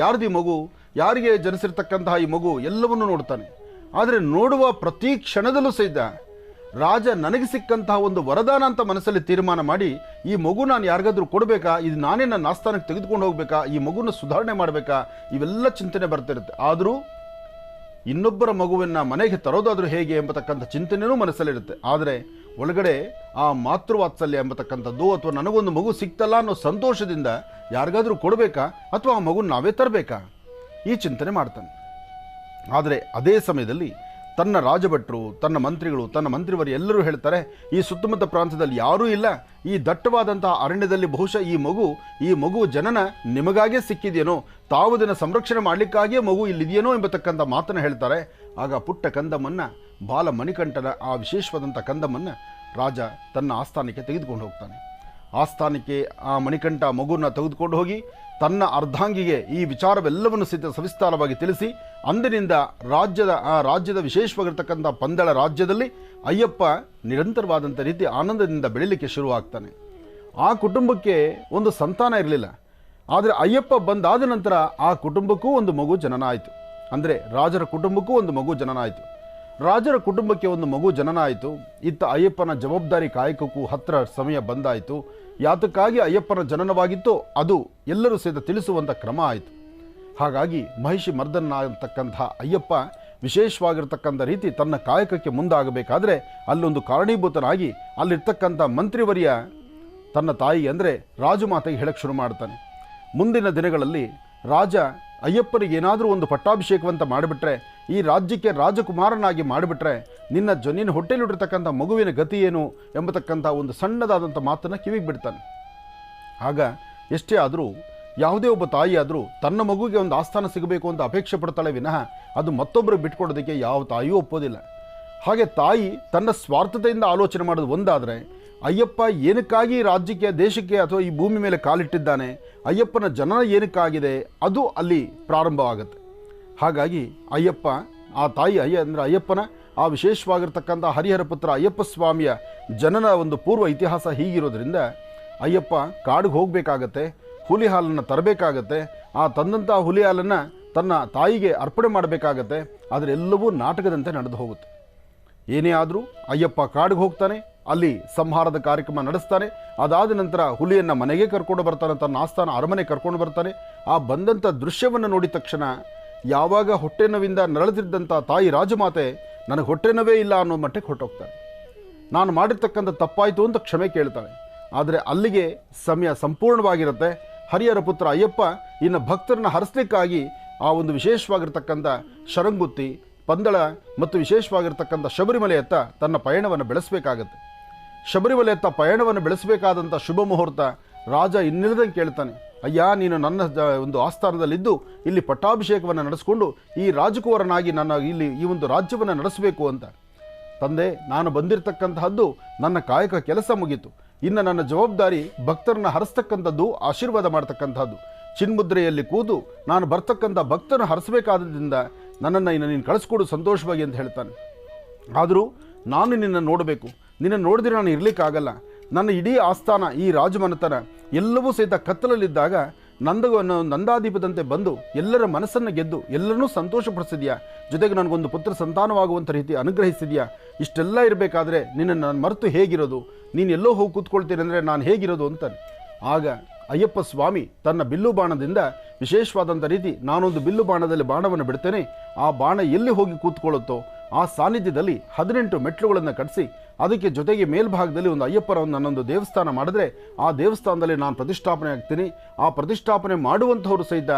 ಈ ಮಗು? ಯಾರಿಗೆ ಜನಿಸಿರ್ತಕ್ಕಂತಹ ಈ ಮಗು? ಎಲ್ಲವನ್ನೂ ನೋಡ್ತಾನೆ. ಆದರೆ ನೋಡುವ ಪ್ರತಿ ಕ್ಷಣದಲ್ಲೂ ಸಹಿತ ರಾಜ ನನಗೆ ಸಿಕ್ಕಂತಹ ಒಂದು ವರದಾನ ಅಂತ ಮನಸ್ಸಲ್ಲಿ ತೀರ್ಮಾನ ಮಾಡಿ ಈ ಮಗು ನಾನು ಯಾರಿಗಾದ್ರೂ ಕೊಡಬೇಕಾ, ಇದು ನಾನೇ ನನ್ನ ಆಸ್ಥಾನಕ್ಕೆ ತೆಗೆದುಕೊಂಡು ಹೋಗ್ಬೇಕಾ, ಈ ಮಗುನ ಸುಧಾರಣೆ ಮಾಡಬೇಕಾ, ಇವೆಲ್ಲ ಚಿಂತನೆ ಬರ್ತಿರುತ್ತೆ. ಆದರೂ ಇನ್ನೊಬ್ಬರ ಮಗುವನ್ನು ಮನೆಗೆ ತರೋದಾದ್ರೂ ಹೇಗೆ ಎಂಬತಕ್ಕಂಥ ಚಿಂತನೆಯೂ ಮನಸ್ಸಲ್ಲಿರುತ್ತೆ. ಆದರೆ ಒಳಗಡೆ ಆ ಮಾತೃವಾತ್ಸಲ್ಯ ಎಂಬತಕ್ಕಂಥದ್ದು ಅಥವಾ ನನಗೊಂದು ಮಗು ಸಿಕ್ತಲ್ಲ ಅನ್ನೋ ಸಂತೋಷದಿಂದ ಯಾರಿಗಾದ್ರೂ ಕೊಡಬೇಕಾ ಅಥವಾ ಆ ಮಗುನ ನಾವೇ ತರಬೇಕಾ, ಈ ಚಿಂತನೆ ಮಾಡ್ತಾನೆ. ಆದರೆ ಅದೇ ಸಮಯದಲ್ಲಿ ತನ್ನ ರಾಜಭಟ್ರು, ತನ್ನ ಮಂತ್ರಿಗಳು, ತನ್ನ ಮಂತ್ರಿವರು ಎಲ್ಲರೂ ಹೇಳ್ತಾರೆ, ಈ ಸುತ್ತಮುತ್ತ ಪ್ರಾಂತ್ಯದಲ್ಲಿ ಯಾರೂ ಇಲ್ಲ, ಈ ದಟ್ಟವಾದಂತಹ ಅರಣ್ಯದಲ್ಲಿ ಬಹುಶಃ ಈ ಮಗು ಜನನ ನಿಮಗಾಗೇ ಸಿಕ್ಕಿದೆಯೇನೋ, ತಾವು ಇದನ್ನು ಸಂರಕ್ಷಣೆ ಮಾಡಲಿಕ್ಕಾಗಿಯೇ ಮಗು ಇಲ್ಲಿದೆಯೇನೋ ಎಂಬತಕ್ಕಂಥ ಮಾತನ್ನು ಹೇಳ್ತಾರೆ. ಆಗ ಪುಟ್ಟ ಕಂದಮ್ಮನ್ನು, ಬಾಲ ಮಣಿಕಂಠನ ಆ ವಿಶೇಷವಾದಂಥ ಕಂದಮ್ಮನ್ನು ರಾಜ ತನ್ನ ಆಸ್ಥಾನಕ್ಕೆ ತೆಗೆದುಕೊಂಡು ಹೋಗ್ತಾನೆ. ಆಸ್ಥಾನಕ್ಕೆ ಆ ಮಣಿಕಂಠ ಮಗುವನ್ನು ತೆಗೆದುಕೊಂಡು ಹೋಗಿ ತನ್ನ ಅರ್ಧಾಂಗಿಗೆ ಈ ವಿಚಾರವೆಲ್ಲವನ್ನು ಸವಿಸ್ತಾರವಾಗಿ ತಿಳಿಸಿ, ಅಂದಿನಿಂದ ರಾಜ್ಯದ ವಿಶೇಷವಾಗಿರ್ತಕ್ಕಂಥ ಪಂದಳ ರಾಜ್ಯದಲ್ಲಿ ಅಯ್ಯಪ್ಪ ನಿರಂತರವಾದಂಥ ರೀತಿ ಆನಂದದಿಂದ ಬೆಳೀಲಿಕ್ಕೆ ಶುರುವಾಗ್ತಾನೆ. ಆ ಕುಟುಂಬಕ್ಕೆ ಒಂದು ಸಂತಾನ ಇರಲಿಲ್ಲ. ಆದರೆ ಅಯ್ಯಪ್ಪ ಬಂದಾದ ನಂತರ ಆ ಕುಟುಂಬಕ್ಕೂ ಒಂದು ಮಗು ಜನನ ಆಯಿತು. ಅಂದರೆ ರಾಜರ ಕುಟುಂಬಕ್ಕೂ ಒಂದು ಮಗು ಜನನ ಆಯಿತು. ರಾಜರ ಕುಟುಂಬಕ್ಕೆ ಒಂದು ಮಗು ಜನನ ಆಯಿತು. ಇತ್ತ ಅಯ್ಯಪ್ಪನ ಜವಾಬ್ದಾರಿ ಕಾಯಕಕ್ಕೂ ಹತ್ತಿರ ಸಮಯ ಬಂದಾಯಿತು. ಯಾತಕ್ಕಾಗಿ ಅಯ್ಯಪ್ಪನ ಜನನವಾಗಿತ್ತೋ ಅದು ಎಲ್ಲರೂ ಸಹಿತ ತಿಳಿಸುವಂಥ ಕ್ರಮ ಆಯಿತು. ಹಾಗಾಗಿ ಮಹಿಷಿ ಮರ್ದನ ಅಂತಕ್ಕಂಥ ಅಯ್ಯಪ್ಪ ವಿಶೇಷವಾಗಿರ್ತಕ್ಕಂಥ ರೀತಿ ತನ್ನ ಕಾಯಕಕ್ಕೆ ಮುಂದಾಗಬೇಕಾದ್ರೆ ಅಲ್ಲೊಂದು ಕಾರಣೀಭೂತನಾಗಿ ಅಲ್ಲಿರ್ತಕ್ಕಂಥ ಮಂತ್ರಿವರ್ಯ ತನ್ನ ತಾಯಿ ಅಂದರೆ ರಾಜಮಾತೆಗೆ ಹೇಳಕ್ಕೆ ಶುರು ಮಾಡ್ತಾನೆ. ಮುಂದಿನ ದಿನಗಳಲ್ಲಿ ರಾಜ ಅಯ್ಯಪ್ಪನಿಗೆ ಏನಾದರೂ ಒಂದು ಪಟ್ಟಾಭಿಷೇಕವಂತ ಮಾಡಿಬಿಟ್ರೆ, ಈ ರಾಜ್ಯಕ್ಕೆ ರಾಜಕುಮಾರನಾಗಿ ಮಾಡಿಬಿಟ್ರೆ ನಿನ್ನ ಹೊಟ್ಟೆಲಿಟ್ಟಿರ್ತಕ್ಕಂಥ ಮಗುವಿನ ಗತಿ ಏನು ಎಂಬತಕ್ಕಂಥ ಒಂದು ಸಣ್ಣದಾದಂಥ ಮಾತನ್ನು ಕಿವಿಗೆ ಬಿಡ್ತಾನೆ. ಆಗ ಎಷ್ಟೇ ಆದರೂ ಯಾವುದೇ ಒಬ್ಬ ತಾಯಿ ಆದರೂ ತನ್ನ ಮಗುವಿಗೆ ಒಂದು ಆಸ್ಥಾನ ಸಿಗಬೇಕು ಅಂತ ಅಪೇಕ್ಷೆ ಪಡ್ತಾಳೆ ವಿನಃ ಅದು ಮತ್ತೊಬ್ಬರು ಬಿಟ್ಕೊಡೋದಕ್ಕೆ ಯಾವ ತಾಯಿಯೂ ಒಪ್ಪೋದಿಲ್ಲ. ಹಾಗೆ ತಾಯಿ ತನ್ನ ಸ್ವಾರ್ಥತೆಯಿಂದ ಆಲೋಚನೆ ಮಾಡೋದು ಒಂದಾದರೆ, ಅಯ್ಯಪ್ಪ ಏನಕ್ಕಾಗಿ ರಾಜ್ಯಕ್ಕೆ, ದೇಶಕ್ಕೆ ಅಥವಾ ಈ ಭೂಮಿ ಮೇಲೆ ಕಾಲಿಟ್ಟಿದ್ದಾನೆ, ಅಯ್ಯಪ್ಪನ ಜನನ ಏನಕ್ಕಾಗಿದೆ, ಅದು ಅಲ್ಲಿ ಪ್ರಾರಂಭವಾಗುತ್ತೆ. ಹಾಗಾಗಿ ಅಯ್ಯಪ್ಪ ಆ ತಾಯಿ ಅಂದರೆ ಅಯ್ಯಪ್ಪನ ಆ ವಿಶೇಷವಾಗಿರ್ತಕ್ಕಂಥ ಹರಿಹರ ಪುತ್ರ ಅಯ್ಯಪ್ಪ ಸ್ವಾಮಿಯ ಜನನ ಒಂದು ಪೂರ್ವ ಇತಿಹಾಸ ಹೀಗಿರೋದ್ರಿಂದ ಅಯ್ಯಪ್ಪ ಕಾಡಿಗೆ ಹೋಗಬೇಕಾಗತ್ತೆ, ಹುಲಿ ಹಾಲನ್ನು ತರಬೇಕಾಗತ್ತೆ, ಆ ತಂದಂಥ ಹುಲಿ ಹಾಲನ್ನು ತನ್ನ ತಾಯಿಗೆ ಅರ್ಪಣೆ ಮಾಡಬೇಕಾಗತ್ತೆ. ಆದರೆ ಎಲ್ಲವೂ ನಾಟಕದಂತೆ ನಡೆದು ಹೋಗುತ್ತೆ. ಏನೇ ಆದರೂ ಅಯ್ಯಪ್ಪ ಕಾಡಿಗೆ ಹೋಗ್ತಾನೆ, ಅಲ್ಲಿ ಸಂಹಾರದ ಕಾರ್ಯಕ್ರಮ ನಡೆಸ್ತಾನೆ. ಅದಾದ ನಂತರ ಹುಲಿಯನ್ನು ಮನೆಗೆ ಕರ್ಕೊಂಡು ಬರ್ತಾನೆ, ತನ್ನ ಆಸ್ಥಾನ ಅರಮನೆ ಕರ್ಕೊಂಡು ಬರ್ತಾನೆ. ಆ ಬಂದಂಥ ದೃಶ್ಯವನ್ನು ನೋಡಿದ ತಕ್ಷಣ ಯಾವಾಗ ಹೊಟ್ಟೆ ನೋವಿಂದ ನರಳುತ್ತಿದ್ದಂಥ ತಾಯಿ ರಾಜಮಾತೆ ನನಗೆ ಹೊಟ್ಟೆ ನೋವೇ ಇಲ್ಲ ಅನ್ನೋ ಮಟ್ಟಕ್ಕೆ ಹೊರಟೋಗ್ತಾನೆ. ನಾನು ಮಾಡಿರ್ತಕ್ಕಂಥ ತಪ್ಪಾಯಿತು ಅಂತ ಕ್ಷಮೆ ಕೇಳ್ತಾಳೆ. ಆದರೆ ಅಲ್ಲಿಗೆ ಸಮಯ ಸಂಪೂರ್ಣವಾಗಿರುತ್ತೆ. ಹರಿಹರ ಪುತ್ರ ಅಯ್ಯಪ್ಪ ಇನ್ನು ಭಕ್ತರನ್ನ ಹರಿಸ್ಲಿಕ್ಕಾಗಿ ಆ ಒಂದು ವಿಶೇಷವಾಗಿರ್ತಕ್ಕಂಥ ಶರಂಗುತ್ತಿ, ಪಂದಳ ಮತ್ತು ವಿಶೇಷವಾಗಿರ್ತಕ್ಕಂಥ ಶಬರಿಮಲೆಯತ್ತ ತನ್ನ ಪಯಣವನ್ನು ಬೆಳೆಸಬೇಕಾಗತ್ತೆ. ಶಬರಿಮಲೆಯತ್ತ ಪಯಣವನ್ನು ಬೆಳೆಸಬೇಕಾದಂಥ ಶುಭ ಮುಹೂರ್ತ ರಾಜ ಇನ್ನಿಲ್ಲದಂಗೆ ಕೇಳ್ತಾನೆ, ಅಯ್ಯ ನೀನು ನನ್ನ ಒಂದು ಆಸ್ಥಾನದಲ್ಲಿದ್ದು ಇಲ್ಲಿ ಪಟ್ಟಾಭಿಷೇಕವನ್ನು ನಡೆಸಿಕೊಂಡು ಈ ರಾಜಕುವರನಾಗಿ ನನ್ನ ಇಲ್ಲಿ ಈ ಒಂದು ರಾಜ್ಯವನ್ನು ನಡೆಸಬೇಕು ಅಂತ. ತಂದೆ, ನಾನು ಬಂದಿರತಕ್ಕಂತಹದ್ದು ನನ್ನ ಕಾಯಕ ಕೆಲಸ ಮುಗೀತು. ಇನ್ನು ನನ್ನ ಜವಾಬ್ದಾರಿ ಭಕ್ತರನ್ನ ಹರಿಸ್ತಕ್ಕಂಥದ್ದು, ಆಶೀರ್ವಾದ ಮಾಡ್ತಕ್ಕಂಥದ್ದು. ಚಿನ್ಮುದ್ರೆಯಲ್ಲಿ ಕೂದು ನಾನು ಬರ್ತಕ್ಕಂಥ ಭಕ್ತನ ಹರಿಸಬೇಕಾದ್ರಿಂದ ನನ್ನನ್ನು ಇನ್ನು ನೀನು ಕಳಿಸ್ಕೊಡು ಸಂತೋಷವಾಗಿ ಅಂತ ಹೇಳ್ತಾನೆ. ಆದರೂ ನಾನು ನಿನ್ನ ನೋಡಬೇಕು, ನಿನ್ನ ನೋಡಿದ್ರೆ ನಾನು ಇರಲಿಕ್ಕಾಗಲ್ಲ. ನನ್ನ ಇಡೀ ಆಸ್ಥಾನ, ಈ ರಾಜಮನೆತನ ಎಲ್ಲವೂ ಸಹಿತ ಕತ್ತಲಲ್ಲಿದ್ದಾಗ ನಂದಾದೀಪದಂತೆ ಬಂದು ಎಲ್ಲರ ಮನಸ್ಸನ್ನು ಗೆದ್ದು ಎಲ್ಲರನ್ನೂ ಸಂತೋಷಪಡಿಸಿದ್ಯಾ, ಜೊತೆಗೆ ನನಗೊಂದು ಪುತ್ರ ಸಂತಾನವಾಗುವಂಥ ರೀತಿ ಅನುಗ್ರಹಿಸಿದ್ಯಾ. ಇಷ್ಟೆಲ್ಲ ಇರಬೇಕಾದ್ರೆ ನಿನ್ನನ್ನು ನಾನು ಮರೆತು ಹೇಗಿರೋದು, ನೀನು ಎಲ್ಲೋ ಹೋಗಿ ಕೂತ್ಕೊಳ್ತೀನಿ ಅಂದರೆ ನಾನು ಹೇಗಿರೋದು ಅಂತಾನೆ. ಆಗ ಅಯ್ಯಪ್ಪ ಸ್ವಾಮಿ ತನ್ನ ಬಿಲ್ಲು ಬಾಣದಿಂದ ವಿಶೇಷವಾದಂಥ ರೀತಿ, ನಾನೊಂದು ಬಿಲ್ಲು ಬಾಣದಲ್ಲಿ ಬಾಣವನ್ನು ಬಿಡ್ತೇನೆ, ಆ ಬಾಣ ಎಲ್ಲಿ ಹೋಗಿ ಕೂತ್ಕೊಳ್ಳುತ್ತೋ ಆ ಸಾನ್ನಿಧ್ಯದಲ್ಲಿ 18 ಮೆಟ್ಲುಗಳನ್ನು ಕಟ್ಟಿಸಿ ಅದಕ್ಕೆ ಜೊತೆಗೆ ಮೇಲ್ಭಾಗದಲ್ಲಿ ಒಂದು ಅಯ್ಯಪ್ಪರ ನನ್ನೊಂದು ದೇವಸ್ಥಾನ ಮಾಡಿದ್ರೆ ಆ ದೇವಸ್ಥಾನದಲ್ಲಿ ನಾನು ಪ್ರತಿಷ್ಠಾಪನೆ ಆಗ್ತೀನಿ. ಆ ಪ್ರತಿಷ್ಠಾಪನೆ ಮಾಡುವಂಥವರು ಸಹಿತ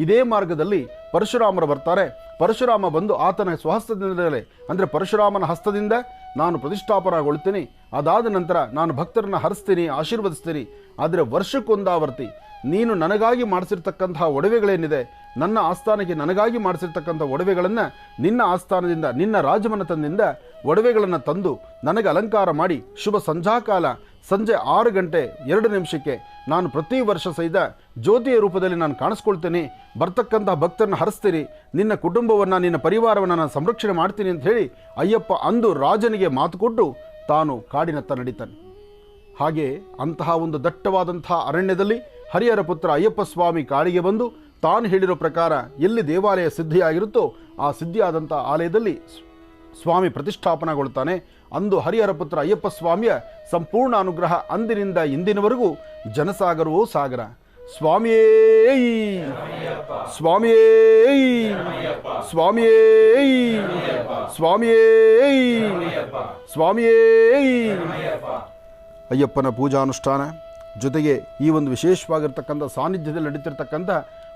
ಇದೇ ಮಾರ್ಗದಲ್ಲಿ ಪರಶುರಾಮರು ಬರ್ತಾರೆ. ಪರಶುರಾಮ ಬಂದು ಆತನ ಸ್ವಹಸ್ತದಿಂದಲೇ ಅಂದರೆ ಪರಶುರಾಮನ ಹಸ್ತದಿಂದ ನಾನು ಪ್ರತಿಷ್ಠಾಪನೆಗೊಳ್ತೀನಿ. ಅದಾದ ನಂತರ ನಾನು ಭಕ್ತರನ್ನು ಹರಿಸ್ತೀನಿ, ಆಶೀರ್ವದಿಸ್ತೀನಿ. ಆದರೆ ವರ್ಷಕ್ಕೊಂದಾವರ್ತಿ ನೀನು ನನಗಾಗಿ ಮಾಡಿಸಿರ್ತಕ್ಕಂತಹ ಒಡವೆಗಳೇನಿದೆ, ನನ್ನ ಆಸ್ಥಾನಕ್ಕೆ ನನಗಾಗಿ ಮಾಡಿಸಿರ್ತಕ್ಕಂಥ ಒಡವೆಗಳನ್ನು ನಿನ್ನ ಆಸ್ಥಾನದಿಂದ, ನಿನ್ನ ರಾಜಮನೆತನದಿಂದ ಒಡವೆಗಳನ್ನು ತಂದು ನನಗೆ ಅಲಂಕಾರ ಮಾಡಿ ಶುಭ ಸಂಧ್ಯಾಕಾಲ ಸಂಜೆ 6 ಗಂಟೆ 2 ನಿಮಿಷಕ್ಕೆ ನಾನು ಪ್ರತಿ ವರ್ಷ ಸಹಿತ ಜ್ಯೋತಿಯ ರೂಪದಲ್ಲಿ ನಾನು ಕಾಣಿಸ್ಕೊಳ್ತೇನೆ. ಬರ್ತಕ್ಕಂಥ ಭಕ್ತರನ್ನ ಹರಿಸ್ತೀನಿ, ನಿನ್ನ ಕುಟುಂಬವನ್ನು, ನಿನ್ನ ಪರಿವಾರವನ್ನು ನಾನು ಸಂರಕ್ಷಣೆ ಮಾಡ್ತೀನಿ ಅಂತ ಹೇಳಿ ಅಯ್ಯಪ್ಪ ಅಂದು ರಾಜನಿಗೆ ಮಾತು ಕೊಟ್ಟು ತಾನು ಕಾಡಿನತ್ತ ನಡೀತಾನೆ. ಹಾಗೆ ಅಂತಹ ಒಂದು ದಟ್ಟವಾದಂತಹ ಅರಣ್ಯದಲ್ಲಿ ಹರಿಹರ ಪುತ್ರ ಅಯ್ಯಪ್ಪ ಸ್ವಾಮಿ ಕಾಡಿಗೆ ಬಂದು ತಾನು ಹೇಳಿರೋ ಪ್ರಕಾರ ಎಲ್ಲಿ ದೇವಾಲಯ ಸಿದ್ಧಿಯಾಗಿರುತ್ತೋ ಆ ಸಿದ್ಧಿಯಾದಂಥ ಆಲಯದಲ್ಲಿ ಸ್ವಾಮಿ ಪ್ರತಿಷ್ಠಾಪನೆಗೊಳ್ತಾನೆ. ಅಂದು ಹರಿಹರ ಪುತ್ರ ಅಯ್ಯಪ್ಪ ಸ್ವಾಮಿಯ ಸಂಪೂರ್ಣ ಅನುಗ್ರಹ ಅಂದಿನಿಂದ ಇಂದಿನವರೆಗೂ ಜನಸಾಗರವೋ ಸಾಗರ. ಸ್ವಾಮಿಯೇ ಸ್ವಾಮಿಯೇ ಸ್ವಾಮಿಯೇ ಸ್ವಾಮಿಯೇ ಸ್ವಾಮಿಯೇ. ಅಯ್ಯಪ್ಪನ ಪೂಜಾನುಷ್ಠಾನ ಜೊತೆಗೆ ಈ ಒಂದು ವಿಶೇಷವಾಗಿರ್ತಕ್ಕಂಥ ಸಾನ್ನಿಧ್ಯದಲ್ಲಿ ನಡೀತಿರ್ತಕ್ಕಂಥ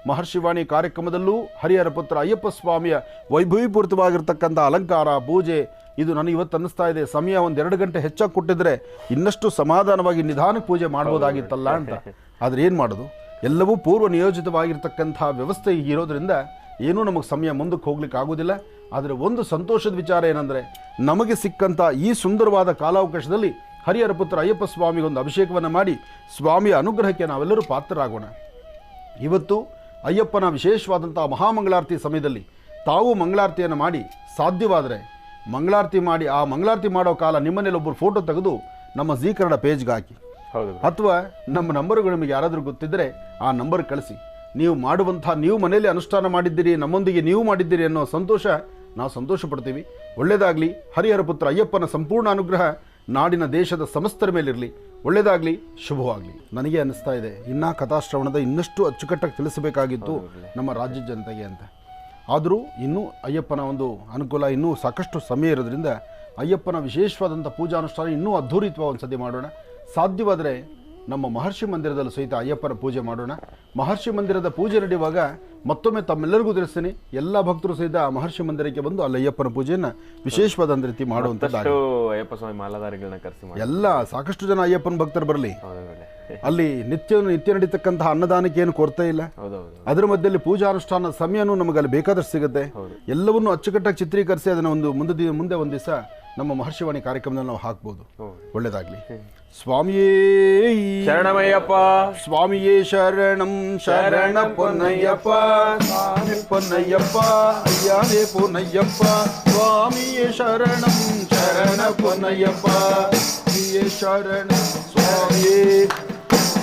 ಮಹರ್ಷಿವಾಣಿ ಕಾರ್ಯಕ್ರಮದಲ್ಲೂ ಹರಿಹರ ಪುತ್ರ ಅಯ್ಯಪ್ಪ ಸ್ವಾಮಿಯ ವೈಭವೀಪೂರಿತವಾಗಿರ್ತಕ್ಕಂಥ ಅಲಂಕಾರ, ಪೂಜೆ, ಇದು ನನಗೆ ಇವತ್ತು ಅನ್ನಿಸ್ತಾ ಇದೆ, ಸಮಯ 1-2 ಗಂಟೆ ಹೆಚ್ಚಾಗಿ ಕೊಟ್ಟಿದ್ರೆ ಇನ್ನಷ್ಟು ಸಮಾಧಾನವಾಗಿ ನಿಧಾನಕ್ಕೆ ಪೂಜೆ ಮಾಡ್ಬೋದಾಗಿತ್ತಲ್ಲ ಅಂತ. ಆದರೆ ಏನು ಮಾಡೋದು, ಎಲ್ಲವೂ ಪೂರ್ವ ನಿಯೋಜಿತವಾಗಿರ್ತಕ್ಕಂಥ ವ್ಯವಸ್ಥೆ ಇರೋದ್ರಿಂದ ಏನೂ ನಮಗೆ ಸಮಯ ಮುಂದಕ್ಕೆ ಹೋಗ್ಲಿಕ್ಕೆ ಆಗೋದಿಲ್ಲ. ಆದರೆ ಒಂದು ಸಂತೋಷದ ವಿಚಾರ ಏನಂದರೆ, ನಮಗೆ ಸಿಕ್ಕಂಥ ಈ ಸುಂದರವಾದ ಕಾಲಾವಕಾಶದಲ್ಲಿ ಹರಿಹರ ಪುತ್ರ ಅಯ್ಯಪ್ಪ ಸ್ವಾಮಿಗೊಂದು ಅಭಿಷೇಕವನ್ನು ಮಾಡಿ ಸ್ವಾಮಿಯ ಅನುಗ್ರಹಕ್ಕೆ ನಾವೆಲ್ಲರೂ ಪಾತ್ರರಾಗೋಣ. ಇವತ್ತು ಅಯ್ಯಪ್ಪನ ವಿಶೇಷವಾದಂಥ ಮಹಾಮಂಗಳಾರತಿ ಸಮಯದಲ್ಲಿ ತಾವು ಮಂಗಳಾರತಿಯನ್ನು ಮಾಡಿ, ಸಾಧ್ಯವಾದರೆ ಮಂಗಳಾರತಿ ಮಾಡಿ, ಆ ಮಂಗಳಾರತಿ ಮಾಡೋ ಕಾಲ ನಿಮ್ಮನೇಲಿ ಒಬ್ಬರು ಫೋಟೋ ತೆಗೆದು ನಮ್ಮ ಜೀ ಕನ್ನಡ ಪೇಜ್ಗೆ ಹಾಕಿ, ಅಥವಾ ನಮ್ಮ ನಂಬರ್ಗಳು ನಿಮಗೆ ಯಾರಾದರೂ ಗೊತ್ತಿದ್ದರೆ ಆ ನಂಬರ್ ಕಳಿಸಿ. ನೀವು ಮಾಡುವಂಥ, ನೀವು ಮನೆಯಲ್ಲಿ ಅನುಷ್ಠಾನ ಮಾಡಿದ್ದೀರಿ, ನಮ್ಮೊಂದಿಗೆ ನೀವು ಮಾಡಿದ್ದೀರಿ ಅನ್ನೋ ಸಂತೋಷ ನಾವು ಸಂತೋಷ ಪಡ್ತೀವಿ. ಒಳ್ಳೆಯದಾಗಲಿ. ಹರಿಹರ ಪುತ್ರ ಅಯ್ಯಪ್ಪನ ಸಂಪೂರ್ಣ ಅನುಗ್ರಹ ನಾಡಿನ ದೇಶದ ಸಮಸ್ತರ ಮೇಲಿರಲಿ. ಒಳ್ಳೆಯದಾಗಲಿ, ಶುಭವಾಗಲಿ. ನನಗೆ ಅನ್ನಿಸ್ತಾ ಇದೆ ಇನ್ನೂ ಕಥಾಶ್ರವಣದ ಇನ್ನಷ್ಟು ಅಚ್ಚುಕಟ್ಟಾಗಿ ತಿಳಿಸಬೇಕಾಗಿತ್ತು ನಮ್ಮ ರಾಜ್ಯ ಜನತೆಗೆ ಅಂತ. ಆದರೂ ಇನ್ನೂ ಅಯ್ಯಪ್ಪನ ಒಂದು ಅನುಕೂಲ, ಇನ್ನೂ ಸಾಕಷ್ಟು ಸಮಯ ಇರೋದ್ರಿಂದ ಅಯ್ಯಪ್ಪನ ವಿಶೇಷವಾದಂಥ ಪೂಜಾನುಷ್ಠಾನ ಇನ್ನೂ ಅದ್ಧೂರಿತ್ವ ಒಂದು ಸತಿ ಮಾಡೋಣ. ಸಾಧ್ಯವಾದರೆ ನಮ್ಮ ಮಹರ್ಷಿ ಮಂದಿರದಲ್ಲೂ ಸಹಿತ ಅಯ್ಯಪ್ಪನ ಪೂಜೆ ಮಾಡೋಣ. ಮಹರ್ಷಿ ಮಂದಿರದ ಪೂಜೆ ನಡೆಯುವಾಗ ಮತ್ತೊಮ್ಮೆ ತಮ್ಮೆಲ್ಲರಿಗೂ ತಿಳಿಸ್ತೀನಿ, ಎಲ್ಲ ಭಕ್ತರು ಸಹಿತ ಆ ಮಹರ್ಷಿ ಮಂದಿರಕ್ಕೆ ಬಂದು ಅಲ್ಲಿ ಅಯ್ಯಪ್ಪನ ಪೂಜೆಯನ್ನು ವಿಶೇಷವಾದ ರೀತಿ ಮಾಡುವಂಥದ್ದು. ಅಯ್ಯಪ್ಪ ಸ್ವಾಮಿ ಮಾಲಾಧಾರಿಗಳನ್ನ ಕರೆಸಿ ಎಲ್ಲ ಸಾಕಷ್ಟು ಜನ ಅಯ್ಯಪ್ಪನ ಭಕ್ತರು ಬರಲಿ. ಅಲ್ಲಿ ನಿತ್ಯ ನಡೀತಕ್ಕಂತಹ ಅನ್ನದಾನಕ್ಕೆ ಏನು ಕೊರತೆ ಇಲ್ಲ. ಅದರ ಮಧ್ಯದಲ್ಲಿ ಪೂಜಾನುಷ್ಠಾನ ಸಮಯನೂ ನಮಗೆ ಅಲ್ಲಿ ಬೇಕಾದಷ್ಟು ಸಿಗುತ್ತೆ. ಎಲ್ಲವನ್ನೂ ಅಚ್ಚುಕಟ್ಟಾಗಿ ಚಿತ್ರೀಕರಿಸಿ ಅದನ್ನು ಒಂದು ಮುಂದೆ ಒಂದು ದಿವಸ ನಮ್ಮ ಮಹರ್ಷಿವಾಣಿ ಕಾರ್ಯಕ್ರಮದಲ್ಲಿ ನಾವು ಹಾಕ್ಬೋದು. ಹೌದು. ಒಳ್ಳೆಯದಾಗಲಿ. ಸ್ವಾಮಿಯೇ ಶರಣಮಯ್ಯಪ್ಪ. ಸ್ವಾಮಿಯೇ ಶರಣಂ ಶರಣ ಪೊನ್ನಯ್ಯಪ್ಪ. ಸ್ವಾಮಿ ಪೊನ್ನಯ್ಯಪ್ಪ ಅಯ್ಯನೇ ಪೊನ್ನಯ್ಯಪ್ಪ. ಸ್ವಾಮಿಯೇ ಶರಣಂ ಶರಣ ಪೊನ್ನಯ್ಯಪ್ಪ. ಸ್ವಾಮಿಯೇ ಶರಣ ಸ್ವಾಮಿಯೇ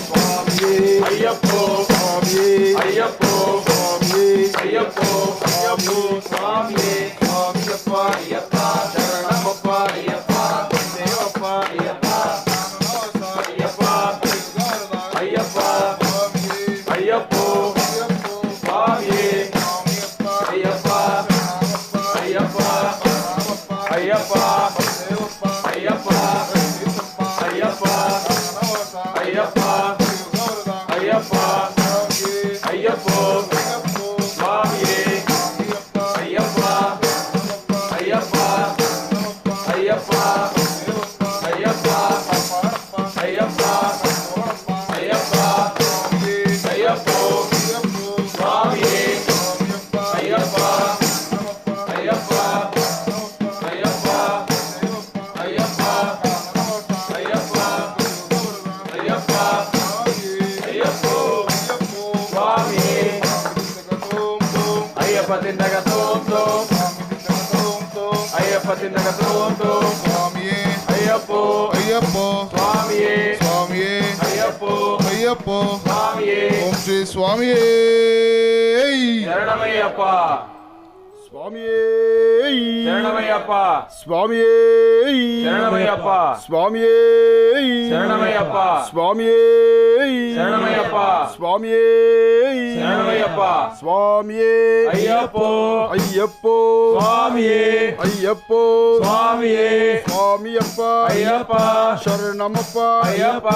ಸ್ವಾಮಿಯೇ ಅಯ್ಯಪ್ಪೋ. ಸ್ವಾಮಿಯೇ ಅಯ್ಯಪ್ಪೋ. ಸ್ವಾಮಿಯೇ ಅಯ್ಯಪ್ಪೋ. ಸ್ವಾಮಿಯೇ ಸ್ವಾಮಿಯೇ ಸ್ವಾಮಿಯಪ್ಪ ಅಯ್ಯಪ್ಪ. ಶರಣಮಪ್ಪ ಅಯ್ಯಪ್ಪ. ದೇವಪ್ಪ ಅಯ್ಯಪ್ಪ. ಅಯ್ಯಪ್ಪ ಅಯ್ಯಪ್ಪ ಅಯ್ಯಪ್ಪೋ. ಸ್ವಾಮಿಯೇ ಅಯ್ಯಪ್ಪ ಅಯ್ಯಪ್ಪ ಅಯ್ಯಪ್ಪ ಅಯ್ಯಪ್ಪ ಅಯ್ಯಪ್ಪ ಅಯ್ಯಪ್ಪ ಅಯ್ಯಪ್ಪ ಅಯ್ಯಪ್ಪೋ. ಸ್ವಾಮಿಯೇ ಅಯ್ಯಪ್ಪ ಅಯ್ಯಪ್ಪ ಅಯ್ಯಪ್ಪ ಅಯ್ಯಪ್ಪ ಅಯ್ಯಪ್ಪ ಅಯ್ಯಪ್ಪ ಅಯ್ಯಪ್ಪೋ. ಸ್ವಾಮಿಯೇ ಅಯ್ಯಪ್ಪ ಅಯ್ಯಪ್ಪ ಅಯ್ಯಪ್ಪ ಅಯ್ಯಪ್ಪ ಅಯ್ಯಪ್ಪ ಅಯ್ಯಪ್ಪ ಅಯ್ಯಪ್ಪೋ. ಸ್ವಾಮಿಯೇ ಅಯ್ಯಪ್ಪ ತಿಂದಗ ತೋಂತೋ. ಅಯ್ಯಪ್ಪ ತಿಂದಗ ತೋಂತೋ. ಸ್ವಾಮಿಯೇ ಅಯ್ಯಪ್ಪೋ. ಅಯ್ಯಪ್ಪೋ. ಸ್ವಾಮಿಯೇ ಸ್ವಾಮಿಯೇ ಅಯ್ಯಪ್ಪೋ. ಅಯ್ಯಪ್ಪೋ. ಸ್ವಾಮಿಯೇ ಓಂ ಶ್ರೀ ಸ್ವಾಮಿಯೇ ಶರಣಮಯ್ಯಪ್ಪ. ಸ್ವಾಮಿಯೇ ಶರಣಮಯ್ಯಪ್ಪ. ಸ್ವಾಮಿಯೇ ಶರಣಮಯ್ಯಪ್ಪ. ಸ್ವಾಮಿಯೇ ಶರಣಮಯ್ಯಪ್ಪ. ಸ್ವಾಮಿಯೇ ಶರಣಮಯ್ಯಪ್ಪ. ಸ್ವಾಮಿಯೇ ಶರಣಮಯ್ಯಪ್ಪ. ಸ್ವಾಮಿಯೇ ಅಯ್ಯಪ್ಪೋ. ಅಯ್ಯಪ್ಪೋ. ಸ್ವಾಮಿಯೇ ಅಯ್ಯಪ್ಪೋ. ಸ್ವಾಮಿಯೇ ಸ್ವಾಮಿಯಪ್ಪ ಅಯ್ಯಪ್ಪ. ಶರಣಮಪ್ಪ ಅಯ್ಯಪ್ಪ.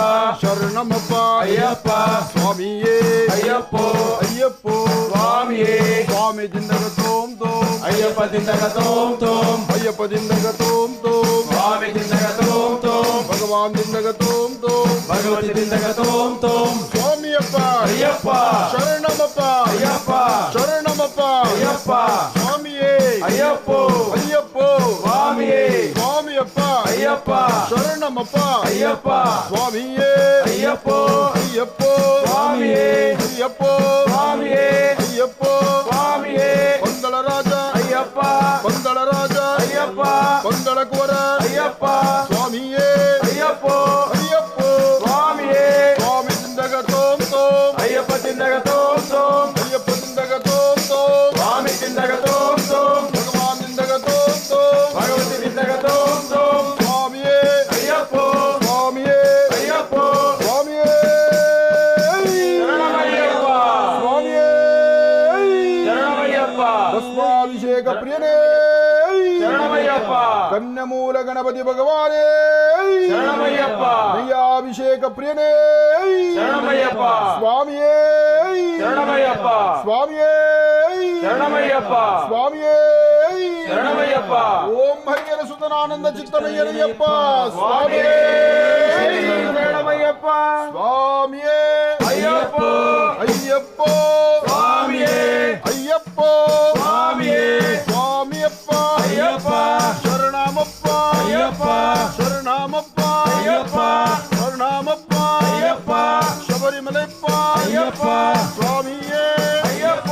ಶರಣಮಪ್ಪ ಅಯ್ಯಪ್ಪ. ಸ್ವಾಮಿಯೇ ಅಯ್ಯಪ್ಪೋ. ಅಯ್ಯಪ್ಪೋ. ಸ್ವಾಮಿಯೇ ಸ್ವಾಮಿ ದಿಂದಗ ತೋಂ ತೋಂ. ಅಯ್ಯಪ್ಪ ತಿಂದಗ ತೋಂ ತೋಂ. ಅಯ್ಯಪ್ಪ ದಿಂದಗ ತೋಂ ತೋಂ. ಸ್ವಾಮಿ ತಿಂದಗ ತೋಂ ತೋಂ. ಭಗವಾನ್ ದಿಂದಗ ತೋಂ ತೋಂ. ಭಗವತಿ ತಿಂದಗ ತೋಂ ತೋಂ. ಸ್ವಾಮಿಯಪ್ಪ ಅಯ್ಯಪ್ಪ. ಶರಣಮಪ್ಪ ಅಯ್ಯಪ್ಪ. ಶರಣಮಪ್ಪ ಅಯ್ಯಪ್ಪ. ಸ್ವಾಮಿಯೇ ಅಯ್ಯಪ್ಪೋ. ಅಯ್ಯಪ್ಪೋ. ಸ್ವಾಮಿಯೇ ಸ್ವಾಮಿಯಪ್ಪ ಅಯ್ಯಪ್ಪ. ಶರಣಮಪ್ಪ ಅಯ್ಯಪ್ಪ. ಸ್ವಾಮಿಯೇ ಅಯ್ಯಪ್ಪೋ. ಅಯ್ಯಪ್ಪೋ. ಸ್ವಾಮಿಯೇ ಅಯ್ಯಪ್ಪೋ. ಸ್ವಾಮಿಯೇ ಅಯ್ಯಪ್ಪೋ. ಸ್ವಾಮಿಯೇ ಪಂದಳ ರಾಜ ಅಯ್ಯಪ್ಪ. ಪಂದಳ ರಾಜ ಅಯ್ಯಪ್ಪ. ಪಂದಳ ಕುವರ ಅಯ್ಯಪ್ಪ. ಸ್ವಾಮಿಯೇ ಅಯ್ಯಪ್ಪೋ. ಅಯ್ಯಪ್ಪೋ. ಸ್ವಾಮಿಯೇ ಸ್ವಾಮಿ ದಿಂದಗ ತೋಂ ತೋಂ. ಅಯ್ಯಪ್ಪ ತಿಂದಗ ತೋಂ ತೋಂ. ಅಯ್ಯಪ್ಪ ದಿಂದಗ ತೋಂ ತೋಂ. ಸ್ವಾಮಿ ತಿಂದಗ ತೋಂ ತೋಂ. ಭಗವಾನ್ ದಿಂದಗ ತೋಂ ತೋಂ. ಭಗವತಿ ತಿಂದಗ ತೋಂ ತೋಂ. ಸ್ವಾಮಿಯೇ ಅಯ್ಯಪ್ಪೋ. ಸ್ವಾಮಿಯೇ ಅಯ್ಯಪ್ಪೋ. ಸ್ವಾಮಿಯೇ ಶರಣಮಯ್ಯಪ್ಪ. ಸ್ವಾಮಿಯೇ ಶರಣಮಯ್ಯಪ್ಪ. ಭಸ್ಮಾಭಿಷೇಕ ಪ್ರಿಯನೇ ಶರಣಮಯ್ಯಪ್ಪ. ಕನ್ಯಮೂಲ ಗಣಪತಿ ಭಗವಾನೇ ಶರಣಮಯ್ಯಪ್ಪ. ನಯ್ಯಾಭಿಷೇಕ ಪ್ರಿಯನೇ ಶರಣಮಯ್ಯಪ್ಪ. ಸ್ವಾಮಿಯೇ ಶರಣಮಯ್ಯಪ್ಪ. ಸ್ವಾಮಿಯೇ ಶರಣಮಯ್ಯಪ್ಪ. ಸ್ವಾಮಿಯೇ ಶರಣಮಯ್ಯಪ್ಪ. ಓಂ ಹರಿಹರ ಸುತನಾನಂದ ಚಿತ್ತನಯ್ಯನಯ್ಯಪ್ಪ. ಸ್ವಾಮಿಯೇ ಸ್ವಾಮಿಯೇ ಶರಣಮಯ್ಯಪ್ಪ. ಸ್ವಾಮಿಯೇ ಅಯ್ಯಪ್ಪೋ. ಅಯ್ಯಪ್ಪೋ. ಸ್ವಾಮಿಯೇ ಅಯ್ಯಪ್ಪೋ. ಸ್ವಾಮಿಯೇ ಸ್ವಾಮಿಯಪ್ಪ ಅಯ್ಯಪ್ಪ. ಶರಣಮಪ್ಪ ಅಯ್ಯಪ್ಪ. ಶರಣಮಪ್ಪ ಅಯ್ಯಪ್ಪ. ಶರಣಮಪ್ಪ ಅಯ್ಯಪ್ಪ. ಶಬರಿಮಲೆಪ್ಪ ಅಯ್ಯಪ್ಪ. ಸ್ವಾಮಿಯೇ ಅಯ್ಯಪ್ಪ.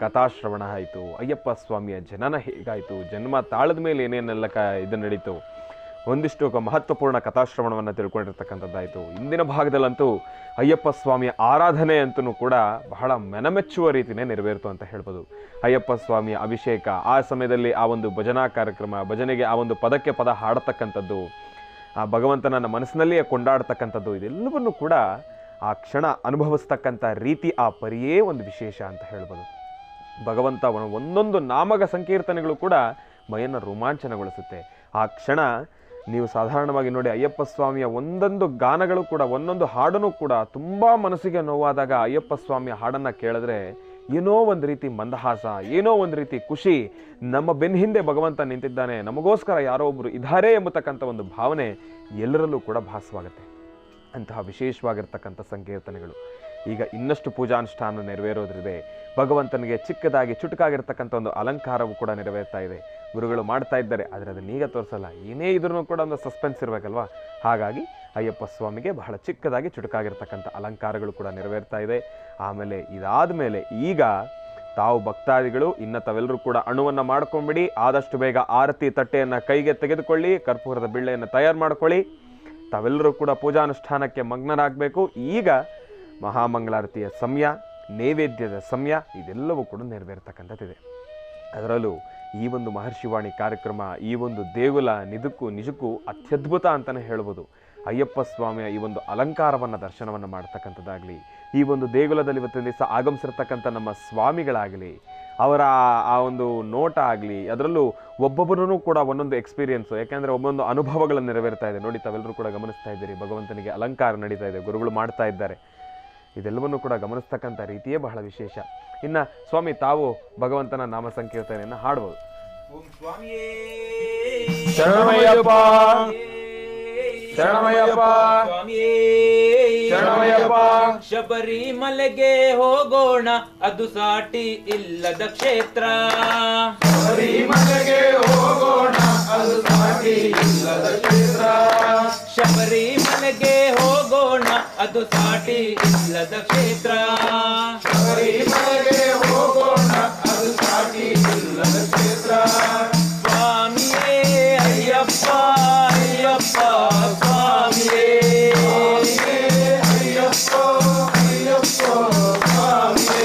ಕಥಾಶ್ರವಣ ಆಯಿತು, ಅಯ್ಯಪ್ಪ ಸ್ವಾಮಿಯ ಜನನ ಹೇಗಾಯಿತು, ಜನ್ಮ ತಾಳದ ಮೇಲೆ ಏನೇನೆಲ್ಲ ಇದು ನಡೀತು, ಒಂದಿಷ್ಟು ಮಹತ್ವಪೂರ್ಣ ಕಥಾಶ್ರವಣವನ್ನು ತಿಳ್ಕೊಂಡಿರ್ತಕ್ಕಂಥದ್ದಾಯಿತು. ಇಂದಿನ ಭಾಗದಲ್ಲಂತೂ ಅಯ್ಯಪ್ಪ ಸ್ವಾಮಿಯ ಆರಾಧನೆ ಅಂತೂ ಕೂಡ ಬಹಳ ಮೆನಮೆಚ್ಚುವ ರೀತಿಯೇ ನೆರವೇರಿತು ಅಂತ ಹೇಳ್ಬೋದು. ಅಯ್ಯಪ್ಪ ಸ್ವಾಮಿಯ ಅಭಿಷೇಕ, ಆ ಸಮಯದಲ್ಲಿ ಆ ಒಂದು ಭಜನಾ ಕಾರ್ಯಕ್ರಮ, ಭಜನೆಗೆ ಆ ಒಂದು ಪದಕ್ಕೆ ಪದ ಹಾಡತಕ್ಕಂಥದ್ದು, ಆ ಭಗವಂತನನ್ನ ಮನಸ್ಸಿನಲ್ಲಿಯೇ ಕೊಂಡಾಡ್ತಕ್ಕಂಥದ್ದು, ಇದೆಲ್ಲವನ್ನೂ ಕೂಡ ಆ ಕ್ಷಣ ಅನುಭವಿಸ್ತಕ್ಕಂಥ ರೀತಿ ಆ ಪರಿಯೇ ಒಂದು ವಿಶೇಷ ಅಂತ ಹೇಳ್ಬೋದು. ಭಗವಂತ ಒಂದೊಂದು ನಾಮಕ ಸಂಕೀರ್ತನೆಗಳು ಕೂಡ ಮೈಯನ್ನು ರೋಮಾಂಚನಗೊಳಿಸುತ್ತೆ. ಆ ಕ್ಷಣ ನೀವು ಸಾಧಾರಣವಾಗಿ ನೋಡಿ, ಅಯ್ಯಪ್ಪ ಸ್ವಾಮಿಯ ಒಂದೊಂದು ಗಾನಗಳು ಕೂಡ, ಒಂದೊಂದು ಹಾಡನ್ನು ಕೂಡ ತುಂಬ ಮನಸ್ಸಿಗೆ ನೋವಾದಾಗ ಅಯ್ಯಪ್ಪ ಸ್ವಾಮಿಯ ಹಾಡನ್ನು ಕೇಳಿದ್ರೆ ಏನೋ ಒಂದು ರೀತಿ ಮಂದಹಾಸ, ಏನೋ ಒಂದು ರೀತಿ ಖುಷಿ, ನಮ್ಮ ಬೆನ್ನ ಹಿಂದೆ ಭಗವಂತ ನಿಂತಿದ್ದಾನೆ, ನಮಗೋಸ್ಕರ ಯಾರೋ ಒಬ್ಬರು ಇದ್ದಾರೆ ಎಂಬತಕ್ಕಂಥ ಒಂದು ಭಾವನೆ ಎಲ್ಲರಲ್ಲೂ ಕೂಡ ಭಾಸವಾಗುತ್ತೆ. ಅಂತಹ ವಿಶೇಷವಾಗಿರ್ತಕ್ಕಂಥ ಸಂಕೀರ್ತನೆಗಳು. ಈಗ ಇನ್ನಷ್ಟು ಪೂಜಾನುಷ್ಠಾನ ನೆರವೇರೋದ್ರಿದೆ. ಭಗವಂತನಿಗೆ ಚಿಕ್ಕದಾಗಿ ಚುಟುಕಾಗಿರ್ತಕ್ಕಂಥ ಒಂದು ಅಲಂಕಾರವು ಕೂಡ ನೆರವೇರ್ತಾ ಇದೆ. ಗುರುಗಳು ಮಾಡ್ತಾ ಇದ್ದಾರೆ, ಆದರೆ ಅದನ್ನ ಈಗ ತೋರಿಸಲ್ಲ. ಏನೇ ಇದ್ರೂ ಕೂಡ ಒಂದು ಸಸ್ಪೆನ್ಸ್ ಇರಬೇಕಲ್ವಾ. ಹಾಗಾಗಿ ಅಯ್ಯಪ್ಪ ಸ್ವಾಮಿಗೆ ಬಹಳ ಚಿಕ್ಕದಾಗಿ ಚುಟುಕಾಗಿರ್ತಕ್ಕಂಥ ಅಲಂಕಾರಗಳು ಕೂಡ ನೆರವೇರ್ತಾ ಇದೆ. ಆಮೇಲೆ ಇದಾದ ಮೇಲೆ ಈಗ ತಾವು ಭಕ್ತಾದಿಗಳು ತಾವೆಲ್ಲರೂ ಕೂಡ ಅಣುವನ್ನು ಮಾಡ್ಕೊಂಡ್ಬಿಡಿ. ಆದಷ್ಟು ಬೇಗ ಆರತಿ ತಟ್ಟೆಯನ್ನು ಕೈಗೆ ತೆಗೆದುಕೊಳ್ಳಿ, ಕರ್ಪೂರದ ಬಿಳ್ಳೆಯನ್ನು ತಯಾರು ಮಾಡ್ಕೊಳ್ಳಿ. ತಾವೆಲ್ಲರೂ ಕೂಡ ಪೂಜಾನುಷ್ಠಾನಕ್ಕೆ ಮಗ್ನರಾಗಬೇಕು. ಈಗ ಮಹಾಮಂಗಳಾರತಿಯ ಸಮಯ, ನೈವೇದ್ಯದ ಸಮಯ, ಇದೆಲ್ಲವೂ ಕೂಡ ನೆರವೇರ್ತಕ್ಕಂಥದ್ದಿದೆ. ಅದರಲ್ಲೂ ಈ ಒಂದು ಮಹರ್ಷಿವಾಣಿ ಕಾರ್ಯಕ್ರಮ, ಈ ಒಂದು ದೇಗುಲ ನಿಜಕ್ಕೂ ಅತ್ಯದ್ಭುತ ಅಂತಲೇ ಹೇಳ್ಬೋದು. ಅಯ್ಯಪ್ಪ ಸ್ವಾಮಿಯ ಈ ಒಂದು ಅಲಂಕಾರವನ್ನು ದರ್ಶನವನ್ನು ಮಾಡ್ತಕ್ಕಂಥದ್ದಾಗಲಿ, ಈ ಒಂದು ದೇಗುಲದಲ್ಲಿ ಇವತ್ತಿನ ದಿವಸ ಆಗಮಿಸಿರ್ತಕ್ಕಂಥ ನಮ್ಮ ಸ್ವಾಮಿಗಳಾಗಲಿ, ಅವರ ಆ ಒಂದು ನೋಟ ಆಗಲಿ, ಅದರಲ್ಲೂ ಒಬ್ಬೊಬ್ಬರೂ ಕೂಡ ಒಂದೊಂದು ಎಕ್ಸ್ಪೀರಿಯನ್ಸು, ಯಾಕೆಂದರೆ ಒಬ್ಬೊಂದು ಅನುಭವಗಳನ್ನು ನೆರವೇರ್ತಾ ಇದೆ. ನೋಡಿ, ತಾವೆಲ್ಲರೂ ಕೂಡ ಗಮನಿಸ್ತಾ ಇದ್ದೀರಿ, ಭಗವಂತನಿಗೆ ಅಲಂಕಾರ ನಡೀತಾ ಇದೆ, ಗುರುಗಳು ಮಾಡ್ತಾ ಇದ್ದಾರೆ. ಇದೆಲ್ಲವನ್ನು ಕೂಡ ಗಮನಿಸ್ತಕ್ಕಂಥ ರೀತಿಯೇ ಬಹಳ ವಿಶೇಷ. ಇನ್ನು ಸ್ವಾಮಿ ತಾವು ಭಗವಂತನ ನಾಮ ಸಂಕೀರ್ತನೆಯನ್ನು ಹಾಡ್ಬೋದು. ಶರಣಮಯ್ಯಪ್ಪ, ಶರಣಮಯ್ಯಪ್ಪ, ಶರಣಮಯ್ಯಪ್ಪ. ಶಬರಿಮಲೆಗೆ ಹೋಗೋಣ, ಅದು ಸಾಟಿ ಇಲ್ಲದ ಕ್ಷೇತ್ರ. ಶಬರಿಮಲೆಗೆ ಹೋಗೋಣ, ಅದು ಸಾಟಿ ಇಲ್ಲದ ಕ್ಷೇತ್ರ. ಶಬರಿಮಲೆಗೆ ಹೋಗೋಣ, ಅದು ಸಾಟಿ ಇಲ್ಲದ ಕ್ಷೇತ್ರ. ಶಬರಿಮಲೆಗೆ ಹೋಗೋಣ, ಅದು ಸಾಟಿ ಇಲ್ಲದ ಕ್ಷೇತ್ರ. ಸ್ವಾಮಿಯೇ ಅಯ್ಯಪ್ಪ, ಅಯ್ಯಪ್ಪ ಸ್ವಾಮಿಯೇ, ಅಯ್ಯಪ್ಪ ಅಯ್ಯಪ್ಪ ಸ್ವಾಮಿಯೇ,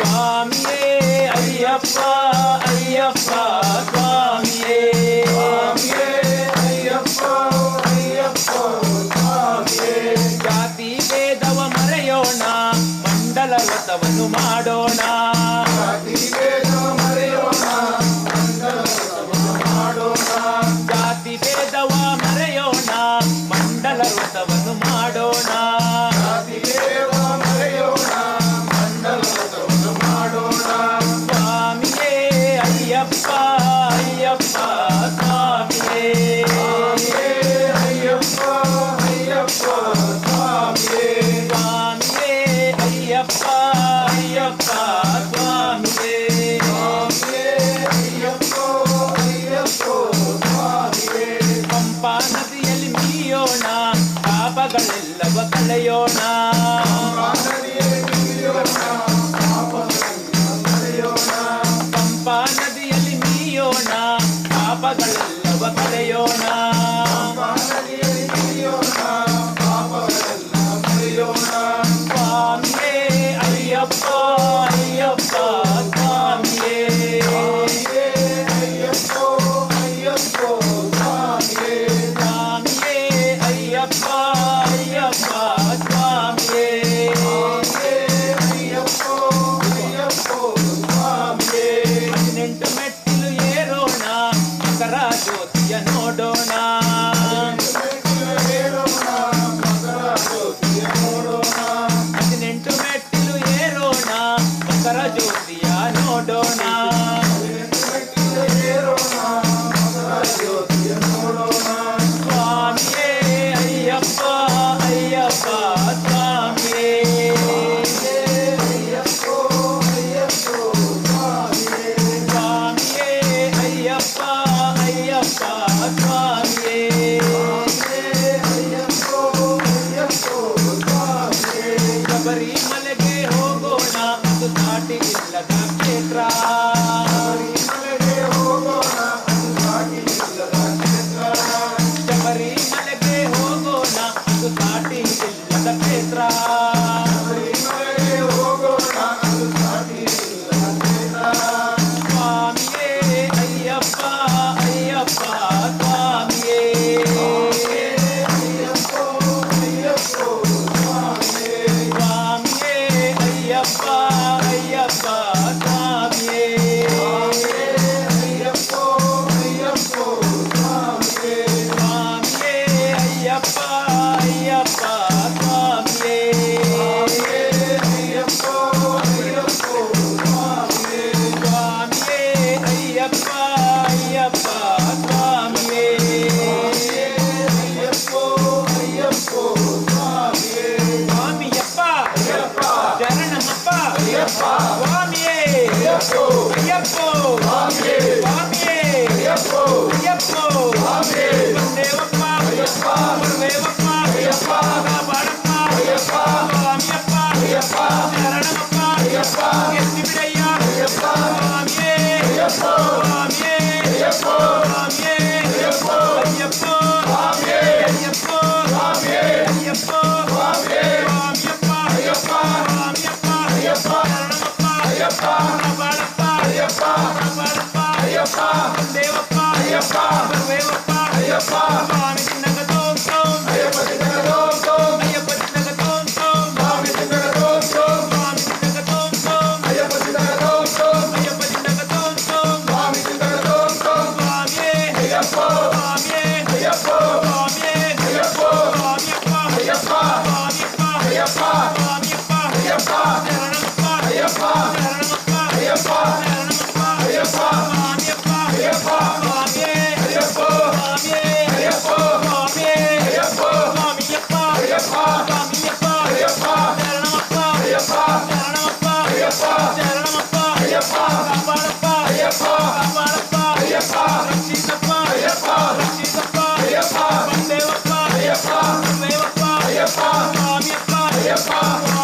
ಸ್ವಾಮಿಯೇ ಅಯ್ಯಪ್ಪ, ಅಯ್ಯಪ್ಪ ಸ್ವಾಮಿಯೇ, ಅಯ್ಯಪ್ಪ ಅಯ್ಯಪ್ಪ ಸ್ವಾಮಿಯೇ. ಜಾತಿ ಭೇದವ ಮರೆಯೋಣ, ಮಂಡಲ ವ್ರತವನ್ನು ಮಾಡೋಣ. ಜಾತಿಭೇದ ಮರೆಯೋಣ, ಮಂಡಲ ವ್ರತವನ್ನು ಮಾಡೋಣ. ಜಾತಿ ಭೇದವ ಮರೆಯೋಣ, ಮಂಡಲ ವ್ರತವನ್ನು ಮಾಡೋಣ. ಜಾತಿಭೇದ ಮರೆಯೋಣ, ಮಂಡಲ ವ್ರತವನ್ನು ಮಾಡೋಣ. ಸ್ವಾಮಿಯೇ ಅಯ್ಯಪ್ಪ, ಅಯ್ಯಪ್ಪ ಸ್ವಾಮಿಯೇ, ಅಯ್ಯಪ್ಪ ಅಯ್ಯಪ್ಪ ಸ್ವಾಮಿಯೇ, ಸ್ವಾಮಿಯೇ ಅಯ್ಯಪ್ಪ, ಅಯ್ಯಪ್ಪ ಸ್ವಾಮಿಯೇ. ಅಯ್ಯಪ್ಪ ಅಯ್ಯಪ್ಪ ಸ್ವಾಮಿಯೇ. ಪಂಪಾ ನದಿಯಲ್ಲಿ ಮೀಯೋಣ, ಪಾಪಗಳೆಲ್ಲವ ಕಳೆಯೋಣ. ಪಂಪಾ ನದಿಯಲ್ಲಿ ಮೀಯೋಣ, ಪಾಪಗಳೆಲ್ಲವ ಕಳೆಯೋಣ. ಸ್ವಾಮಿಯೇ ಅಯ್ಯಪ್ಪ, ಅಯ್ಯಪ್ಪ ಸ್ವಾಮಿಯೇ, ಅಯ್ಯಪ್ಪ ಅಯ್ಯಪ್ಪ ಸ್ವಾಮಿಯೇ, ಸ್ವಾಮಿಯೇ ಅಯ್ಯಪ್ಪ, ಅಯ್ಯಪ್ಪ ಸ್ವಾಮಿಯೇ. ಅಯ್ಯಪ್ಪ ಅಯ್ಯಪ್ಪ ಸ್ವಾಮಿಯೇ. 18 ಮೆಟ್ಟಿಲು ಏರೋಣ, ಮಕರ ಜ್ಯೋತಿಯ ನೋಡೋಣ. ಅಯ್ಯಪ್ಪೋ ಸ್ವಾಮಿಯೇ ಅಯ್ಯಪ್ಪೋ ಸ್ವಾಮಿಯೇ ಬಂದೇವಪ್ಪ ಬರುವೇವಪ್ಪ ಬಾಳಪ್ಪ ಸ್ವಾಮಿಯಪ್ಪ ಶರಣಮಪ್ಪ ಎತ್ತಿ ಬಿಡಯ್ಯ ಸ್ವಾಮಿಯೇ ಸ್ವಾಮಿಯೇ ಸ್ವಾಮಿಯೇ ಅಯ್ಯಪ್ಪೋ ಅಯ್ಯಪ್ಪೋ ಅಯ್ಯಪ್ಪೋ ಸ್ವಾಮಿಯಪ್ಪ ದೇವಪ್ಪ ಬರುವೇವಪ್ಪ ಸ್ವಾಮಿ ಚಿನ್ನಗ ತೋಂ ತೋಂ ಅಯ್ಯಪ್ಪ ಚಿನ್ನಗ ತೋಂ ತೋಂ ಸ್ವಾಮಿ ಚಿನ್ನಗ ತೋಂ ತೋಂ ಸ್ವಾಮಿ ಚಿನ್ನಗ ತೋಂ ತೋಂ ಅಯ್ಯಪ್ಪ ಚಿನ್ನಗ ತೋಂ ತೋಂ ಸ್ವಾಮಿ ಚಿನ್ನಗ ತೋಂ ತೋಂ ಸ್ವಾಮಿಯೇ ಅಯ್ಯಪ್ಪೋ ಸ್ವಾಮಿಯೇ ಅಯ್ಯಪ್ಪೋ ಸ್ವಾಮಿಯೇ ಅಯ್ಯಪ್ಪೋ ಸ್ವಾಮಿಯಪ್ಪ ಅಯ್ಯಪ್ಪ ಸ್ವಾಮಿಯಪ್ಪ ಶರಣಮಪ್ಪ ಶರಣಮಪ್ಪ ಸ್ವಾಮಿಯಪ್ಪ